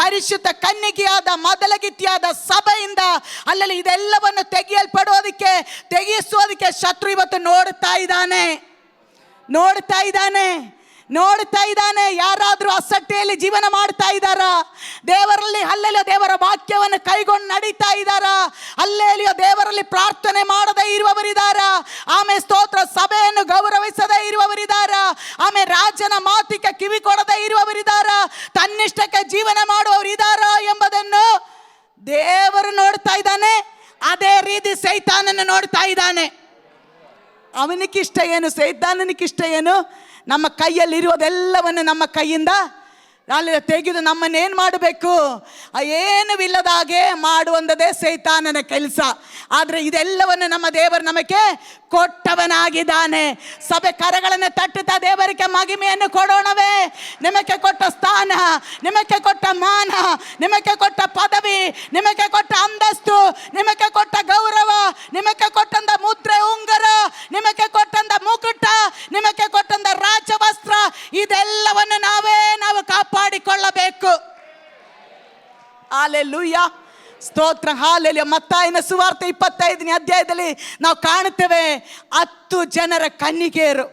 ಪರಿಶುದ್ಧ ಕನ್ನಿಕೆಯಾದ ಮೊದಲಗಿತ್ತಿಯಾದ ಸಭೆಯಿಂದ ಅಲ್ಲಲ್ಲಿ ಇದೆಲ್ಲವನ್ನು ತೆಗೆಯಿಸೋದಕ್ಕೆ ಶತ್ರು ಇವತ್ತು ನೋಡ್ತಾ ಇದ್ದಾನೆ. ಯಾರಾದರೂ ಅಸಟ್ಟೆಯಲ್ಲಿ ಜೀವನ ಮಾಡ್ತಾ ಇದ್ದಾರಾ? ದೇವರಲ್ಲಿ ಅಲ್ಲೆಲ್ಲ ದೇವರ ವಾಕ್ಯವನ್ನು ಕೈಗೊಂಡು ನಡೀತಾ ಇದ್ದಾರಾ? ಅಲ್ಲೆಲ್ಲ ದೇವರಲ್ಲಿ ಪ್ರಾರ್ಥನೆ ಮಾಡದೇ ಇರುವವರಿದ್ದಾರಾ? ಆಮೇಲೆ ಸ್ತೋತ್ರ, ಸಭೆಯನ್ನು ಗೌರವಿಸದೇ ಇರುವವರಿದ್ದಾರಾ? ಆಮೇಲೆ ರಾಜನ ಮಾತಿಗೆ ಕಿವಿ ಕೊಡದೇ ಇರುವವರಿದ್ದಾರಾ? ತನ್ನಿಷ್ಟಕ್ಕೆ ಜೀವನ ಮಾಡುವವರಿದ್ದಾರಾ ಎಂಬುದನ್ನು ದೇವರು ನೋಡ್ತಾ ಇದ್ದಾನೆ. ಅದೇ ರೀತಿ ಸೈತಾನನ್ನು ನೋಡ್ತಾ ಇದ್ದಾನೆ. ಅವನಿಗಿಷ್ಟ ಏನು? ಸೈತಾನನಿಗಿಷ್ಟ ಏನು? ನಮ್ಮ ಕೈಯಲ್ಲಿರುವುದೆಲ್ಲವನ್ನು ನಮ್ಮ ಕೈಯಿಂದ ಅಲ್ಲಿ ತೆಗೆದು ನಮ್ಮನ್ನೇನು ಮಾಡಬೇಕು? ಏನು ಇಲ್ಲದ ಹಾಗೆ ಮಾಡುವಂಥದ್ದೇ ಸೈತಾನನ ಕೆಲಸ. ಆದರೆ ಇದೆಲ್ಲವನ್ನು ನಮ್ಮ ದೇವರು ನಮಗೆ ಕೊಟ್ಟವನಾಗಿದ್ದಾನೆ. ಸಭೆ ಕರಗಳನ್ನು ತಟ್ಟುತ್ತಾ ದೇವರಿಗೆ ಮಹಿಮೆಯನ್ನು ಕೊಡೋಣವೇ? ನಿಮಗೆ ಕೊಟ್ಟ ಸ್ಥಾನ, ನಿಮಗೆ ಕೊಟ್ಟ ಮಾನ, ನಿಮಗೆ ಕೊಟ್ಟ ಪದವಿ, ನಿಮಗೆ ಕೊಟ್ಟ ಅಂತಸ್ತು, ನಿಮಗೆ ಕೊಟ್ಟ ಗೌರವ, ನಿಮಗೆ ಕೊಟ್ಟಂತ ಮುದ್ರೆ ಉಂಗರ, ನಿಮಗೆ ಕೊಟ್ಟಂತ ಮುಕುಟ, ನಿಮಗೆ ಕೊಟ್ಟಂತ ರಾಜವಸ್ತ್ರ, ಇದೆಲ್ಲವನ್ನು ನಾವು ಕಾಪಾಡಿಕೊಳ್ಳಬೇಕು. ಹಾಲೆಲೂಯಾ, ಸ್ತೋತ್ರ, ಹಾಲೆಲೂಯಾ. ಮತ್ತಾಯನ ಸುವಾರ್ತೆ 25ನೇ ಅಧ್ಯಾಯದಲ್ಲಿ ನಾವು ಕಾಣುತ್ತೇವೆ 10 ಜನರ ಕನ್ನಿಕೆಯರು.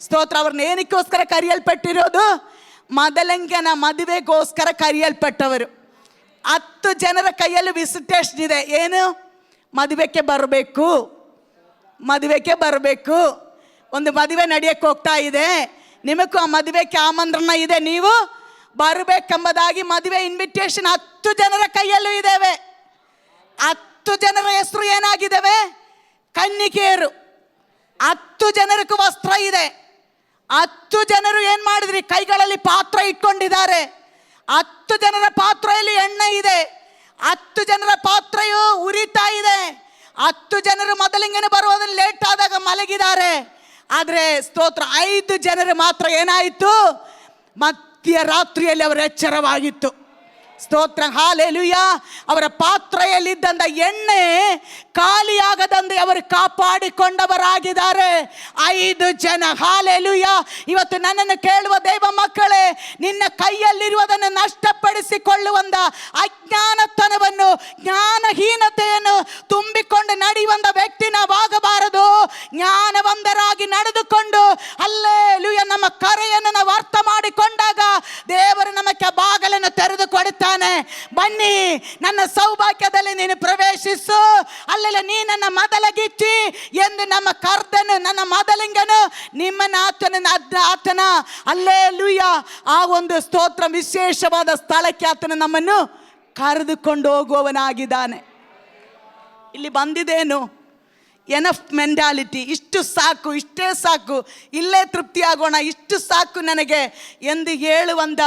ಸ್ತೋತ್ರ, ಅವ್ರನ್ನ ಏನಕ್ಕೋಸ್ಕರ ಕರೆಯಲ್ಪಟ್ಟಿರೋದು? ಮೊದಲಂಗನ ಮದುವೆಗೋಸ್ಕರ ಕರೆಯಲ್ಪಟ್ಟವರು. 10 ಜನರ ಕೈಯಲ್ಲಿ ವಿಸಿಟೇಷನ್ ಇದೆ. ಏನು? ಮದುವೆಗೆ ಬರಬೇಕು, ಮದುವೆಗೆ ಬರಬೇಕು. ಒಂದು ಮದುವೆ ನಡೆಯಕ್ಕೆ ಹೋಗ್ತಾ ಇದೆ, ನಿಮಗೂ ಆ ಮದುವೆಗೆ ಆಮಂತ್ರಣ ಇದೆ, ನೀವು ಬರಬೇಕೆಂಬುದಾಗಿ ಮದುವೆ ಇನ್ವಿಟೇಷನ್ 10 ಜನರ ಕೈಯಲ್ಲೂ ಇದ್ದೇವೆ. 10 ಜನರ ಹೆಸರು ಏನಾಗಿದ್ದಾವೆ? ಕನ್ನಿಕೆಯರು. 10 ಜನರಿಗೂ ವಸ್ತ್ರ ಇದೆ. 10 ಜನರು ಏನ್ ಮಾಡಿದ್ರಿ? ಕೈಗಳಲ್ಲಿ ಪಾತ್ರ ಇಟ್ಕೊಂಡಿದ್ದಾರೆ. 10 ಜನರ ಪಾತ್ರೆಯಲ್ಲಿ ಎಣ್ಣೆ ಇದೆ. 10 ಜನರ ಪಾತ್ರೆಯು ಉರಿತಾ ಇದೆ. 10 ಜನರು ಮೊದಲಿಂಗನೆ ಬರುವುದನ್ನು ಲೇಟ್ ಆದಾಗ ಮಲಗಿದ್ದಾರೆ. ಆದರೆ ಸ್ತೋತ್ರ, 5 ಜನರು ಮಾತ್ರ ಏನಾಯಿತು? ಮಧ್ಯರಾತ್ರಿಯಲ್ಲಿ ಅವರ ಎಚ್ಚರವಾಗಿತ್ತು. ಸ್ತೋತ್ರ, ಹಾಲೆಲೂಯಾ. ಅವರ ಪಾತ್ರೆಯಲ್ಲಿದ್ದಂಥ ಎಣ್ಣೆ ಖಾಲಿಯಾಗದಂತೆ ಅವರು ಕಾಪಾಡಿಕೊಂಡವರಾಗಿದ್ದಾರೆ 5 ಜನ. ಹಾಲೆಲೂಯಾ. ಇವತ್ತು ನನ್ನನ್ನು ಕೇಳುವ ದೈವ ಮಕ್ಕಳೇ, ನಿನ್ನ ಕೈಯಲ್ಲಿರುವುದನ್ನು ನಷ್ಟಪಡಿಸಿಕೊಳ್ಳುವಂಥ ಅಜ್ಞಾನತನವನ್ನು, ಜ್ಞಾನಹೀನತೆಯನ್ನು ತುಂಬಿಕೊಂಡು ನಡೆಯುವಂಥ ವ್ಯಕ್ತಿ ನಾವಾಗಬಾರದು. ಜ್ಞಾನವಂತರಾಗಿ ನಡೆದುಕೊಂಡು ಹಲ್ಲೆಲೂಯಾ ನಮ್ಮ ಕರೆಯನ್ನು ನಾವು ಅರ್ಥ ಮಾಡಿಕೊಂಡಾಗ ದೇವರು ನಮಗೆ ಬಾಗಿಲನ್ನು ತೆರೆದು ಕೊಡುತ್ತಾನೆ. ಬನ್ನಿ, ನನ್ನ ಸೌಭಾಗ್ಯದಲ್ಲಿ ನೀನು ಪ್ರವೇಶಿಸು, ಅಲ್ಲೆಲ್ಲ ನೀ ನನ್ನ ಮೊದಲ ಗಿಚ್ಚಿ ಎಂದು ನಮ್ಮ ಕರ್ತನು, ನನ್ನ ಮೊದಲಿಂಗನು ನಿಮ್ಮನ್ನ ಆತನ ಹಲ್ಲೆಲೂಯಾ ಆ ಒಂದು ಸ್ತೋತ್ರ ವಿಶೇಷವಾದ ಸ್ಥಳಕ್ಕೆ ಆತನು ನಮ್ಮನ್ನು ಕರೆದುಕೊಂಡು ಹೋಗುವವನಾಗಿದ್ದಾನೆ. ಇಲ್ಲಿ ಬಂದಿದ್ದೇನು? ಎನಫ್ ಮೆಂಟಾಲಿಟಿ, ಇಷ್ಟು ಸಾಕು, ಇಷ್ಟೇ ಸಾಕು, ಇಲ್ಲೇ ತೃಪ್ತಿಯಾಗೋಣ, ಇಷ್ಟು ಸಾಕು ನನಗೆ ಎಂದು ಹೇಳುವಂಥ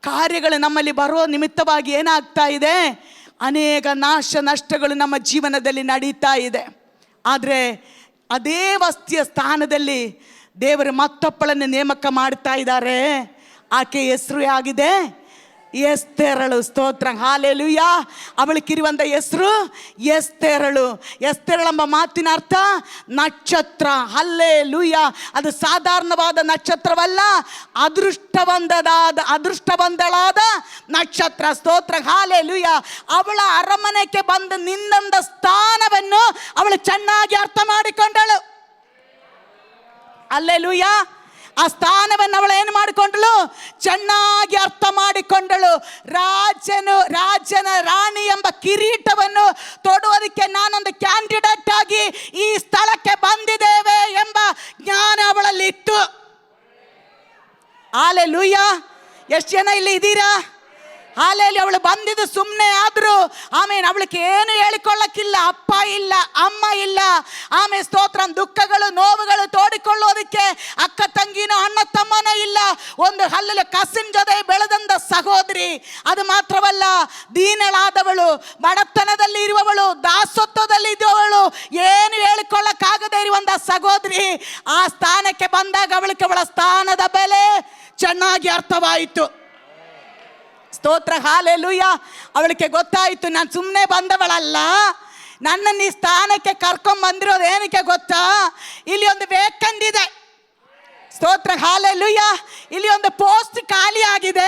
ಕಾರ್ಯಗಳು ನಮ್ಮಲ್ಲಿ ಬರೋ ನಿಮಿತ್ತವಾಗಿ ಏನಾಗ್ತಾ ಇದೆ? ಅನೇಕ ನಾಶ ನಷ್ಟಗಳು ನಮ್ಮ ಜೀವನದಲ್ಲಿ ನಡೀತಾ ಇದೆ. ಆದರೆ ಅದೇ ವಸ್ತಿಯ ಸ್ಥಾನದಲ್ಲಿ ದೇವರು ಮತ್ತೊಬ್ಬಳನ್ನು ನೇಮಕ ಮಾಡ್ತಾ ಇದ್ದಾರೆ. ಆಕೆ ಹೆಸರು ಆಗಿದೆ ಎಸ್ತೇರಳು. ಸ್ತೋತ್ರ, ಹಾಲೆಲೂಯಾ. ಅವಳಿಗಿರುವಂಥ ಹೆಸರು ಎಸ್ತೇರಳು. ಎಸ್ತೇರಳೆಂಬ ಮಾತಿನ ಅರ್ಥ ನಕ್ಷತ್ರ. ಹಲ್ಲೆಲೂಯಾ. ಅದು ಸಾಧಾರಣವಾದ ನಕ್ಷತ್ರವಲ್ಲ, ಅದೃಷ್ಟವಂತಳಾದ ನಕ್ಷತ್ರ. ಸ್ತೋತ್ರ, ಹಾಲೆಲೂಯಾ. ಅವಳ ಅರಮನೆಗೆ ಬಂದು ನಿಂದ ಸ್ಥಾನವನ್ನು ಅವಳು ಚೆನ್ನಾಗಿ ಅರ್ಥ ಮಾಡಿಕೊಂಡಳು. ಹಲ್ಲೆಲೂಯಾ. ಆ ಸ್ಥಾನವನ್ನು ಅವಳು ಏನು ಮಾಡಿಕೊಂಡಳು? ಚೆನ್ನಾಗಿ ಅರ್ಥ ಮಾಡಿಕೊಂಡಳು. ರಾಜನ ರಾಣಿ ಎಂಬ ಕಿರೀಟವನ್ನು ತೊಡುವುದಕ್ಕೆ ನಾನೊಂದು ಕ್ಯಾಂಡಿಡೇಟ್ ಆಗಿ ಈ ಸ್ಥಳಕ್ಕೆ ಬಂದಿದ್ದೇವೆ ಎಂಬ ಜ್ಞಾನ ಅವಳಲ್ಲಿ ಇತ್ತು. ಹಲ್ಲೆಲೂಯಾ. ಎಷ್ಟು ಜನ ಇಲ್ಲಿ ಇದ್ದೀರಾ? ಹಾಲೆಯಲ್ಲಿ ಅವಳು ಬಂದಿದ್ದು ಸುಮ್ಮನೆ ಆದ್ರು. ಆಮೇಲೆ ಅವಳಿಗೆ ಏನು ಹೇಳಿಕೊಳ್ಳಕ್ಕಿಲ್ಲ, ಅಪ್ಪ ಇಲ್ಲ, ಅಮ್ಮ ಇಲ್ಲ. ಆಮೇಲೆ ಸ್ತೋತ್ರ, ದುಃಖಗಳು ನೋವುಗಳು ತೋಡಿಕೊಳ್ಳೋದಕ್ಕೆ ಅಕ್ಕ ತಂಗಿನೋ ಅಣ್ಣ ತಮ್ಮನೋ ಇಲ್ಲ. ಒಂದು ಹಲ್ಲಲ್ಲಿ ಕಸಿನ್ ಜೊತೆ ಬೆಳೆದಂಥ ಸಹೋದರಿ. ಅದು ಮಾತ್ರವಲ್ಲ, ದೀನಳಾದವಳು, ಬಡತನದಲ್ಲಿ ಇರುವವಳು, ದಾಸತ್ವದಲ್ಲಿ ಇರುವವಳು, ಏನು ಹೇಳಿಕೊಳ್ಳಕ್ಕಾಗದೇ ಇರುವಂಥ ಸಹೋದರಿ. ಆ ಸ್ಥಾನಕ್ಕೆ ಬಂದಾಗ ಅವಳಿಗೆ ಅವಳ ಸ್ಥಾನದ ಬೆಲೆ ಚೆನ್ನಾಗಿ ಅರ್ಥವಾಯಿತು. ಸ್ತೋತ್ರ, ಹಾಲೆಲೂಯಾ. ಅವಳಿಗೆ ಗೊತ್ತಾಯಿತು, ನಾನು ಸುಮ್ಮನೆ ಬಂದವಳಲ್ಲ, ನನ್ನನ್ನು ಈ ಸ್ಥಾನಕ್ಕೆ ಕರ್ಕೊಂಡು ಬಂದಿರೋದು ಏನಕ್ಕೆ ಗೊತ್ತಾ? ಇಲ್ಲಿ ಒಂದು ವೇಕೆಂಟ್ ಇದೆ. ಸ್ತೋತ್ರ, ಹಾಲೆಲೂಯಾ. ಇಲ್ಲಿ ಒಂದು ಪೋಸ್ಟ್ ಖಾಲಿ ಆಗಿದೆ.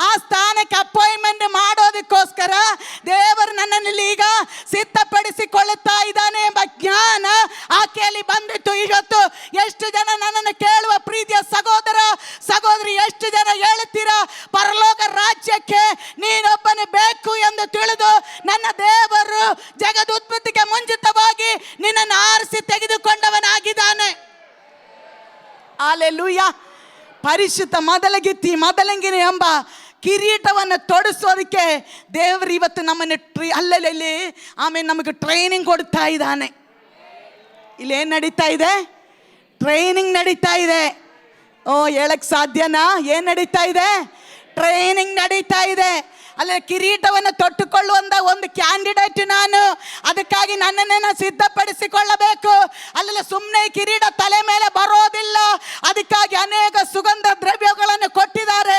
ಆ ಸ್ಥಾನಕ್ಕೆ ಅಪಾಯಿಂಟ್ಮೆಂಟ್ ಮಾಡೋದಕ್ಕೋಸ್ಕರ ದೇವರು ನನ್ನನ್ನು ಈಗ ಸಿದ್ಧಪಡಿಸಿಕೊಳ್ಳುತ್ತಾ ಇದ್ದಾನೆ ಎಂಬ ಜ್ಞಾನ ಆಕೆಯಲ್ಲಿ ಬಂದಿತ್ತು. ಇವತ್ತು ಎಷ್ಟು ಜನ ನನ್ನನ್ನು ಕೇಳುವ ಪ್ರೀತಿಯ ಸಹೋದರ ಸಹೋದರಿ, ಎಷ್ಟು ಜನ ಹೇಳುತ್ತೀರಾ ಪರಲೋಕ ರಾಜ್ಯಕ್ಕೆ ನೀನೊಬ್ಬನೇ ಬೇಕು ಎಂದು ತಿಳಿದು ನನ್ನ ದೇವರು ಜಗದುತ್ಪತ್ತಿಗೆ ಮುಂಚಿತವಾಗಿ ನಿನ್ನನ್ನು ಆರಿಸಿ ತೆಗೆದುಕೊಂಡವನಾಗಿದ್ದಾನೆ. ಹಲ್ಲೆಲೂಯಾ. ಪರಿಶುದ್ಧ ಮೊದಲಂಗಿನಿ ಎಂಬ ಕಿರೀಟವನ್ನು ತೊಡಿಸೋದಕ್ಕೆ ದೇವರು ಇವತ್ತು ನಮ್ಮನ್ನು ಅಲ್ಲಲ್ಲಿ ಆಮೇಲೆ ನಮಗೆ ಟ್ರೈನಿಂಗ್ ಕೊಡ್ತಾ ಇದ್ದಾನೆ. ಇಲ್ಲಿ ಏನು ನಡೀತಾ ಇದೆ? ಟ್ರೈನಿಂಗ್ ನಡೀತಾ ಇದೆ. ಹೇಳಕ್ಕೆ ಸಾಧ್ಯನಾ? ಏನು ನಡೀತಾ ಇದೆ? ಟ್ರೈನಿಂಗ್ ನಡೀತಾ ಇದೆ. ಅಲ್ಲಿ ಕಿರೀಟವನ್ನು ತೊಟ್ಟುಕೊಳ್ಳುವಂತ ಒಂದು ಕ್ಯಾಂಡಿಡೇಟ್ ನಾನು. ಅದಕ್ಕಾಗಿ ನನ್ನನ್ನೇ ನಾನು ಸಿದ್ಧಪಡಿಸಿಕೊಳ್ಳಬೇಕು. ಅಲ್ಲೆಲ್ಲ ಸುಮ್ಮನೆ ಕಿರೀಟ ತಲೆ ಮೇಲೆ ಬರೋದಿಲ್ಲ. ಅದಕ್ಕಾಗಿ ಅನೇಕ ಸುಗಂಧ ದ್ರವ್ಯಗಳನ್ನು ಕೊಟ್ಟಿದ್ದಾರೆ,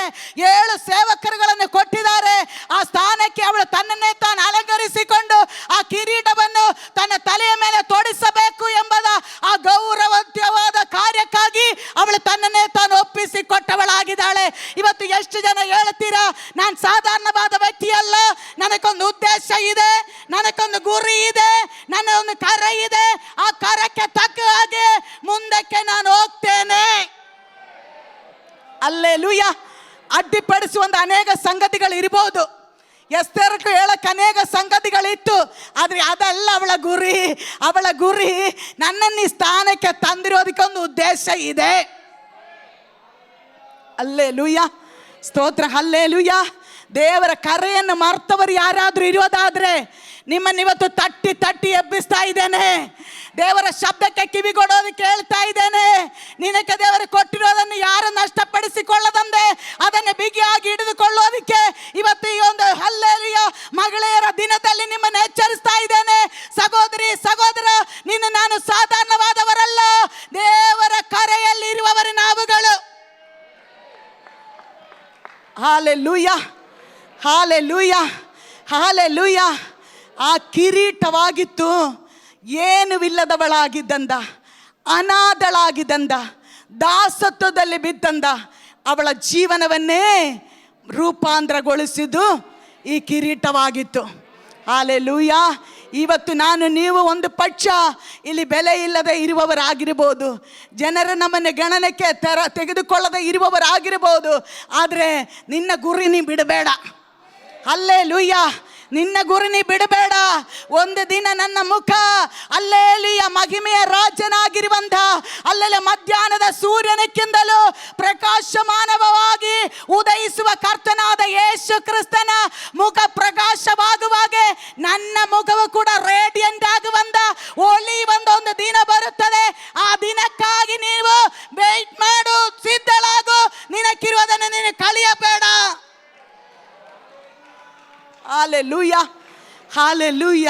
7 ಸೇವಕರುಗಳನ್ನು ಕೊಟ್ಟಿದ್ದಾರೆ. ಆ ಸ್ಥಾನಕ್ಕೆ ಅವಳು ತನ್ನನ್ನೇ ತಾನು ಅಲಂಕರಿಸಿಕೊಂಡು ಆ ಕಿರೀಟವನ್ನು ತನ್ನ ತಲೆಯ ಮೇಲೆ ತೊಡಿಸಬೇಕು ಎಂಬುದ ಆ ಗೌರವವಾದ ಕಾರ್ಯಕ್ಕಾಗಿ ಅವಳು ತನ್ನನ್ನೇ ತಾನು ಒಪ್ಪಿಸಿಕೊಟ್ಟವಳಾಗಿದ್ದಾಳೆ. ಇವತ್ತು ಎಷ್ಟು ಜನ ಹೇಳ್ತೀರಾ, ನಾನು ಸಾಧಾರಣವಾದ ವ್ಯಕ್ತಿ ಅಲ್ಲ, ನನಗೊಂದು ಉದ್ದೇಶ ಇದೆ, ನನಗೊಂದು ಗುರಿ ಇದೆ, ನನ್ನ ಒಂದು ಕರೆ ಇದೆ, ಆ ಕರಕ್ಕೆ ತಕ್ಕ ಹಾಗೆ ಮುಂದಕ್ಕೆ ನಾನು ಹೋಗ್ತೇನೆ. ಅಲ್ಲೇಲೂಯ. ಅಡ್ಡಿಪಡಿಸುವಂತ ಅನೇಕ ಸಂಗತಿಗಳು ಇರಬಹುದು, ಎಸ್ತೇರಕ್ಕೆ ಹೇಳಕ್ಕೆ ಅನೇಕ ಸಂಗತಿಗಳಿತ್ತು, ಆದರೆ ಅದಲ್ಲ ಅವಳ ಗುರಿ. ಅವಳ ಗುರಿ ನನ್ನನ್ನು ಈ ಸ್ಥಾನಕ್ಕೆ ತಂದಿರೋದಕ್ಕೊಂದು ಉದ್ದೇಶ ಇದೆ. ಅಲ್ಲೇಲೂಯ, ಸ್ತೋತ್ರ, ಹಲ್ಲೇಲೂಯ. ದೇವರ ಕರೆಯನ್ನು ಮರ್ತವರು ಯಾರಾದರೂ ಇರೋದಾದ್ರೆ ನಿಮ್ಮನ್ನಿವತ್ತು ತಟ್ಟಿ ತಟ್ಟಿ ಎಬ್ಬಿಸ್ತಾ ಇದ್ದೇನೆ. ದೇವರ ಶಬ್ದಕ್ಕೆ ಕಿವಿಗೊಡೋದಕ್ಕೆ ಹೇಳ್ತಾ ಇದ್ದೇನೆ. ನಿನಗೆ ದೇವರು ಕೊಟ್ಟಿರೋದನ್ನು ಯಾರು ನಷ್ಟಪಡಿಸಿಕೊಳ್ಳದಂತೆ ಅದನ್ನು ಬಿಗಿಯಾಗಿ ಹಿಡಿದುಕೊಳ್ಳೋದಕ್ಕೆ ಇವತ್ತು ಈ ಒಂದು ಹಲ್ಲೇಲೂಯ ಮಹಿಳೆಯರ ದಿನದಲ್ಲಿ ನಿಮ್ಮನ್ನು ಎಚ್ಚರಿಸ್ತಾ ಇದ್ದೇನೆ. ಸಹೋದರಿ ಸಹೋದರ, ನಾನು ಸಾಧಾರಣವಾದವರಲ್ಲ, ದೇವರ ಕರೆಯಲ್ಲಿ ಇರುವವರು ನಾವುಗಳು. Hallelujah, hallelujah, hallelujah. ಆ ಕಿರೀಟವಾಗಿತ್ತು ಏನುವಿಲ್ಲದವಳಾಗಿದ್ದಂದ, ಅನಾಥಳಾಗಿದ್ದಂದ, ದಾಸತ್ವದಲ್ಲಿ ಬಿದ್ದಂದ ಅವಳ ಜೀವನವನ್ನೇ ರೂಪಾಂತರಗೊಳಿಸಿದ್ದು ಈ ಕಿರೀಟವಾಗಿತ್ತು. ಹಾಲೆಲೂಯ. ಇವತ್ತು ನಾನು ನೀವು ಒಂದು ಪಕ್ಷ ಇಲ್ಲಿ ಬೆಲೆ ಇಲ್ಲದೆ ಇರುವವರಾಗಿರ್ಬೋದು, ಜನರು ನಮ್ಮನ್ನು ಗಣನೆಗೆ ತೆಗೆದುಕೊಳ್ಳದೆ ಇರುವವರಾಗಿರ್ಬೋದು, ಆದರೆ ನಿನ್ನ ಗುರಿ ನೀ ಬಿಡಬೇಡ. ಹಲ್ಲೇಲೂಯ, ನಿನ್ನ ಗುರಿ ನೀ ಬಿಡಬೇಡ. ಒಂದು ದಿನ ನನ್ನ ಮುಖ ಹಲ್ಲೇಲೂಯ ಮಹಿಮೆಯ ರಾಜನಾಗಿರುವಂಥ ಅಲ್ಲೆಲ್ಲ ಮಧ್ಯಾಹ್ನದ ಸೂರ್ಯನಕ್ಕಿಂತಲೂ ಪ್ರಕಾಶಮಾನವಾಗಿ ಉದಯಿಸುವ ಕರ್ತನಾದ ಯೇಸು ಕ್ರಿಸ್ತನ ಮುಖ ಪ್ರಕಾಶವಾಗುವಾಗ ನನ್ನ ಮುಖವು ಕೂಡ ರೇಡಿಯಂಟ್ ಆಗುವಂತ ಹೊಳೆಯುವಂತ ಒಂದು ದಿನ ಬರುತ್ತದೆ. ಆ ದಿನಕ್ಕಾಗಿ ನೀವು ವೇಟ್ ಮಾಡು, ಸಿದ್ಧಳಾಗು. ನಿನಕ್ಕಿರುವುದನ್ನು ನೀನು ಕಳಿಯಬೇಡ. Hallelujah, hallelujah.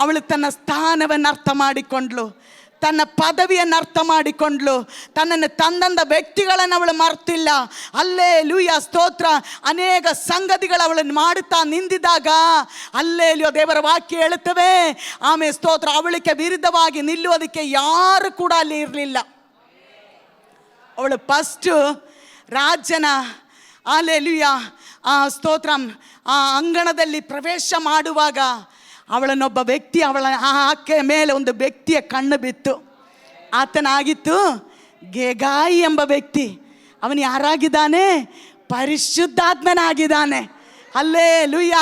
ಅವಳು ತನ್ನ ಸ್ಥಾನವನ್ನು ಅರ್ಥ ಮಾಡಿಕೊಂಡ್ಳು, ತನ್ನ ಪದವಿಯನ್ನು ಅರ್ಥ ಮಾಡಿಕೊಂಡ್ಳು, ತನ್ನನ್ನು ತಂದಂದ ವ್ಯಕ್ತಿಗಳನ್ನು ಅವಳು ಮರ್ತಿಲ್ಲ. ಹಲ್ಲೇಲೂಯ, ಸ್ತೋತ್ರ. ಅನೇಕ ಸಂಗತಿಗಳು ಅವಳನ್ನು ಮಾಡುತ್ತಾ ನಿಂದಿದಾಗ ಹಲ್ಲೇಲೂಯ ದೇವರ ವಾಕ್ಯ ಹೇಳುತ್ತವೆ, ಆಮೇಲೆ ಸ್ತೋತ್ರ, ಅವಳಿಗೆ ವಿರುದ್ಧವಾಗಿ ನಿಲ್ಲುವುದಕ್ಕೆ ಯಾರು ಕೂಡ ಅಲ್ಲಿ ಇರಲಿಲ್ಲ. ಅವಳು ಫಸ್ಟು ರಾಜನ ಹಲ್ಲೇಲೂಯ ಸ್ತೋತ್ರ ಆ ಅಂಗಣದಲ್ಲಿ ಪ್ರವೇಶ ಮಾಡುವಾಗ ಅವಳನ್ನೊಬ್ಬ ವ್ಯಕ್ತಿ, ಆಕೆ ಮೇಲೆ ಒಂದು ವ್ಯಕ್ತಿಯ ಕಣ್ಣು ಬಿತ್ತು. ಆತನಾಗಿತ್ತು ಗೇಗಾಯಿ ಎಂಬ ವ್ಯಕ್ತಿ. ಅವನು ಯಾರಾಗಿದ್ದಾನೆ? ಪರಿಶುದ್ಧಾತ್ಮನಾಗಿದ್ದಾನೆ. ಹಲ್ಲೇಲೂಯ.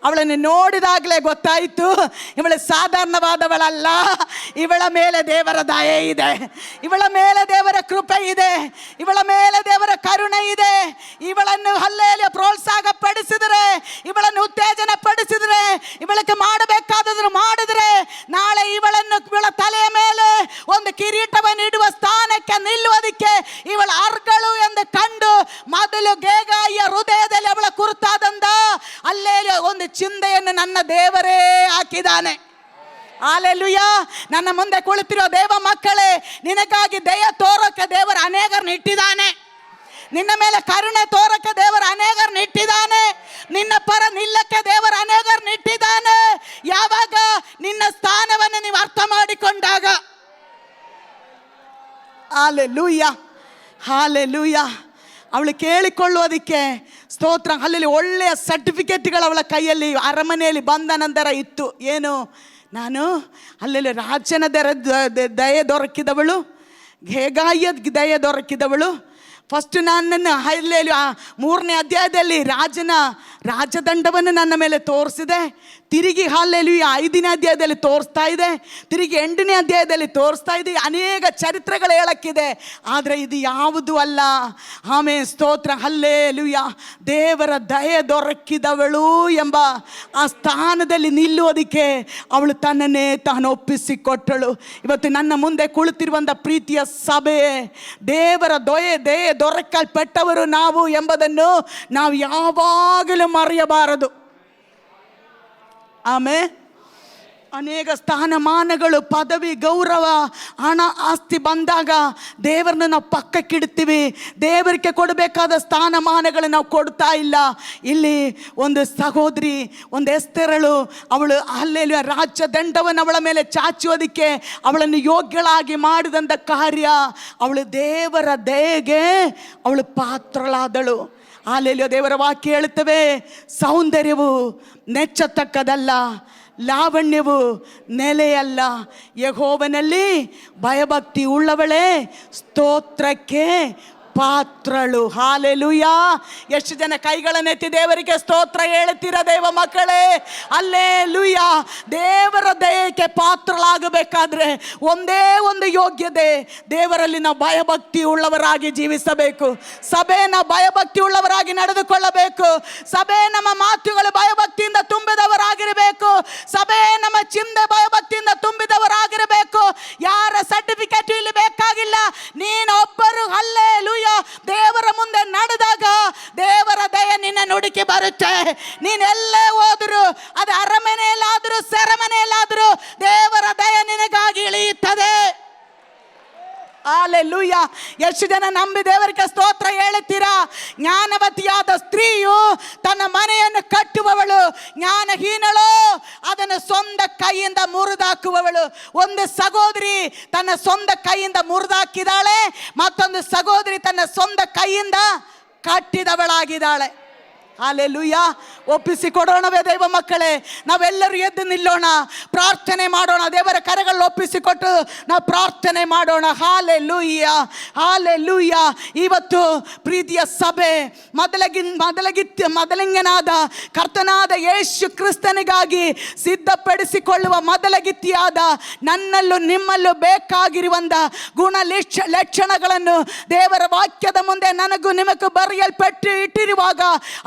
ಅವಳನ್ನು ನೋಡಿದಾಗಲೇ ಗೊತ್ತಾಯಿತು ಇವಳು ಸಾಧಾರಣವಾದವಳಲ್ಲ. ಇವಳ ಮೇಲೆ ದೇವರ ದಯೆ ಇದೆ, ಇವಳ ಮೇಲೆ ದೇವರ ಕೃಪೆ ಇದೆ, ಇವಳ ಮೇಲೆ ದೇವರ ಕರುಣೆ ಇದೆ. ಇವಳನ್ನು ಹಲ್ಲೇಲೂಯ ಪ್ರೋತ್ಸಾಹ ಪಡಿಸಿದರೆ, ಇವಳನ್ನು ಉತ್ತೇಜನ ಪಡಿಸಿದರೆ, ಇವಳಿಗೆ ಮಾಡಬೇಕಾದದನ್ನು ಮಾಡಿದರೆ, ನಾಳೆ ಇವಳ ತಲೆಯ ಮೇಲೆ ಒಂದು ಕಿರೀಟವನ್ನು ಇಡುವ ಸ್ಥಾನಕ್ಕೆ ನಿಲ್ಲುವುದಕ್ಕೆ ಇವಳ ಅರ್ಗಳು ಎಂದು ಕಂಡು ಮೊದಲು ಗೇಗಾಯಿಯ ಹೃದಯದಲ್ಲಿ ಅವಳ ಕುರಿತಾದಂದ ಅಲ್ಲೇ ಒಂದು ಚಿಂತೆಯನ್ನು ನನ್ನ ದೇವರೇ ಹಾಕಿದ್ದಾನೆ. ಹಾಲೆಲೂಯ. ನನ್ನ ಮುಂದೆ ಕುಳಿತಿರೋ ದೇವ ಮಕ್ಕಳೇ, ನಿನಗಾಗಿ ದಯ ತೋರಕ್ಕೆ ದೇವರ ಅನೇಕರನ್ನು ಇಟ್ಟಿದ್ದಾನೆ. ನಿನ್ನ ಮೇಲೆ ಕರುಣೆ ತೋರಕ್ಕೆ ದೇವರ ಅನೇಕರನ್ನು ಇಟ್ಟಿದ್ದಾನೆ. ನಿನ್ನ ಪರ ನಿಲ್ಲಕ್ಕೆ ದೇವರ ಅನೇಕರನ್ನು ಇಟ್ಟಿದ್ದಾನೆ. ಯಾವಾಗ ನಿನ್ನ ಸ್ಥಾನವನ್ನು ನೀವು ಅರ್ಥ ಮಾಡಿಕೊಂಡಾಗ. Hallelujah, hallelujah. ಅವಳು ಕೇಳಿಕೊಳ್ಳುವುದಕ್ಕೆ ಸ್ತೋತ್ರ, ಅಲ್ಲಿ ಒಳ್ಳೆಯ ಸರ್ಟಿಫಿಕೇಟ್ಗಳು ಅವಳ ಕೈಯಲ್ಲಿ ಅರಮನೆಯಲ್ಲಿ ಬಂದ ನಂತರ ಇತ್ತು. ಏನು? ನಾನು ಅಲ್ಲಿ ರಾಜನ ದಯೆ ದೊರಕಿದವಳು, ಹೇಗಾಯ ದಯೆ ದೊರಕಿದವಳು. ಫಸ್ಟ್ ನನ್ನನ್ನು ಅಲ್ಲಿ 3ನೇ ಅಧ್ಯಾಯದಲ್ಲಿ ರಾಜದಂಡವನ್ನು ನನ್ನ ಮೇಲೆ ತೋರಿಸಿದೆ. ತಿರುಗಿ ಹಲ್ಲೆಲೂಯ 5ನೇ ಅಧ್ಯಾಯದಲ್ಲಿ ತೋರಿಸ್ತಾ ಇದೆ, ತಿರುಗಿ 8ನೇ ಅಧ್ಯಾಯದಲ್ಲಿ ತೋರಿಸ್ತಾ ಇದೆ. ಅನೇಕ ಚರಿತ್ರೆಗಳು ಹೇಳಕ್ಕಿದೆ, ಆದರೆ ಇದು ಯಾವುದು ಅಲ್ಲ. ಆಮೇಲೆ ಸ್ತೋತ್ರ, ಹಲ್ಲೆಲೂಯ, ದೇವರ ದಯೆ ದೊರಕಿದವಳು ಎಂಬ ಆ ಸ್ಥಾನದಲ್ಲಿ ನಿಲ್ಲುವುದಕ್ಕೆ ಅವಳು ತನ್ನನ್ನೇ ತಾನು ಒಪ್ಪಿಸಿಕೊಟ್ಟಳು. ಇವತ್ತು ನನ್ನ ಮುಂದೆ ಕುಳಿತಿರುವಂಥ ಪ್ರೀತಿಯ ಸಭೆ, ದೇವರ ದಯೆ ದೊರಕಲ್ಪಟ್ಟವರು ನಾವು ಎಂಬುದನ್ನು ನಾವು ಯಾವಾಗಲೂ ಮರೆಯಬಾರದು. ಆಮೇಲೆ ಅನೇಕ ಸ್ಥಾನಮಾನಗಳು, ಪದವಿ, ಗೌರವ, ಹಣ, ಆಸ್ತಿ ಬಂದಾಗ ದೇವರನ್ನ ನಾವು ಪಕ್ಕಕ್ಕಿಡ್ತೀವಿ. ದೇವರಿಗೆ ಕೊಡಬೇಕಾದ ಸ್ಥಾನಮಾನಗಳು ನಾವು ಕೊಡ್ತಾ ಇಲ್ಲ. ಇಲ್ಲಿ ಒಂದು ಸಹೋದರಿ, ಒಂದು ಎಸ್ತೇರಳು, ಅವಳು ಹಲ್ಲೆಲೂಯಾ ರಾಜ್ಯ ದಂಡವನ್ನು ಅವಳ ಮೇಲೆ ಚಾಚುವುದಕ್ಕೆ ಅವಳನ್ನು ಯೋಗ್ಯಳಾಗಿ ಮಾಡಿದಂಥ ಕಾರ್ಯ, ಅವಳು ದೇವರ ದಯೆಗೆ ಅವಳು ಪಾತ್ರಳಾದಳು. ಹಲ್ಲೆಲೂಯಾ. ದೇವರ ವಾಕ್ಯ ಹೇಳುತ್ತವೆ, ಸೌಂದರ್ಯವು ನೆಚ್ಚತಕ್ಕದಲ್ಲ, ಲಾವಣ್ಯವು ನೆಲೆಯಲ್ಲ, ಯೆಹೋವನಲ್ಲಿ ಭಯಭಕ್ತಿ ಉಳ್ಳವಳೇ ಸ್ತೋತ್ರಕ್ಕೆ ಪಾತ್ರಳು. ಹಾಲೆಲೂಯಾ. ಎಷ್ಟು ಜನ ಕೈಗಳನ್ನೆತ್ತಿ ದೇವರಿಗೆ ಸ್ತೋತ್ರ ಹೇಳುತ್ತೀರ ದೇವ ಮಕ್ಕಳೇ? ಹಲ್ಲೆಲೂಯಾ. ದೇವರ ದಯೆಗೆ ಪಾತ್ರಳಾಗಬೇಕಾದ್ರೆ ಒಂದೇ ಒಂದು ಯೋಗ್ಯತೆ, ದೇವರಲ್ಲಿ ನಾವು ಭಯಭಕ್ತಿ ಉಳ್ಳವರಾಗಿ ಜೀವಿಸಬೇಕು. ಸಭೆನ ಭಯಭಕ್ತಿ ಉಳ್ಳವರಾಗಿ ನಡೆದುಕೊಳ್ಳಬೇಕು. ಸಭೆ ನಮ್ಮ ಮಾತುಗಳು ಭಯಭಕ್ತಿಯಿಂದ ತುಂಬಿದವರಾಗಿರಬೇಕು. ಸಭೆ ನಮ್ಮ ಚಿಂತೆ ಭಯಭಕ್ತಿಯಿಂದ ತುಂಬಿದವರಾಗಿರಬೇಕು. ಯಾರ ಸರ್ಟಿಫಿಕೇಟ್ ಇಲ್ಲಿ ಬೇಕಾಗಿಲ್ಲ. ನೀನೊಬ್ಬರು ಹಲ್ಲೆಲೂಯಾ ದೇವರ ಮುಂದೆ ನಡೆದಾಗ ದೇವರ ದಯೆ ನಿನ್ನ ನುಡುಕಿ ಬರುತ್ತೆ. ನೀನೆಲ್ಲೇ ಹೋದ್ರು, ಅದು ಅರಮನೆಯಲ್ಲಾದರೂ ಸೆರೆಮನೆಯಲ್ಲಾದರೂ ದೇವರ ದಯೆ ನಿನಗಾಗಿ ಇಳಿಯುತ್ತದೆ. ಹಲ್ಲೆಲೂಯಾ. ಎಷ್ಟು ಜನ ನಂಬಿ ದೇವರಿಗೆ ಸ್ತೋತ್ರ ಹೇಳುತ್ತೀರಾ? ಜ್ಞಾನವತಿಯಾದ ಸ್ತ್ರೀಯು ತನ್ನ ಮನೆಯನ್ನು ಕಟ್ಟುವವಳು, ಜ್ಞಾನಹೀನಳು ಅದನ್ನು ಸ್ವಂತ ಕೈಯಿಂದ ಮುರಿದಾಕುವವಳು. ಒಂದು ಸಹೋದರಿ ತನ್ನ ಸ್ವಂತ ಕೈಯಿಂದ ಮುರಿದಾಕಿದ್ದಾಳೆ, ಮತ್ತೊಂದು ಸಹೋದರಿ ತನ್ನ ಸ್ವಂತ ಕೈಯಿಂದ ಕಟ್ಟಿದವಳಾಗಿದ್ದಾಳೆ. ಹಲ್ಲೆಲೂಯಾ. ಒಪ್ಪಿಸಿಕೊಡೋಣವೇ ದೈವ ಮಕ್ಕಳೇ? ನಾವೆಲ್ಲರೂ ಎದ್ದು ನಿಲ್ಲೋಣ, ಪ್ರಾರ್ಥನೆ ಮಾಡೋಣ. ದೇವರ ಕರೆಗಳು ಒಪ್ಪಿಸಿಕೊಟ್ಟು ನಾವು ಪ್ರಾರ್ಥನೆ ಮಾಡೋಣ. Hallelujah, hallelujah. ಇವತ್ತು ಪ್ರೀತಿಯ ಸಭೆ ಮೊದಲಿಂಗನಾದ ಕರ್ತನಾದ ಯೇಸು ಕ್ರಿಸ್ತನಿಗಾಗಿ ಸಿದ್ಧಪಡಿಸಿಕೊಳ್ಳುವ ಮೊದಲಗಿತ್ತಿಯಾದ ನನ್ನಲ್ಲೂ ನಿಮ್ಮಲ್ಲೂ ಬೇಕಾಗಿರುವಂಥ ಗುಣ ಲಕ್ಷಣಗಳನ್ನು ದೇವರ ವಾಕ್ಯದ ಮುಂದೆ ನನಗೂ ನಿಮಗೂ ಬರೆಯಲ್ಪಟ್ಟು ಇಟ್ಟಿರುವಾಗ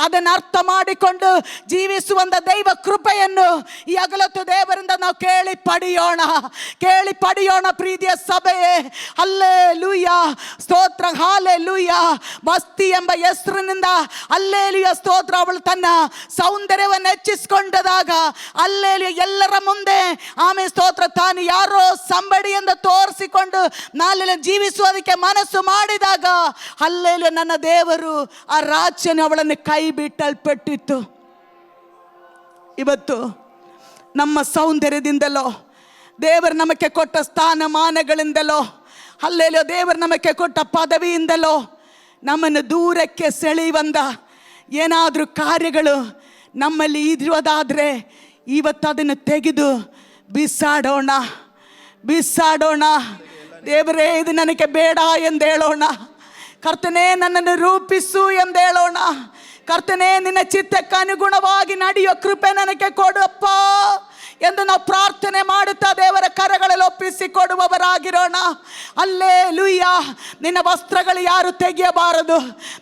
ಅದನ್ನು ಅರ್ಥ ಮಾಡಿಕೊಂಡು ಜೀವಿಸುವಂತ ದೈವ ಕೃಪೆಯನ್ನು ಈ ಅಗಲತ್ತು ದೇವರಿಂದ ನಾವು ಕೇಳಿ ಪಡೆಯೋಣ ಪ್ರೀತಿಯ ಸಭೆಯೇ. ಹಲ್ಲೆಲೂಯಾ, ಸ್ತೋತ್ರ. ಹಲ್ಲೆಲೂಯಾ. ಬಸ್ತಿ ಎಂಬ ಹೆಸರಿನಿಂದ ಹಲ್ಲೆಲೂಯಾ ಸ್ತೋತ್ರ. ಅವಳು ತನ್ನ ಸೌಂದರ್ಯವನ್ನು ಹೆಚ್ಚಿಸಿಕೊಂಡದಾಗ ಹಲ್ಲೆಲೂಯಾ ಎಲ್ಲರ ಮುಂದೆ ಆಮೇಲೆ ಸ್ತೋತ್ರ ತಾನು ಯಾರೋ ಸಂಬಡಿ ಎಂದು ತೋರಿಸಿಕೊಂಡು ನಾಳೆ ಜೀವಿಸುವುದಕ್ಕೆ ಮನಸ್ಸು ಮಾಡಿದಾಗ ಹಲ್ಲೆಲೂಯಾ ನನ್ನ ದೇವರು ಆ ರಾಜ್ಯನ ಅವಳನ್ನು ಕೈ ಬಿಟ್ಟಲ್ಪಟ್ಟಿತ್ತು. ಇವತ್ತು ನಮ್ಮ ಸೌಂದರ್ಯದಿಂದಲೋ, ದೇವರು ನಮಗೆ ಕೊಟ್ಟ ಸ್ಥಾನಮಾನಗಳಿಂದಲೋ, ಹಲ್ಲೆಲೂಯಾ ದೇವರು ನಮಗೆ ಕೊಟ್ಟ ಪದವಿಯಿಂದಲೋ ನಮ್ಮನ್ನು ದೂರಕ್ಕೆ ಸೆಳೆಯುವಂಥ ಏನಾದರೂ ಕಾರ್ಯಗಳು ನಮ್ಮಲ್ಲಿ ಇರುವುದಾದರೆ ಇವತ್ತು ಅದನ್ನು ತೆಗೆದು ಬಿಸಾಡೋಣ. ದೇವರೇ ಇದು ನನಗೆ ಬೇಡ ಎಂದೇಳೋಣ. ಕರ್ತನೇ ನನ್ನನ್ನು ರೂಪಿಸು ಎಂದೇಳೋಣ. ಕರ್ತನೇ ನಿನ್ನ ಚಿತ್ತಕ್ಕೆ ಅನುಗುಣವಾಗಿ ನಡೆಯೋ ಕೃಪೆ ನನಗೆ ಕೊಡಪ್ಪ ಎಂದು ನಾವು ಪ್ರಾರ್ಥನೆ ಮಾಡುತ್ತಾ ದೇವರ ಕರಗಳಲ್ಲಿ ಒಪ್ಪಿಸಿಕೊಡುವವರಾಗಿರೋಣ. ಹಲ್ಲೆಲೂಯಾ. ನಿನ್ನ ವಸ್ತ್ರಗಳು ಯಾರು ತೆಗೆಯಬಾರದು,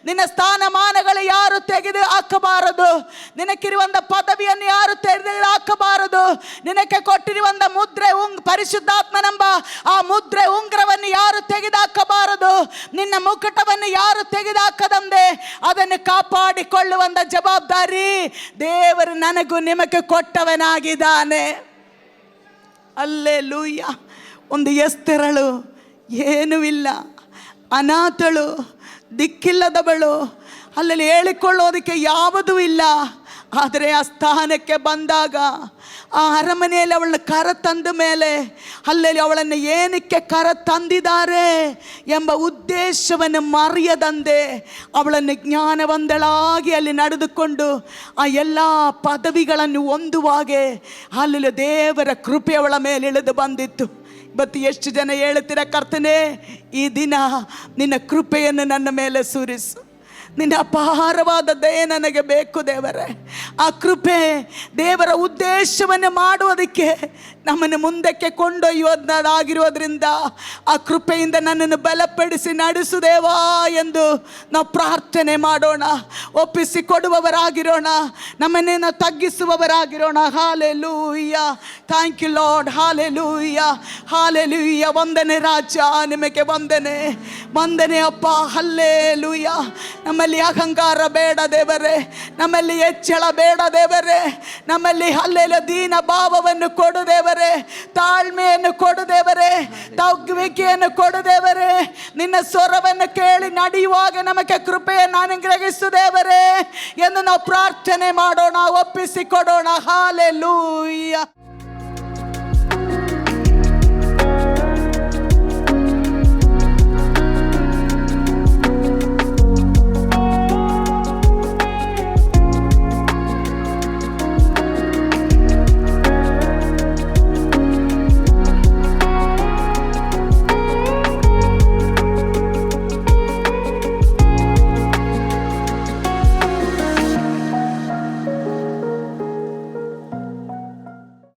ನಿನ್ನ ಸ್ಥಾನಮಾನಗಳು ಯಾರು ತೆಗೆದು ಹಾಕಬಾರದು, ನಿನಗಿರುವಂಥ ಪದವಿಯನ್ನು ಯಾರು ತೆಗೆದು ಹಾಕಬಾರದು, ನಿನಗೆ ಕೊಟ್ಟಿರುವಂಥ ಮುದ್ರೆ ಪರಿಶುದ್ಧಾತ್ಮನೆಂಬ ಆ ಮುದ್ರೆ ಉಂಗುರವನ್ನು ಯಾರು ತೆಗೆದುಹಾಕಬಾರದು, ನಿನ್ನ ಮುಕುಟವನ್ನು ಯಾರು ತೆಗೆದುಹಾಕದಂದೆ ಅದನ್ನು ಕಾಪಾಡಿಕೊಳ್ಳುವಂಥ ಜವಾಬ್ದಾರಿ ದೇವರು ನನಗೂ ನಿಮಗೆ ಕೊಟ್ಟವನಾಗಿದ್ದಾನೆ. ಹಲ್ಲೆಲೂಯಾ. ಒಂದು ಎಸ್ತೇರಳು, ಏನೂ ಇಲ್ಲ, ಅನಾಥಳು, ದಿಕ್ಕಿಲ್ಲದವಳು, ಅಲ್ಲಿ ಹೇಳಿಕೊಳ್ಳೋದಕ್ಕೆ ಯಾವುದೂ ಇಲ್ಲ. ಆದರೆ ಆ ಸ್ಥಾನಕ್ಕೆ ಬಂದಾಗ ಆ ಅರಮನೆಯಲ್ಲಿ ಅವಳನ್ನ ಕರ ತಂದ ಮೇಲೆ ಅಲ್ಲಲ್ಲಿ ಅವಳನ್ನು ಏನಕ್ಕೆ ಕರ ತಂದಿದ್ದಾರೆ ಎಂಬ ಉದ್ದೇಶವನ್ನು ಮರೆಯದಂತೆ ಅವಳನ್ನು ಜ್ಞಾನವಂತಳಾಗಿ ಅಲ್ಲಿ ನಡೆದುಕೊಂಡು ಆ ಎಲ್ಲ ಪದವಿಗಳನ್ನು ಹೊಂದುವಾಗೆ ಅಲ್ಲಿ ದೇವರ ಕೃಪೆ ಅವಳ ಮೇಲೆ ಇಳಿದು ಬಂದಿತ್ತು. ಇವತ್ತು ಎಷ್ಟು ಜನ ಹೇಳುತ್ತೀರ, ಕರ್ತನೇ ಈ ದಿನ ನಿನ್ನ ಕೃಪೆಯನ್ನು ನನ್ನ ಮೇಲೆ ಸುರಿಸು, ನಿನ್ನ ಅಪಾರವಾದ ದಯೆ ನನಗೆ ಬೇಕು ದೇವರೇ. ಆ ಕೃಪೆ ದೇವರ ಉದ್ದೇಶವನ್ನು ಮಾಡುವುದಕ್ಕೆ ನಮ್ಮನ್ನು ಮುಂದಕ್ಕೆ ಕೊಂಡೊಯ್ಯುವುದಾಗಿರೋದ್ರಿಂದ ಆ ಕೃಪೆಯಿಂದ ನನ್ನನ್ನು ಬಲಪಡಿಸಿ ನಡೆಸುದೇವಾ ಎಂದು ನಾವು ಪ್ರಾರ್ಥನೆ ಮಾಡೋಣ. ಒಪ್ಪಿಸಿ ಕೊಡುವವರಾಗಿರೋಣ, ನಮ್ಮನ್ನೇನು ತಗ್ಗಿಸುವವರಾಗಿರೋಣ. Hallelujah. Thank you lord. Hallelujah, hallelujah. ವಂದನೆ ರಾಜ, ನಿಮಗೆ ವಂದನೆ, ವಂದನೆ ಅಪ್ಪ. ಹಲ್ಲೆಲೂಯ. ನಮ್ಮಲ್ಲಿ ಅಹಂಕಾರ ಬೇಡ ದೇವರೇ, ನಮ್ಮಲ್ಲಿ ಹೆಚ್ಚಳ ಬೇಡ ದೇವರೇ, ನಮ್ಮಲ್ಲಿ ಹಲ್ಲೆಲ ದೀನ ಭಾವವನ್ನು ಕೊಡು ದೇವರೇ, ತಾಳ್ಮೆಯನ್ನು ಕೊಡು ದೇವರೇ, ತಗ್ಗುವಿಕೆಯನ್ನು ಕೊಡು ದೇವರೇ. ನಿನ್ನ ಸ್ವರವನ್ನು ಕೇಳಿ ನಡೆಯುವಾಗ ನಮಗೆ ಕೃಪೆಯನ್ನು ಅನುಗ್ರಹಿಸು ದೇವರೇ ಎಂದು ನಾವು ಪ್ರಾರ್ಥನೆ ಮಾಡೋಣ, ಒಪ್ಪಿಸಿ ಕೊಡೋಣ. ಹಾಲೆಲೂಯ.